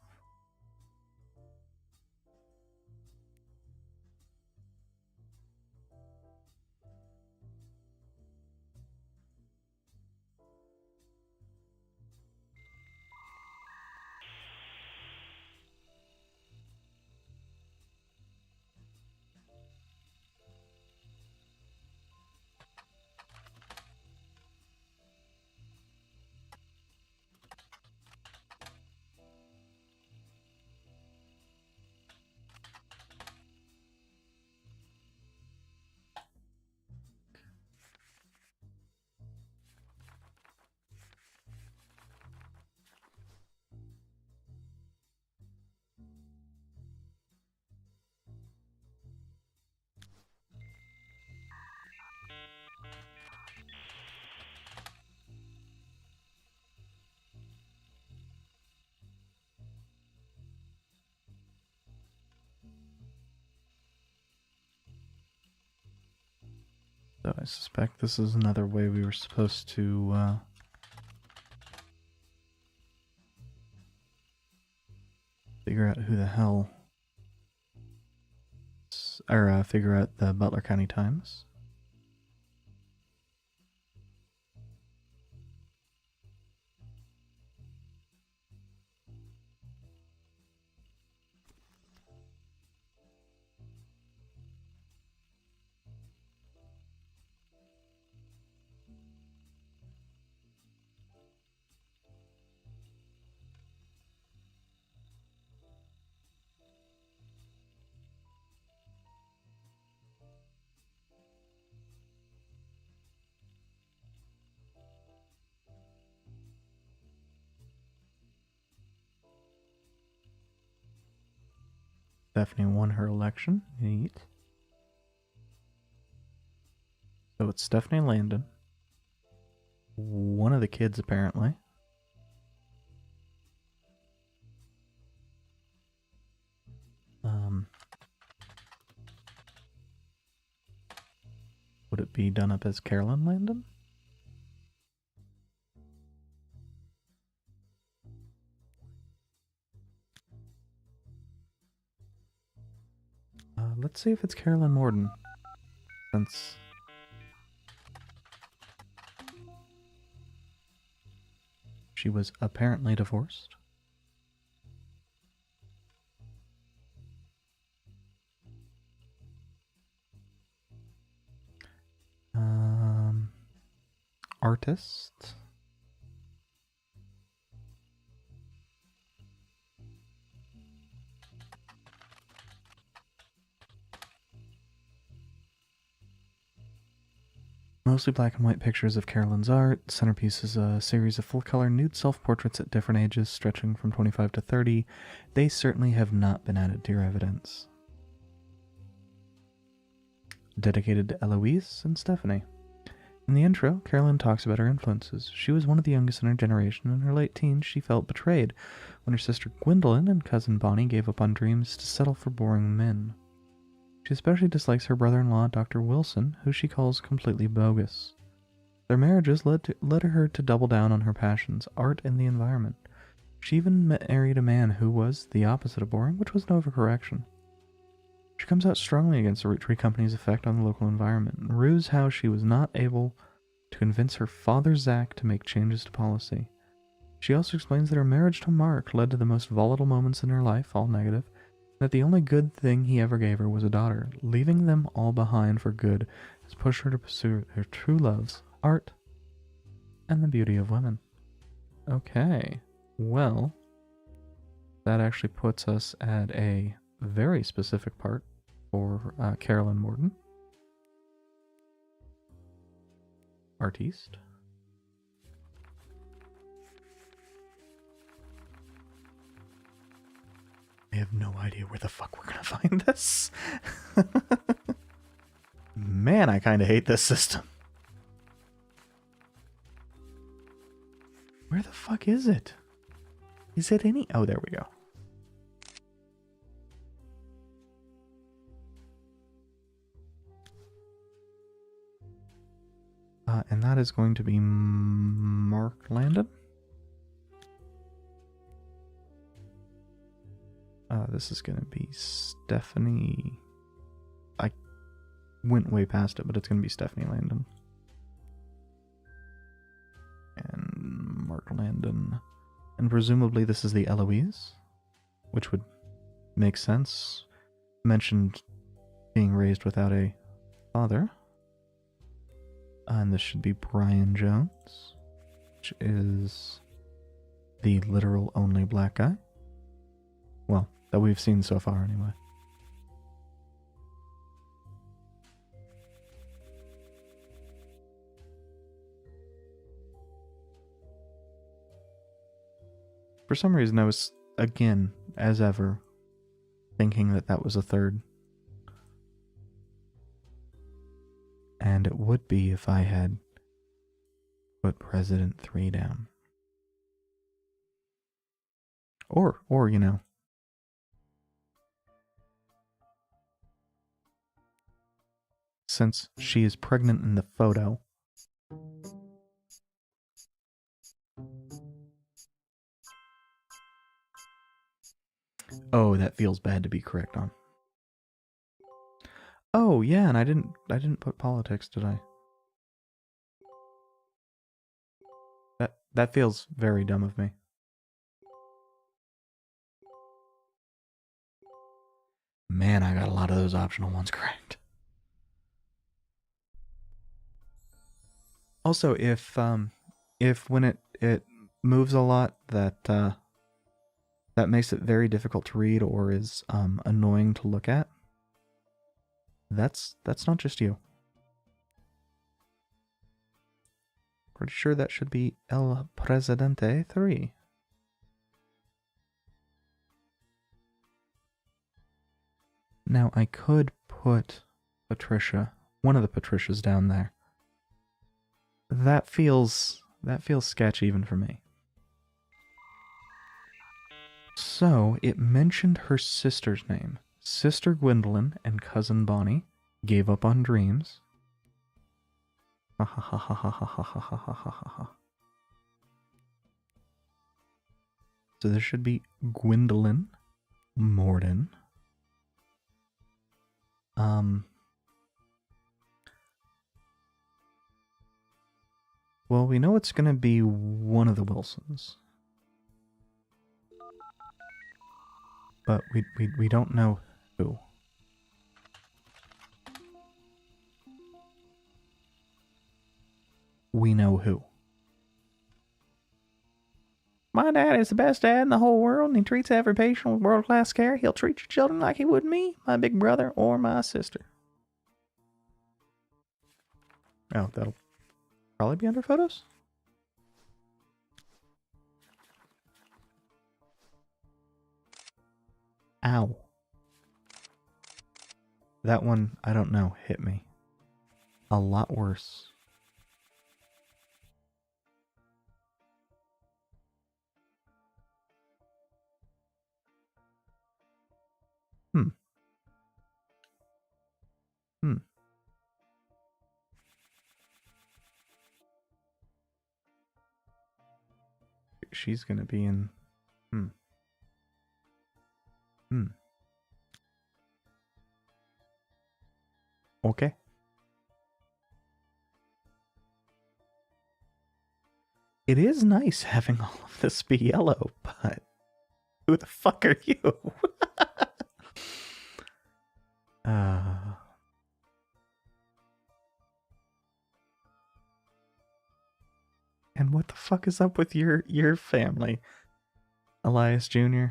But I suspect this is another way we were supposed to, figure out who the hell... Or, figure out the Butler County Times. Stephanie won her election. Neat. So it's Stephanie Landon. One of the kids, apparently. Would it be done up as Carolyn Landon? Let's see if it's Carolyn Morden. Since... she was apparently divorced. Artist. Mostly black and white pictures of Carolyn's art. Centerpiece is a series of full-color nude self-portraits at different ages, stretching from 25 to 30. They certainly have not been added to your evidence. Dedicated to Eloise and Stephanie. In the intro, Carolyn talks about her influences. She was one of the youngest in her generation. In her late teens, she felt betrayed when her sister Gwendolyn and cousin Bonnie gave up on dreams to settle for boring men. She especially dislikes her brother-in-law, Dr. Wilson, who she calls completely bogus. Their marriages led her to double down on her passions, art and the environment. She even married a man who was the opposite of boring, which was an overcorrection. She comes out strongly against the Roottrees Company's effect on the local environment, and rues how she was not able to convince her father Zach to make changes to policy. She also explains that her marriage to Mark led to the most volatile moments in her life, all negative, and that the only good thing he ever gave her was a daughter. Leaving them all behind for good has pushed her to pursue her true loves, art, and the beauty of women. Okay, well, that actually puts us at a very specific part for Carolyn Morden. Artiste. I have no idea where the fuck we're gonna find this. Man, I kind of hate this system. Where the fuck is it? Is it any... oh, there we go. And that is going to be Mark Landon. This is going to be Stephanie... I went way past it, but it's going to be Stephanie Landon. And Mark Landon. And presumably this is the Eloise, which would make sense. Mentioned being raised without a father. And this should be Brian Jones, which is the literal only black guy. Well, that we've seen so far anyway. For some reason, I was, again, as ever, thinking that that was a third. And it would be if I had put President 3 down. Or, you know. since she is pregnant in the photo. Oh, that feels bad to be correct on. Oh, yeah, and I didn't put politics, did I? That feels very dumb of me. Man, I got a lot of those optional ones correct. Also, if when it moves a lot, that makes it very difficult to read or is annoying to look at, that's not just you. Pretty sure that should be El Presidente 3. Now, I could put Patricia, one of the Patricias down there. That feels sketch even for me. So, it mentioned her sister's name. Sister Gwendolyn and cousin Bonnie gave up on dreams. Ha ha ha ha ha ha ha ha ha ha ha ha. So there should be Gwendolyn Morden. Well, we know it's going to be one of the Wilsons. But we don't know who. We know who. My dad is the best dad in the whole world, and he treats every patient with world-class care. He'll treat your children like he would me, my big brother, or my sister. Oh, that'll probably be under photos? Ow. That one, I don't know, hit me. A lot worse. She's gonna be in... Okay. It is nice having all of this be yellow, but... Who the fuck are you? And what the fuck is up with your family? Elias Jr.?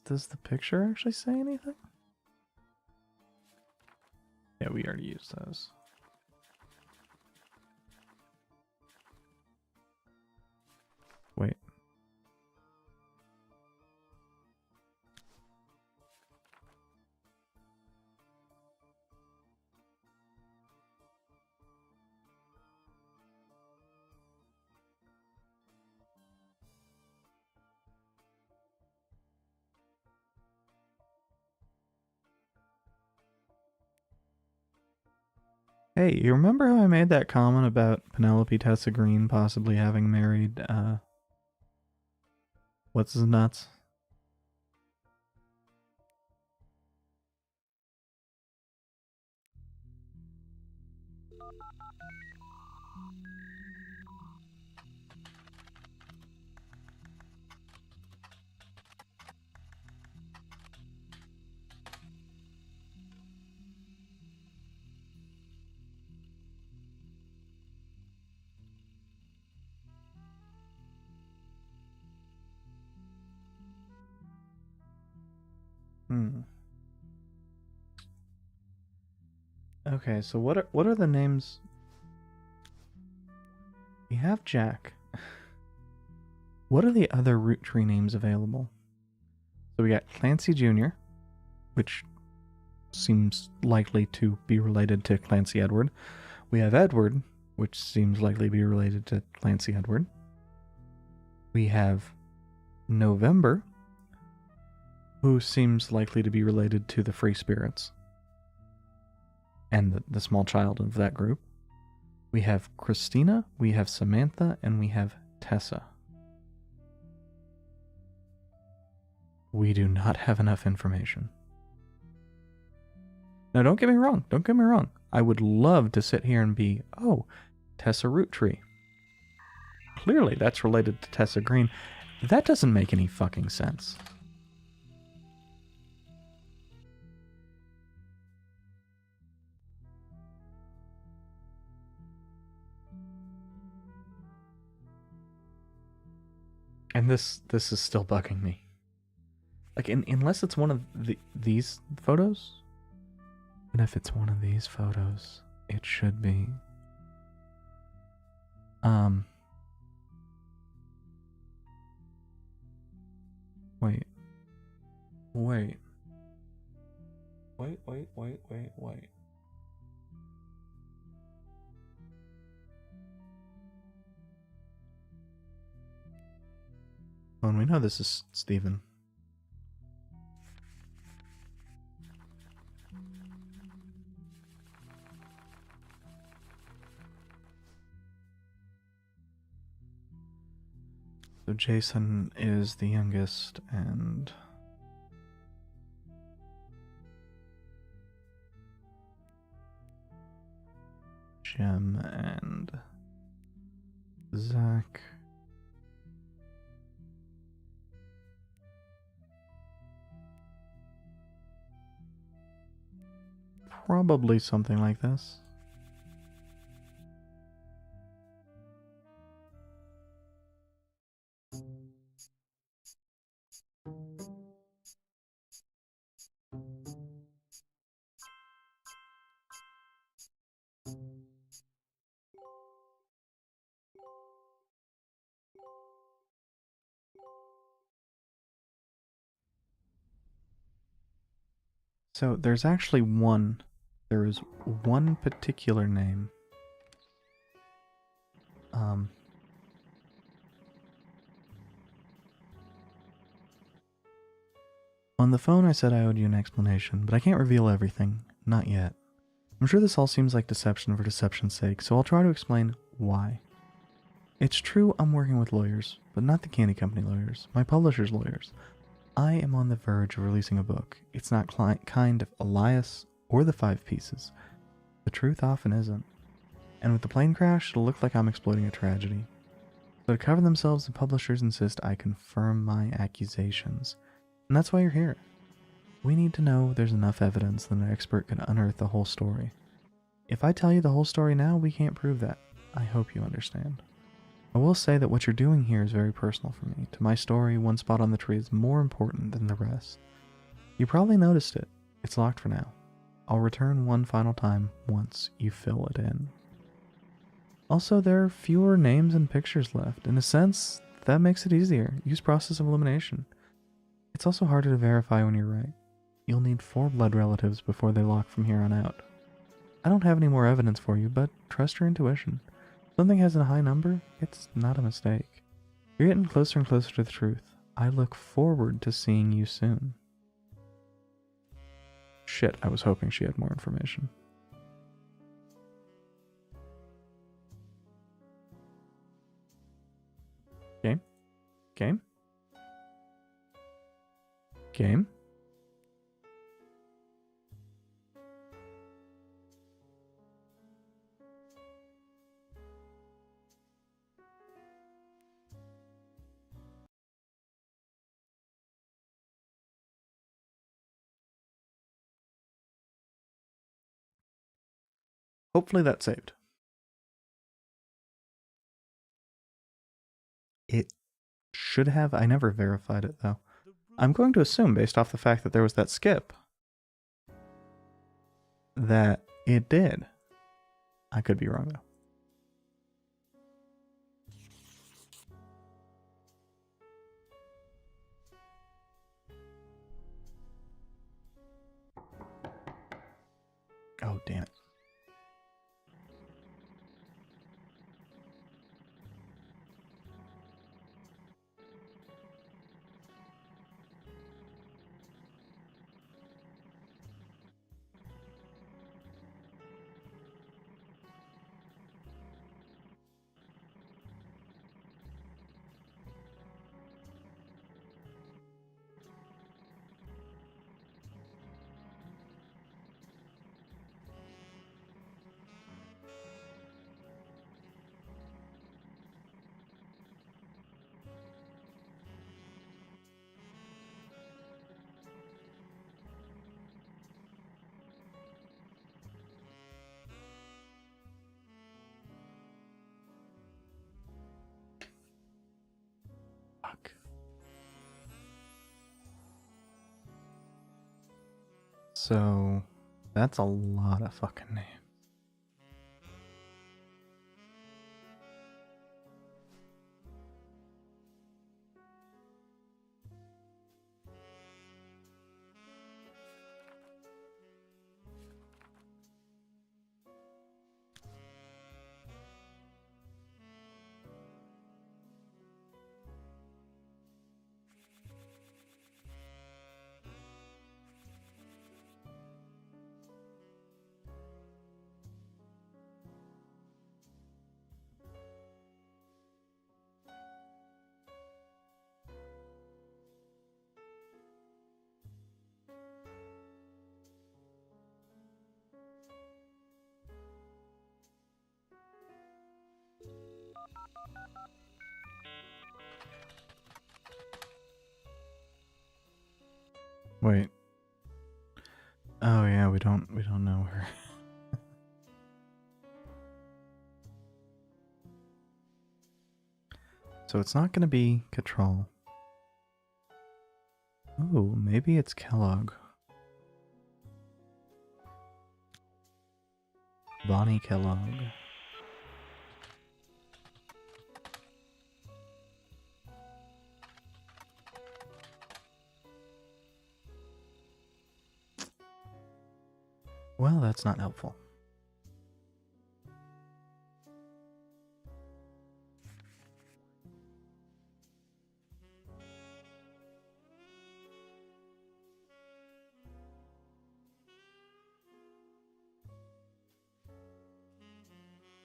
Does the picture actually say anything? Yeah, we already used those. Wait. Hey, you remember how I made that comment about Penelope Tessa Green possibly having married, what's his nuts? Okay, so what are the names? We have Jack. What are the other root tree names available? So we got Clancy Jr., which seems likely to be related to Clancy Edward. We have Edward, which seems likely to be related to Clancy Edward. We have November, who seems likely to be related to the Free Spirits and the small child of that group. We have Christina, we have Samantha, and we have Tessa. We do not have enough information. Now, don't get me wrong. I would love to sit here and be, oh, Tessa Roottrees. Clearly, that's related to Tessa Green. That doesn't make any fucking sense. And this is still bugging me. Like, unless it's one of these photos. And if it's one of these photos, it should be. Wait. Oh, and we know this is Steven. So Jason is the youngest, and Jim and Zach. Probably something like this. So there's actually one. There is one particular name. On the phone I said I owed you an explanation, but I can't reveal everything. Not yet. I'm sure this all seems like deception for deception's sake, so I'll try to explain why. It's true I'm working with lawyers, but not the candy company lawyers, my publisher's lawyers. I am on the verge of releasing a book. It's not kind of Elias or the Five Pieces. The truth often isn't. And with the plane crash, it'll look like I'm exploiting a tragedy. So to cover themselves, the publishers insist I confirm my accusations. And that's why you're here. We need to know there's enough evidence that an expert can unearth the whole story. If I tell you the whole story now, we can't prove that. I hope you understand. I will say that what you're doing here is very personal for me. To my story, one spot on the tree is more important than the rest. You probably noticed it. It's locked for now. I'll return one final time once you fill it in. Also, there are fewer names and pictures left. In a sense, that makes it easier. Use process of elimination. It's also harder to verify when you're right. You'll need 4 blood relatives before they lock from here on out. I don't have any more evidence for you, but trust your intuition. If something has a high number, it's not a mistake. You're getting closer and closer to the truth. I look forward to seeing you soon. Shit, I was hoping she had more information. Game? Game? Game? Hopefully that's saved. It should have. I never verified it, though. I'm going to assume, based off the fact that there was that skip, that it did. I could be wrong, though. damn it. Fuck. So, that's a lot of fucking names. Wait. Oh yeah, we don't know her. So it's not gonna be Cattrall. Oh, maybe it's Kellogg. Bonnie Kellogg. Well, that's not helpful.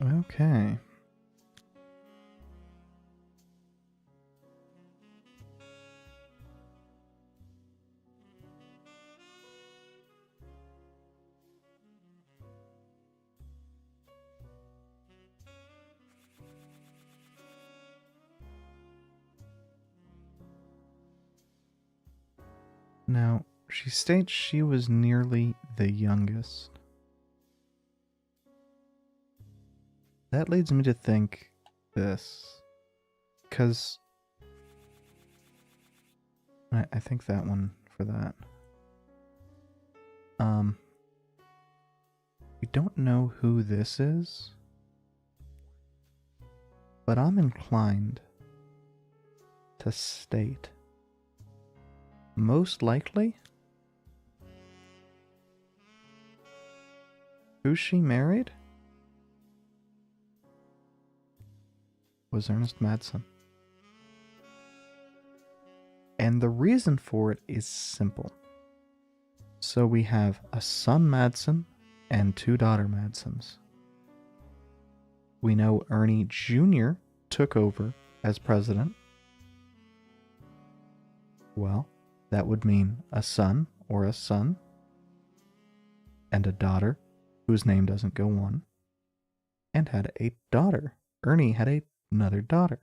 Okay. Now, she states she was nearly the youngest. That leads me to think this. Because I think that one for that. We don't know who this is, but I'm inclined to state most likely who she married was Ernest Madsen. And the reason for it is simple. So we have a son Madsen and two daughter Madsens. We know Ernie Jr. took over as president. Well, that would mean a son or a son and a daughter whose name doesn't go on, and had a daughter. Ernie had another daughter.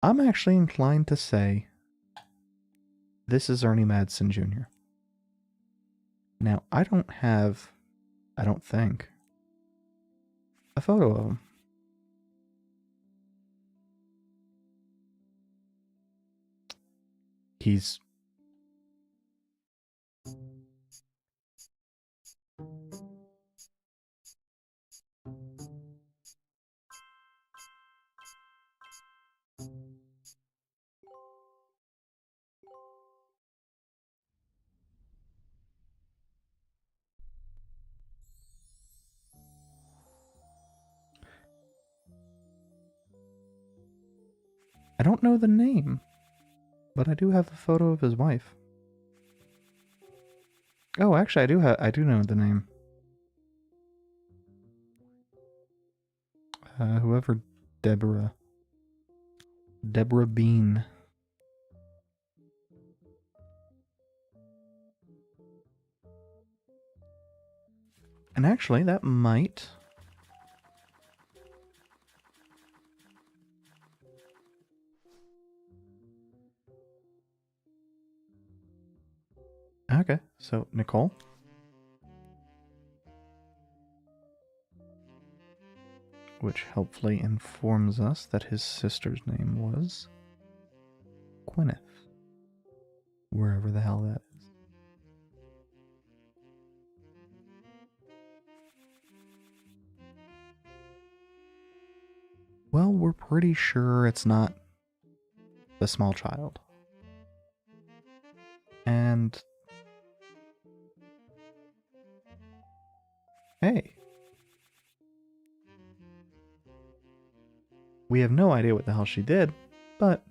I'm actually inclined to say this is Ernie Madsen Jr. Now, I don't think, a photo of him. He's... I don't know the name, but I do have the photo of his wife. Oh, actually, I do know the name. Whoever Deborah Bean. And actually, that might... Okay, so Nicole. Which helpfully informs us that his sister's name was Gwyneth. Wherever the hell that is. Well, we're pretty sure it's not the small child. And... hey. We have no idea what the hell she did, but...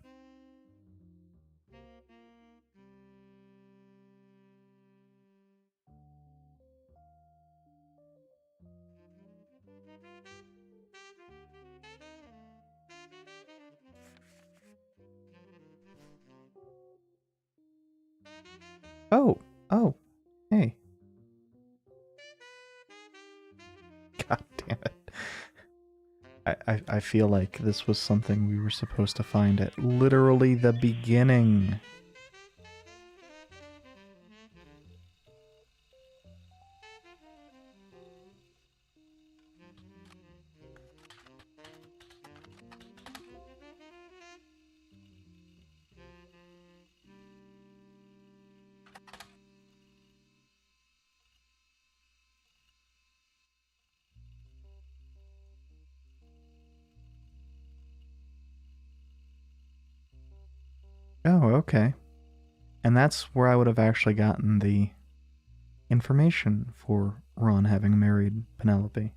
Oh, hey. God damn it. I feel like this was something we were supposed to find at literally the beginning. Oh, okay. And that's where I would have actually gotten the information for Ron having married Penelope.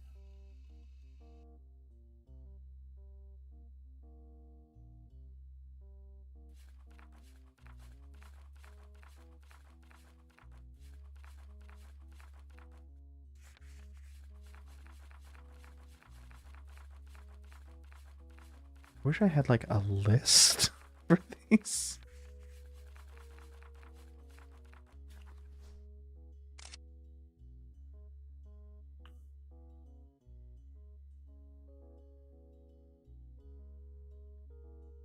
Wish I had like a list for these.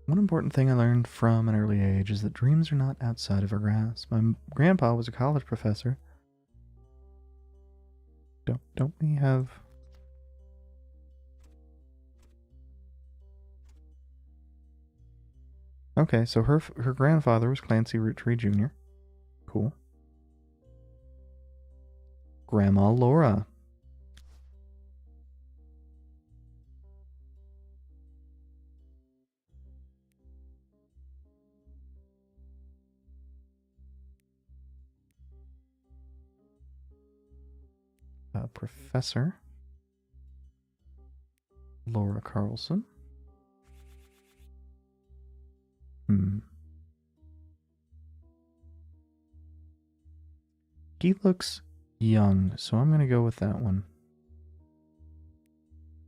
One important thing I learned from an early age is that dreams are not outside of our grasp. My grandpa was a college professor. Don't we have... Okay, so her grandfather was Clancy Roottrees Jr. Cool. Grandma Laura. Professor Laura Carlson. He looks young, so I'm going to go with that one.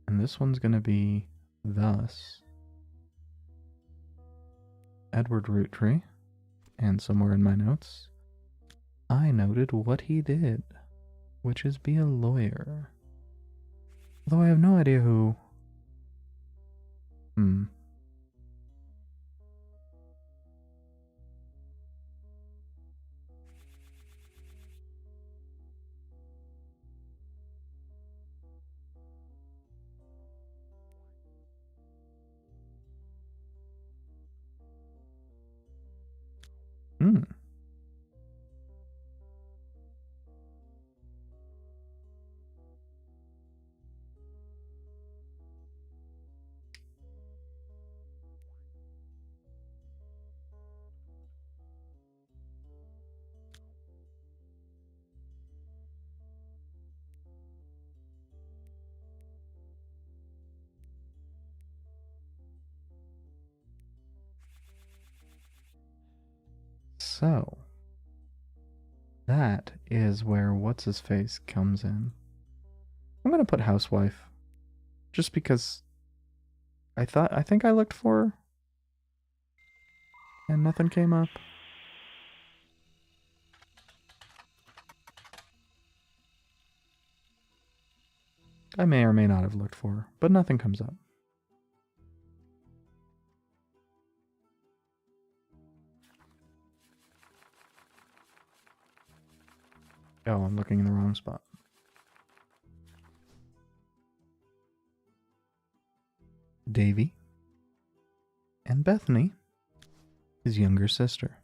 And this one's going to be thus. Edward Roottree. And somewhere in my notes, I noted what he did, which is be a lawyer. Although I have no idea who... So, that is where what's-his-face comes in. I'm gonna put housewife, just because I think I looked for her, and nothing came up. I may or may not have looked for her, but nothing comes up. Oh, I'm looking in the wrong spot. Davy and Bethany, his younger sister.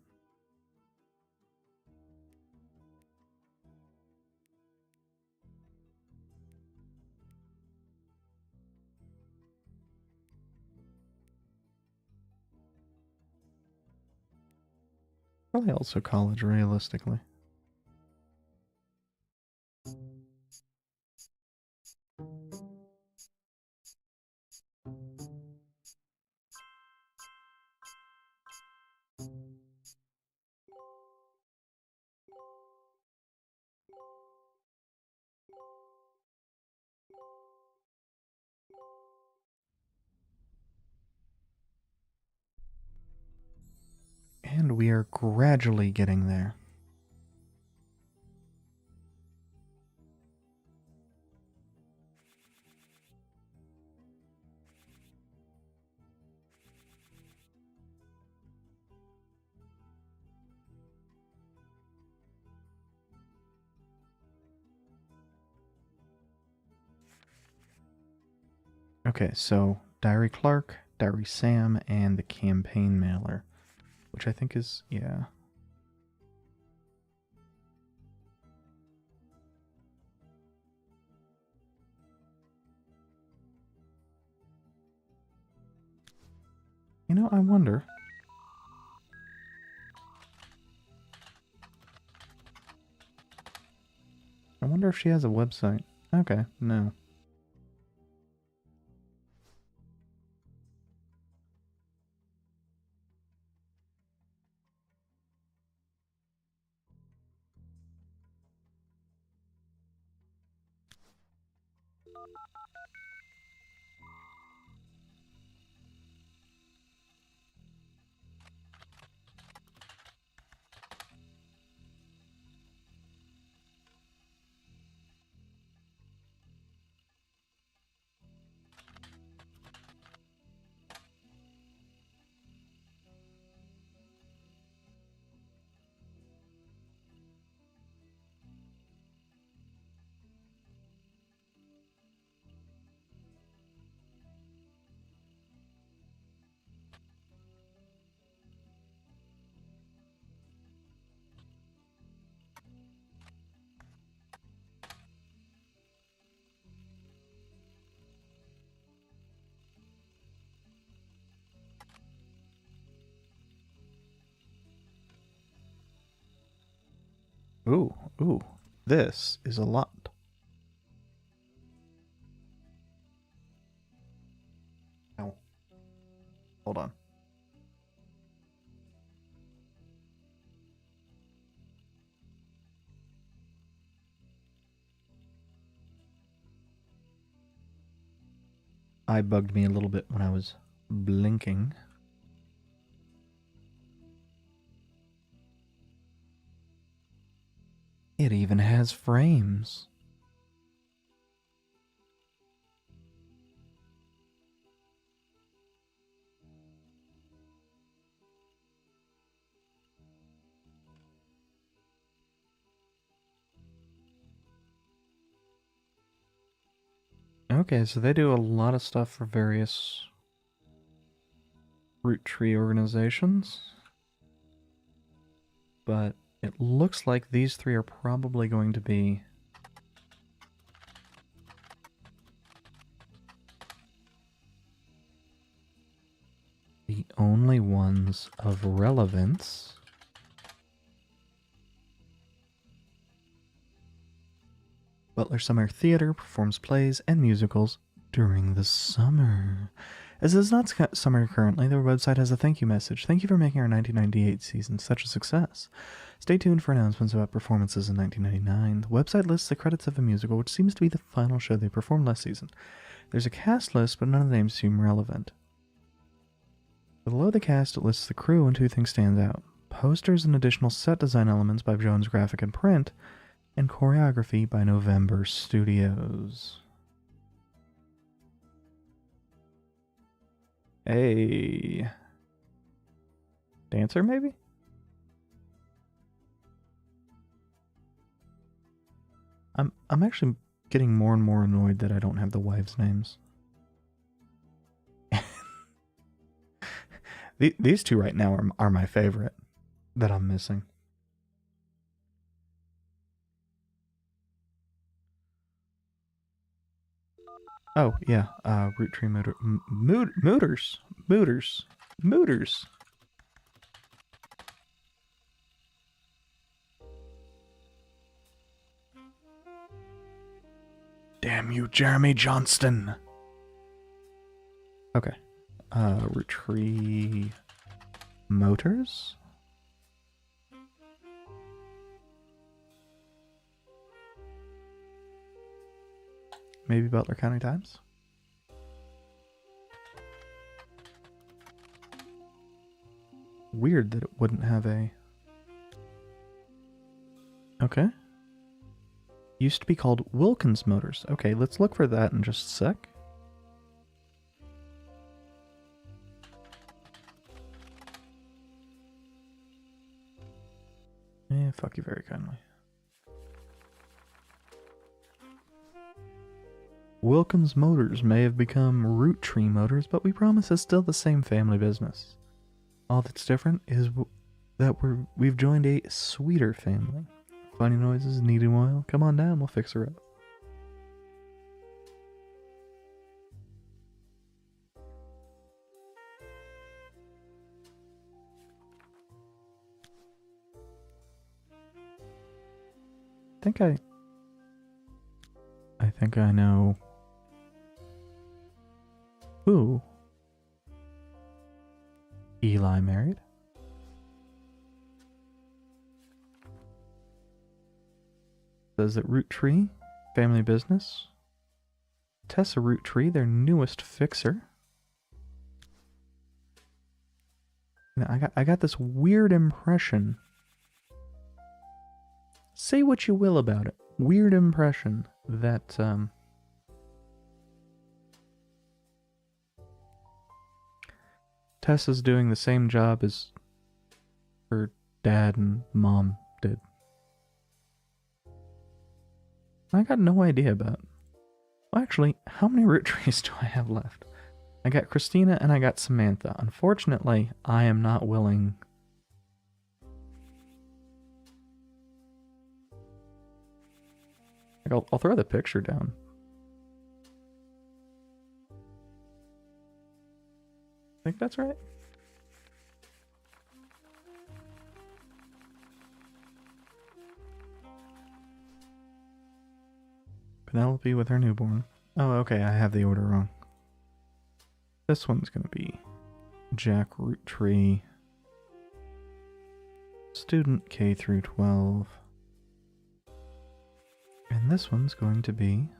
Probably also college, realistically. And we are gradually getting there. Okay, so Diary Clark, Diary Sam, and the campaign mailer, which I think is, yeah. You know, I wonder. I wonder if she has a website. Okay, no. Ooh, ooh. This is a lot. Ow. Hold on. Eye bugged me a little bit when I was blinking. It even has frames. Okay, so they do a lot of stuff for various root tree organizations. But it looks like these three are probably going to be the only ones of relevance. Butler Summer Theater performs plays and musicals during the summer. As it is not summer currently, their website has a thank you message. Thank you for making our 1998 season such a success. Stay tuned for announcements about performances in 1999. The website lists the credits of a musical, which seems to be the final show they performed last season. There's a cast list, but none of the names seem relevant. Below the cast, it lists the crew, and 2 things stand out. Posters and additional set design elements by Jones Graphic and Print, and choreography by November Studios. A dancer, maybe? I'm actually getting more and more annoyed that I don't have the wives' names. These 2 right now are my favorite that I'm missing. Oh, yeah, Roottrees Mooters. Damn you, Jeremy Johnston. Okay. Roottrees Motors? Maybe Butler County Times? Weird that it wouldn't have a... Okay. Used to be called Wilkins Motors. Okay, let's look for that in just a sec. Fuck you very kindly. Wilkins Motors may have become Roottrees Motors, but we promise it's still the same family business. All that's different is that we've joined a sweeter family. Funny noises, needing oil. Come on down, we'll fix her up. I think I know who Eli married. Says that Roottrees, family business. Tessa Roottrees, their newest fixer. You know, I got this weird impression. Say what you will about it. Weird impression that Tessa's doing the same job as her dad and mom did. I got no idea about. Well, actually, how many Roottrees do I have left? I got Christina and I got Samantha. Unfortunately, I am not willing. I'll throw the picture down. I think that's right. Penelope with her newborn. Oh, okay, I have the order wrong. This one's gonna be Jack Roottrees, student K through 12. And this one's going to be,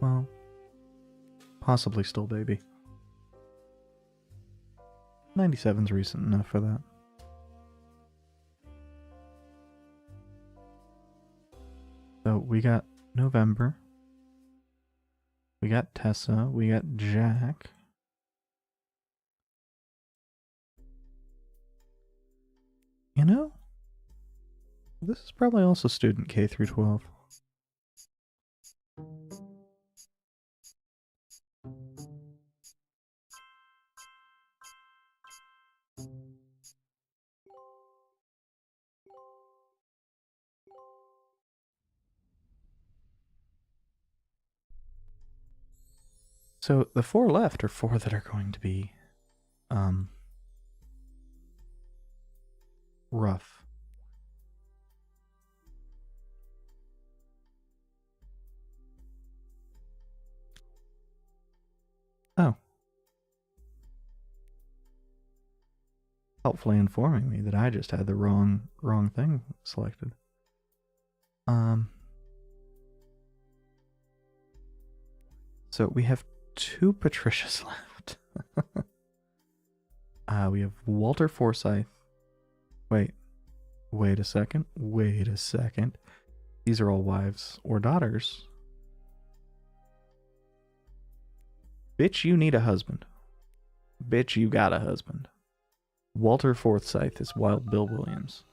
well, possibly still baby. 97's recent enough for that. So we got November. We got Tessa. We got Jack. You know, this is probably also student K through 12. So the 4 left are 4 that are going to be rough. helpfully informing me that I just had the wrong thing selected. So we have 2 Patricias left. We have Walter Forsythe. Wait a second. These are all wives or daughters. Bitch, you need a husband. Bitch, you got a husband. Walter Forsythe is Wild Bill Williams.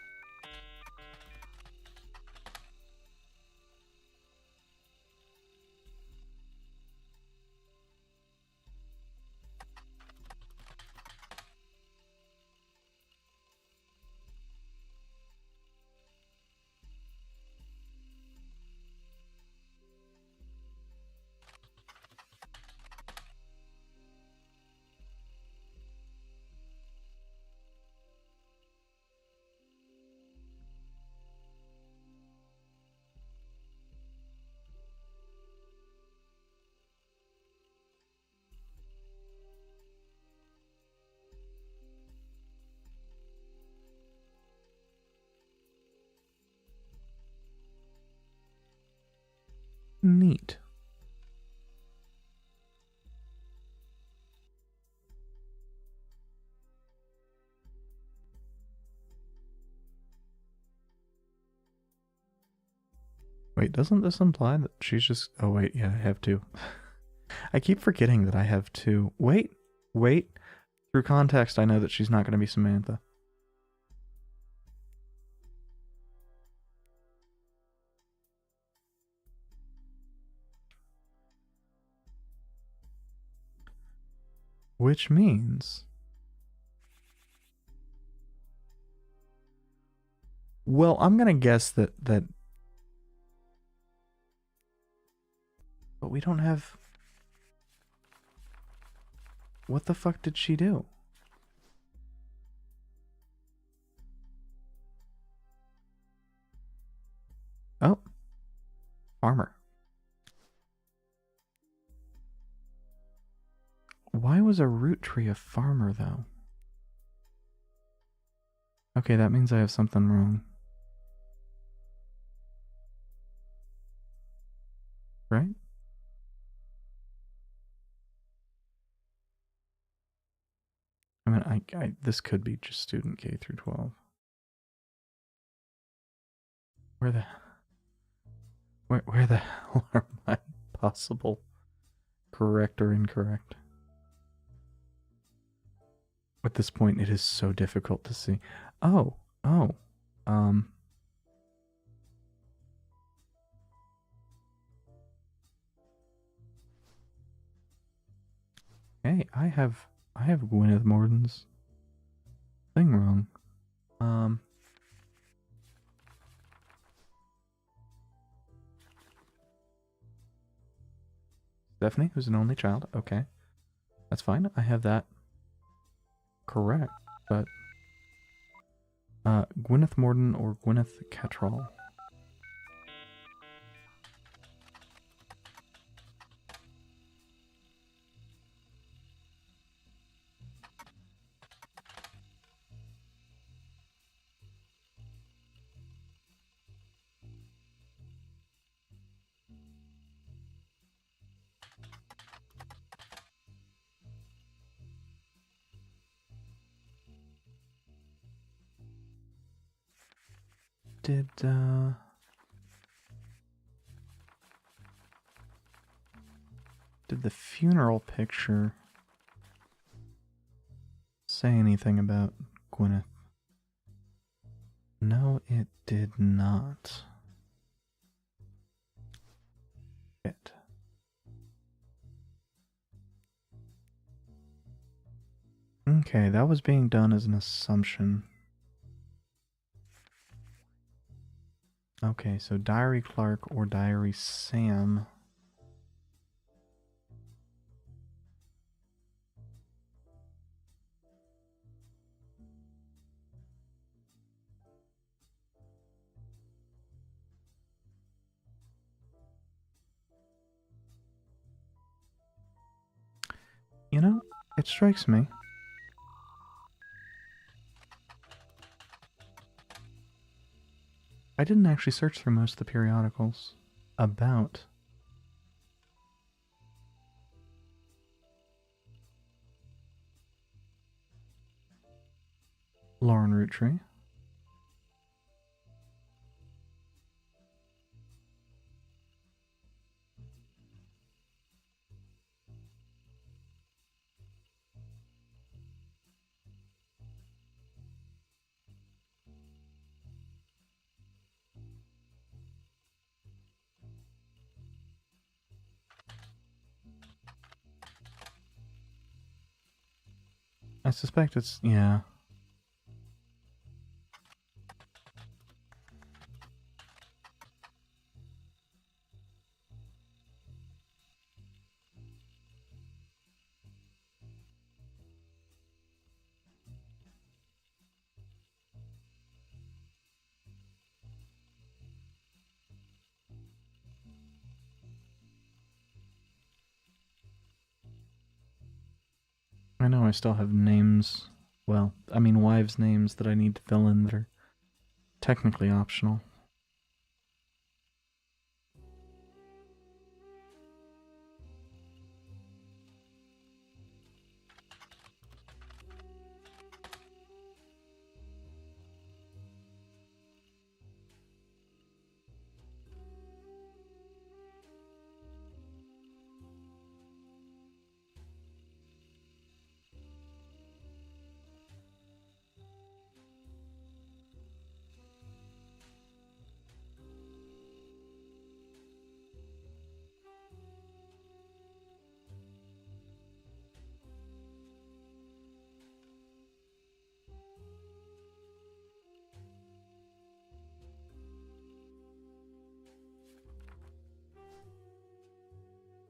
Neat. Wait, doesn't this imply that she's just... Oh, wait, yeah, I have 2. I keep forgetting that I have 2. Wait. Through context, I know that she's not going to be Samantha. Which means... Well, I'm going to guess that... But we don't have... What the fuck did she do? Oh. Farmer. Why was a root tree a farmer, though? Okay, that means I have something wrong. Right? I mean, this could be just student K through 12. Where the hell are my possible correct or incorrect? At this point, it is so difficult to see. Oh. Hey, I have Gwyneth Morden's thing wrong. Stephanie, who's an only child. Okay. That's fine. I have that correct. But Gwyneth Morden or Gwyneth Cattrall. Did the funeral picture say anything about Gwyneth? No, it did not. It. Okay, that was being done as an assumption. Okay, so Diary Clark or Diary Sam. You know, it strikes me I didn't actually search through most of the periodicals about Lauren Rootree. I suspect it's, yeah. I know I still have names, well, I mean wives' names that I need to fill in that are technically optional.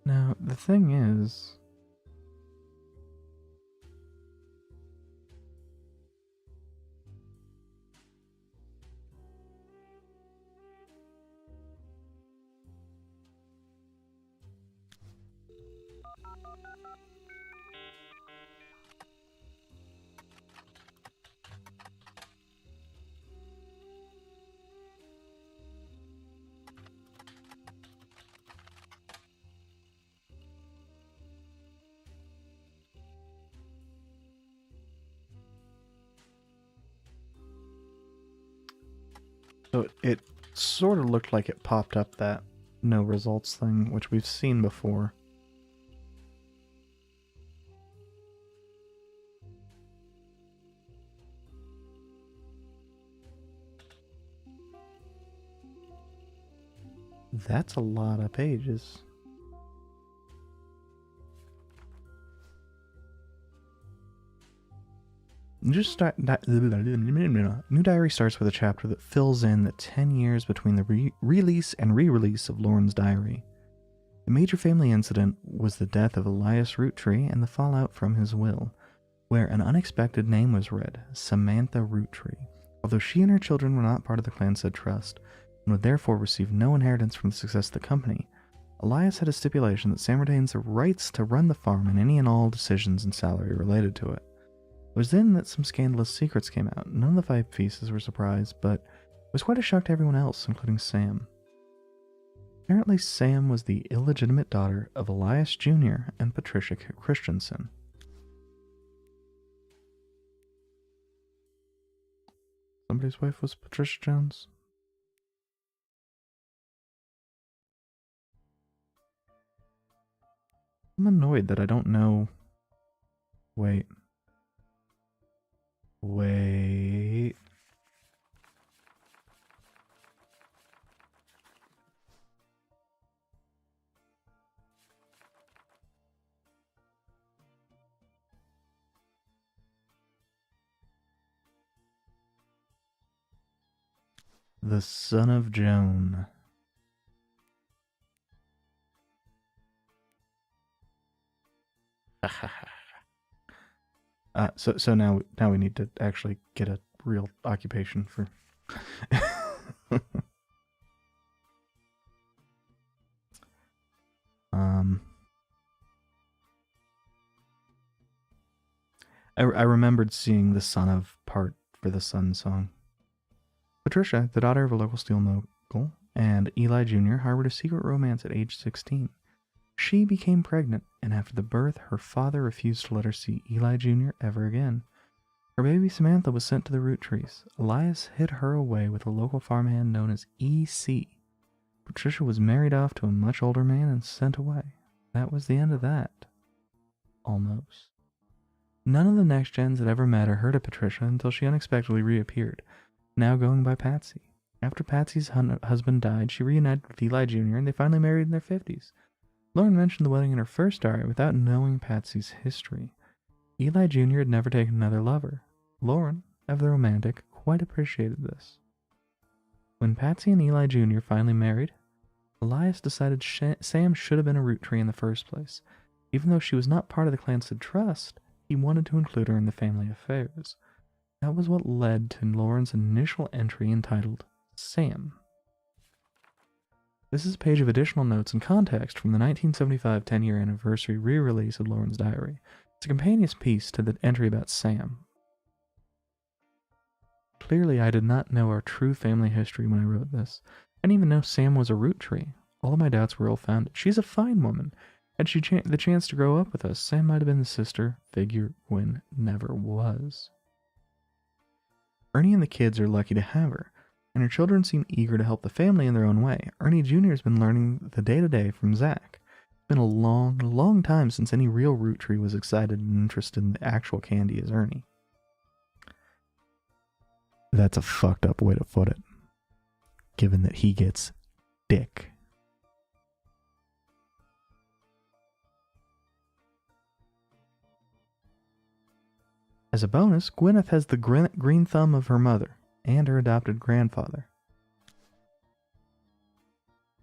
Now, the thing is, so it sort of looked like it popped up that no results thing, which we've seen before. That's a lot of pages. New Diary starts with a chapter that fills in the 10 years between the release and re-release of Lauren's diary. The major family incident was the death of Elias Rootree and the fallout from his will, where an unexpected name was read, Samantha Rootree. Although she and her children were not part of the Clanstead Trust, and would therefore receive no inheritance from the success of the company, Elias had a stipulation that Sam retains the rights to run the farm and any and all decisions and salary related to it. It was then that some scandalous secrets came out. None of the 5 pieces were surprised, but it was quite a shock to everyone else, including Sam. Apparently, Sam was the illegitimate daughter of Elias Jr. and Patricia Christensen. Somebody's wife was Patricia Jones? I'm annoyed that I don't know. Wait. The son of Joan. So now we need to actually get a real occupation for. I remembered seeing the son of part for the Sun song. Patricia, the daughter of a local steel mogul, and Eli Jr. harbored a secret romance at age 16. She became pregnant, and after the birth, her father refused to let her see Eli Jr. ever again. Her baby Samantha was sent to the Roottrees. Elias hid her away with a local farmhand known as E.C. Patricia was married off to a much older man and sent away. That was the end of that. Almost. None of the next gens had ever met or heard of Patricia until she unexpectedly reappeared, now going by Patsy. After Patsy's husband died, she reunited with Eli Jr. and they finally married in their 50s. Lauren mentioned the wedding in her first diary without knowing Patsy's history. Eli Jr. had never taken another lover. Lauren, ever the romantic, quite appreciated this. When Patsy and Eli Jr. finally married, Elias decided Sam should have been a Rootree in the first place. Even though she was not part of the Clanstead Trust, he wanted to include her in the family affairs. That was what led to Lauren's initial entry entitled Sam. This is a page of additional notes and context from the 1975 10-year anniversary re-release of Lauren's diary. It's a companion piece to the entry about Sam. Clearly, I did not know our true family history when I wrote this. I didn't even know Sam was a Rootree. All of my doubts were ill-founded. She's a fine woman. Had she the chance to grow up with us, Sam might have been the sister figure Gwen never was. Ernie and the kids are lucky to have her, and her children seem eager to help the family in their own way. Ernie Jr. has been learning the day-to-day from Zach. It's been a long, long time since any real Rootree was excited and interested in the actual candy as Ernie. That's a fucked up way to put it, given that he gets dick. As a bonus, Gwyneth has the green thumb of her mother and her adopted grandfather.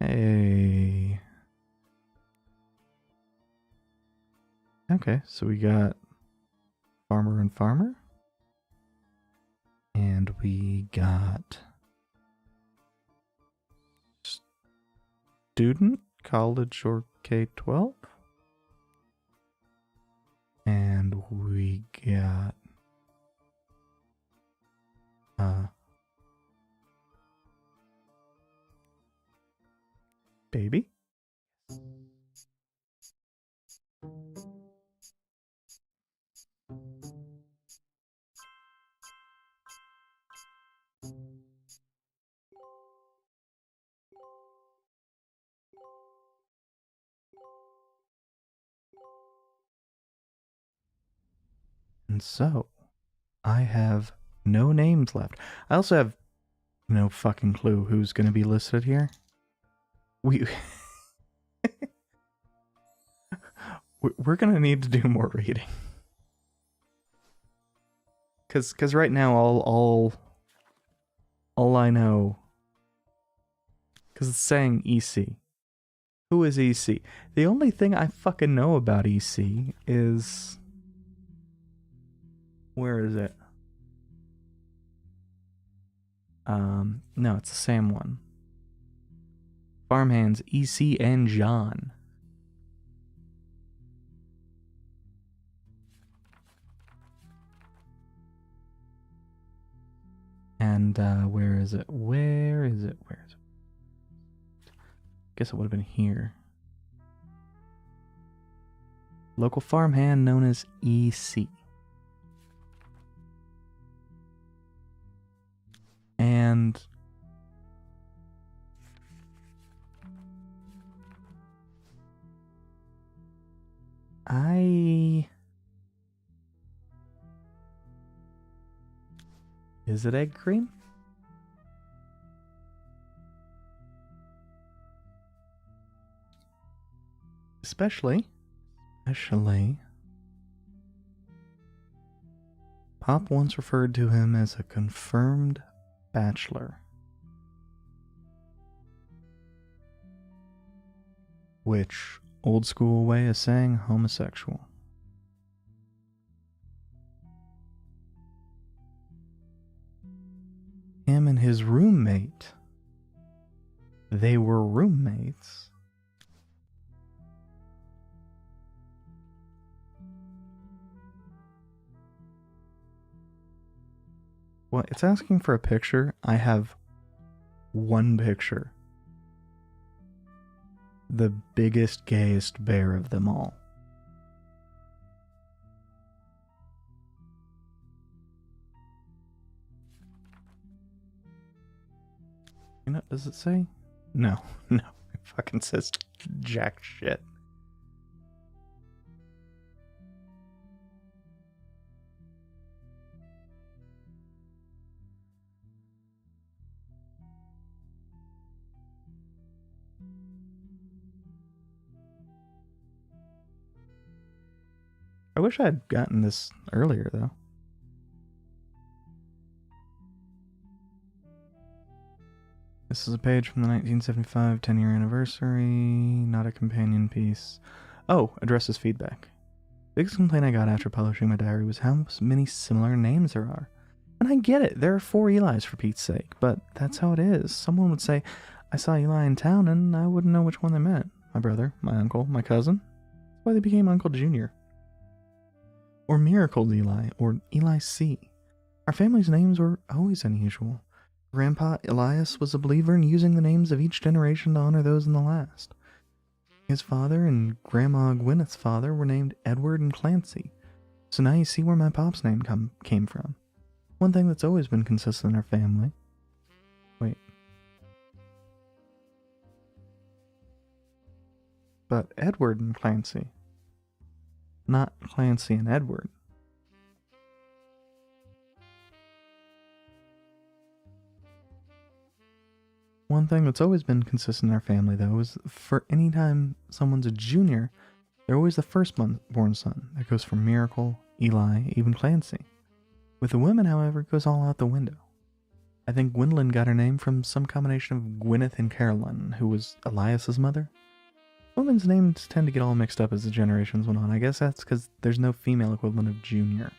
Hey. Okay, so we got Farmer and Farmer. And we got student, college, or K-12. And we got baby. And so, I have no names left. I also have no fucking clue who's going to be listed here. We're going to need to do more reading. Cause right now all I know, cause it's saying EC. Who is EC? The only thing I fucking know about EC is, where is it? No, it's the same one. Farmhands EC and John. And where is it? Where is it? Where is it? Guess it would have been here. Local farmhand known as EC. And is it egg cream? Especially, Pop once referred to him as a confirmed bachelor. Which, old school way of saying homosexual. Him and his roommate, they were roommates. Well, it's asking for a picture. I have one picture. The biggest, gayest bear of them all. You know, does it say? No, no. It fucking says jack shit. I wish I had gotten this earlier, though. This is a page from the 1975 10-year anniversary, not a companion piece. Oh, addresses feedback. Biggest complaint I got after publishing my diary was how many similar names there are. And I get it, there are 4 Elis for Pete's sake, but that's how it is. Someone would say, I saw Eli in town, and I wouldn't know which one they meant. My brother, my uncle, my cousin. That's why they became Uncle Junior. Or Miracle Eli, or Eli C. Our family's names were always unusual. Grandpa Elias was a believer in using the names of each generation to honor those in the last. His father and Grandma Gwyneth's father were named Edward and Clancy. So now you see where my pop's name came from. One thing that's always been consistent in our family. Wait. But Edward and Clancy. Not Clancy and Edward. One thing that's always been consistent in our family, though, is for any time someone's a junior, they're always the firstborn son. That goes from Miracle, Eli, even Clancy. With the women, however, it goes all out the window. I think Gwendolyn got her name from some combination of Gwyneth and Caroline, who was Elias's mother. Women's names tend to get all mixed up as the generations went on. I guess that's because there's no female equivalent of junior.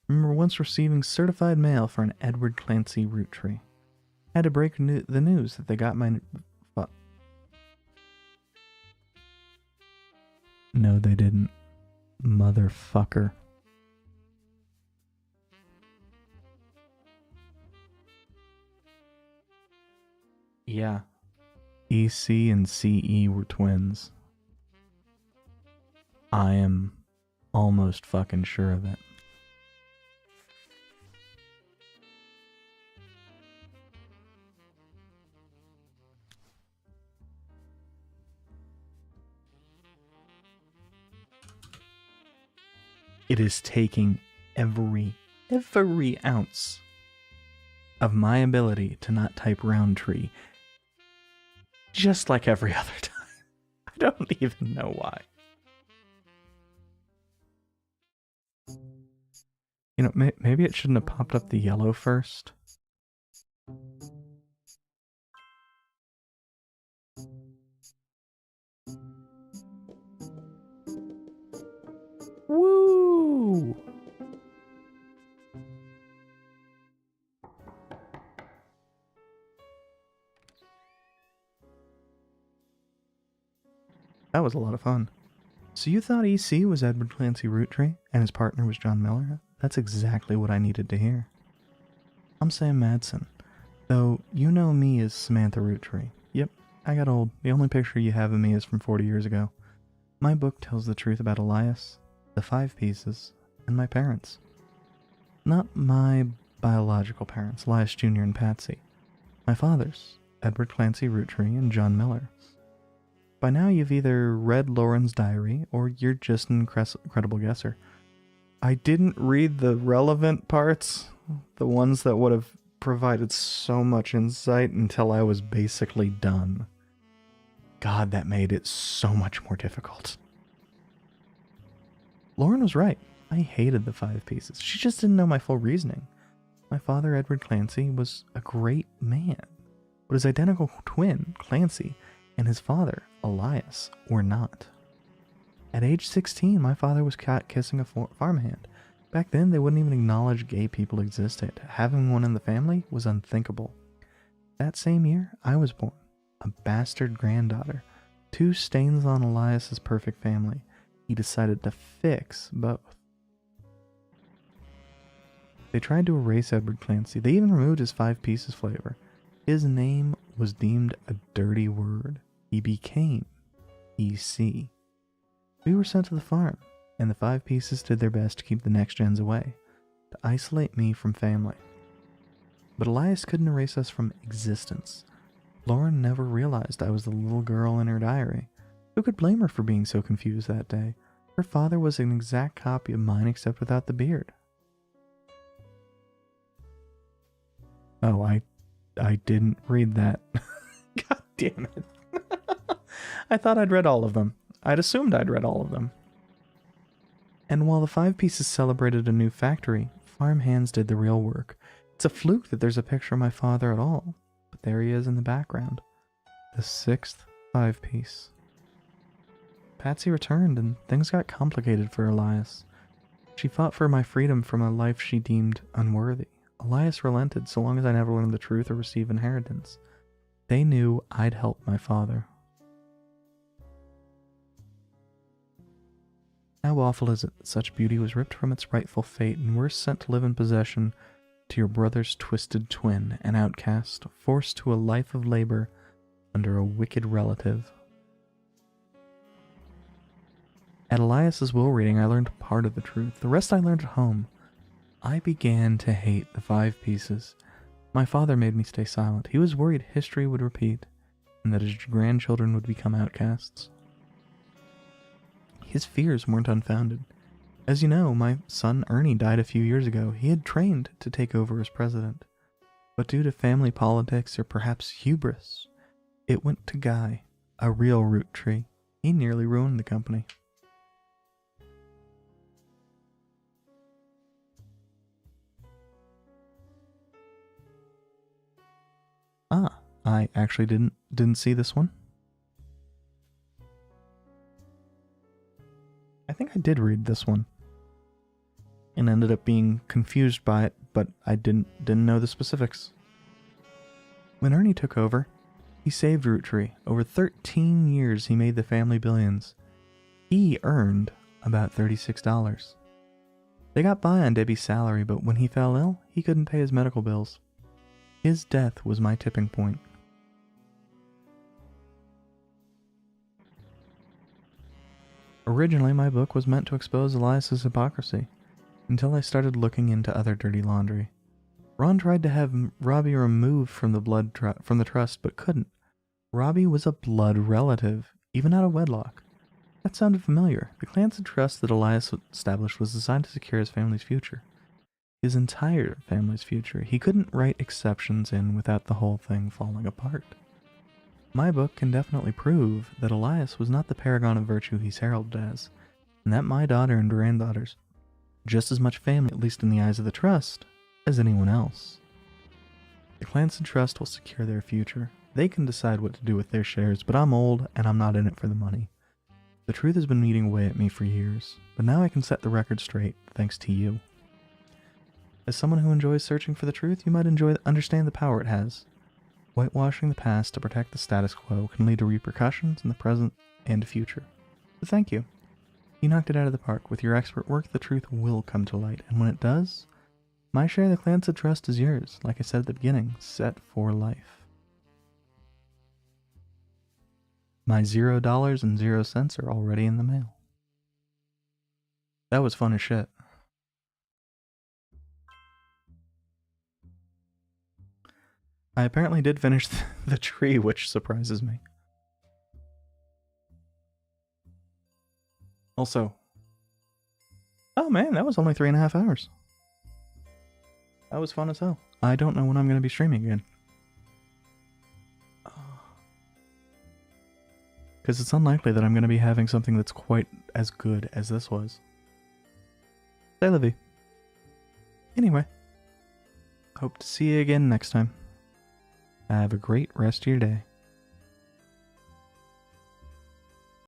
Remember once receiving certified mail for an Edward Clancy Roottrees. Had to break the news that they got my... No, they didn't. Motherfucker. Yeah. EC and CE were twins. I am almost fucking sure of it. It is taking every ounce of my ability to not type Roundtree, just like every other time. I don't even know why. You know, maybe it shouldn't have popped up the yellow first. Woo! That was a lot of fun. So you thought EC was Edward Clancy Roottrees and his partner was John Miller? That's exactly what I needed to hear. I'm Sam Madsen, though you know me as Samantha Roottrees. Yep, I got old. The only picture you have of me is from 40 years ago. My book tells the truth about Elias, the 5 pieces, and my parents. Not my biological parents, Elias Jr. and Patsy. My father's, Edward Clancy Roottrees and John Miller. By now you've either read Lauren's diary, or you're just an incredible guesser. I didn't read the relevant parts, the ones that would have provided so much insight until I was basically done. God, that made it so much more difficult. Lauren was right. I hated the 5 pieces. She just didn't know my full reasoning. My father, Edward Clancy, was a great man, but his identical twin, Clancy, and his father, Elias, were not. At age 16, my father was caught kissing a farmhand. Back then, they wouldn't even acknowledge gay people existed. Having one in the family was unthinkable. That same year, I was born, a bastard granddaughter. 2 stains on Elias's perfect family. He decided to fix both. They tried to erase Edward Clancy. They even removed his 5 Pieces flavor. His name was deemed a dirty word. He became EC. We were sent to the farm, and the 5 Pieces did their best to keep the next gens away, to isolate me from family. But Elias couldn't erase us from existence. Lauren never realized I was the little girl in her diary. Who could blame her for being so confused that day? Her father was an exact copy of mine except without the beard. Oh, I didn't read that. God damn it. I thought I'd read all of them. I'd assumed I'd read all of them. And while the 5 Pieces celebrated a new factory, farm hands did the real work. It's a fluke that there's a picture of my father at all, but there he is in the background. The 6th 5 Piece. Patsy returned, and things got complicated for Elias. She fought for my freedom from a life she deemed unworthy. Elias relented so long as I never learned the truth or received inheritance. They knew I'd help my father. How awful is it that such beauty was ripped from its rightful fate and we're sent to live in possession to your brother's twisted twin, an outcast, forced to a life of labor under a wicked relative. At Elias's will reading, I learned part of the truth. The rest I learned at home. I began to hate the 5 Pieces. My father made me stay silent. He was worried history would repeat and that his grandchildren would become outcasts. His fears weren't unfounded. As you know, my son Ernie died a few years ago. He had trained to take over as president. But due to family politics or perhaps hubris, it went to Guy, a real Roottrees. He nearly ruined the company. Ah, I actually didn't see this one. I think I did read this one and ended up being confused by it, but I didn't know the specifics. When Ernie took over, he saved Roottrees. Over 13 years, he made the family billions. He earned about $36. They got by on Debbie's salary, but when he fell ill, he couldn't pay his medical bills. His death was my tipping point. Originally, my book was meant to expose Elias's hypocrisy, until I started looking into other dirty laundry. Ron tried to have Robbie removed from the trust, but couldn't. Robbie was a blood relative, even out of wedlock. That sounded familiar. The Clancy trust that Elias established was designed to secure his family's future. His entire family's future. He couldn't write exceptions in without the whole thing falling apart. My book can definitely prove that Elias was not the paragon of virtue he's heralded as, and that my daughter and granddaughters, just as much family, at least in the eyes of the trust, as anyone else. The Clancy Trust will secure their future. They can decide what to do with their shares, but I'm old and I'm not in it for the money. The truth has been eating away at me for years, but now I can set the record straight thanks to you. As someone who enjoys searching for the truth, you might understand the power it has. Whitewashing the past to protect the status quo can lead to repercussions in the present and future. So thank you. You knocked it out of the park. With your expert work, the truth will come to light, and when it does, my share of the Clancy Trust is yours, like I said at the beginning, set for life. My $0.00 are already in the mail. That was fun as shit. I apparently did finish the tree, which surprises me. Also, oh man, that was only 3.5 hours. That was fun as hell. I don't know when I'm going to be streaming again. Because it's unlikely that I'm going to be having something that's quite as good as this was. Say la vie. Anyway, hope to see you again next time. Have a great rest of your day.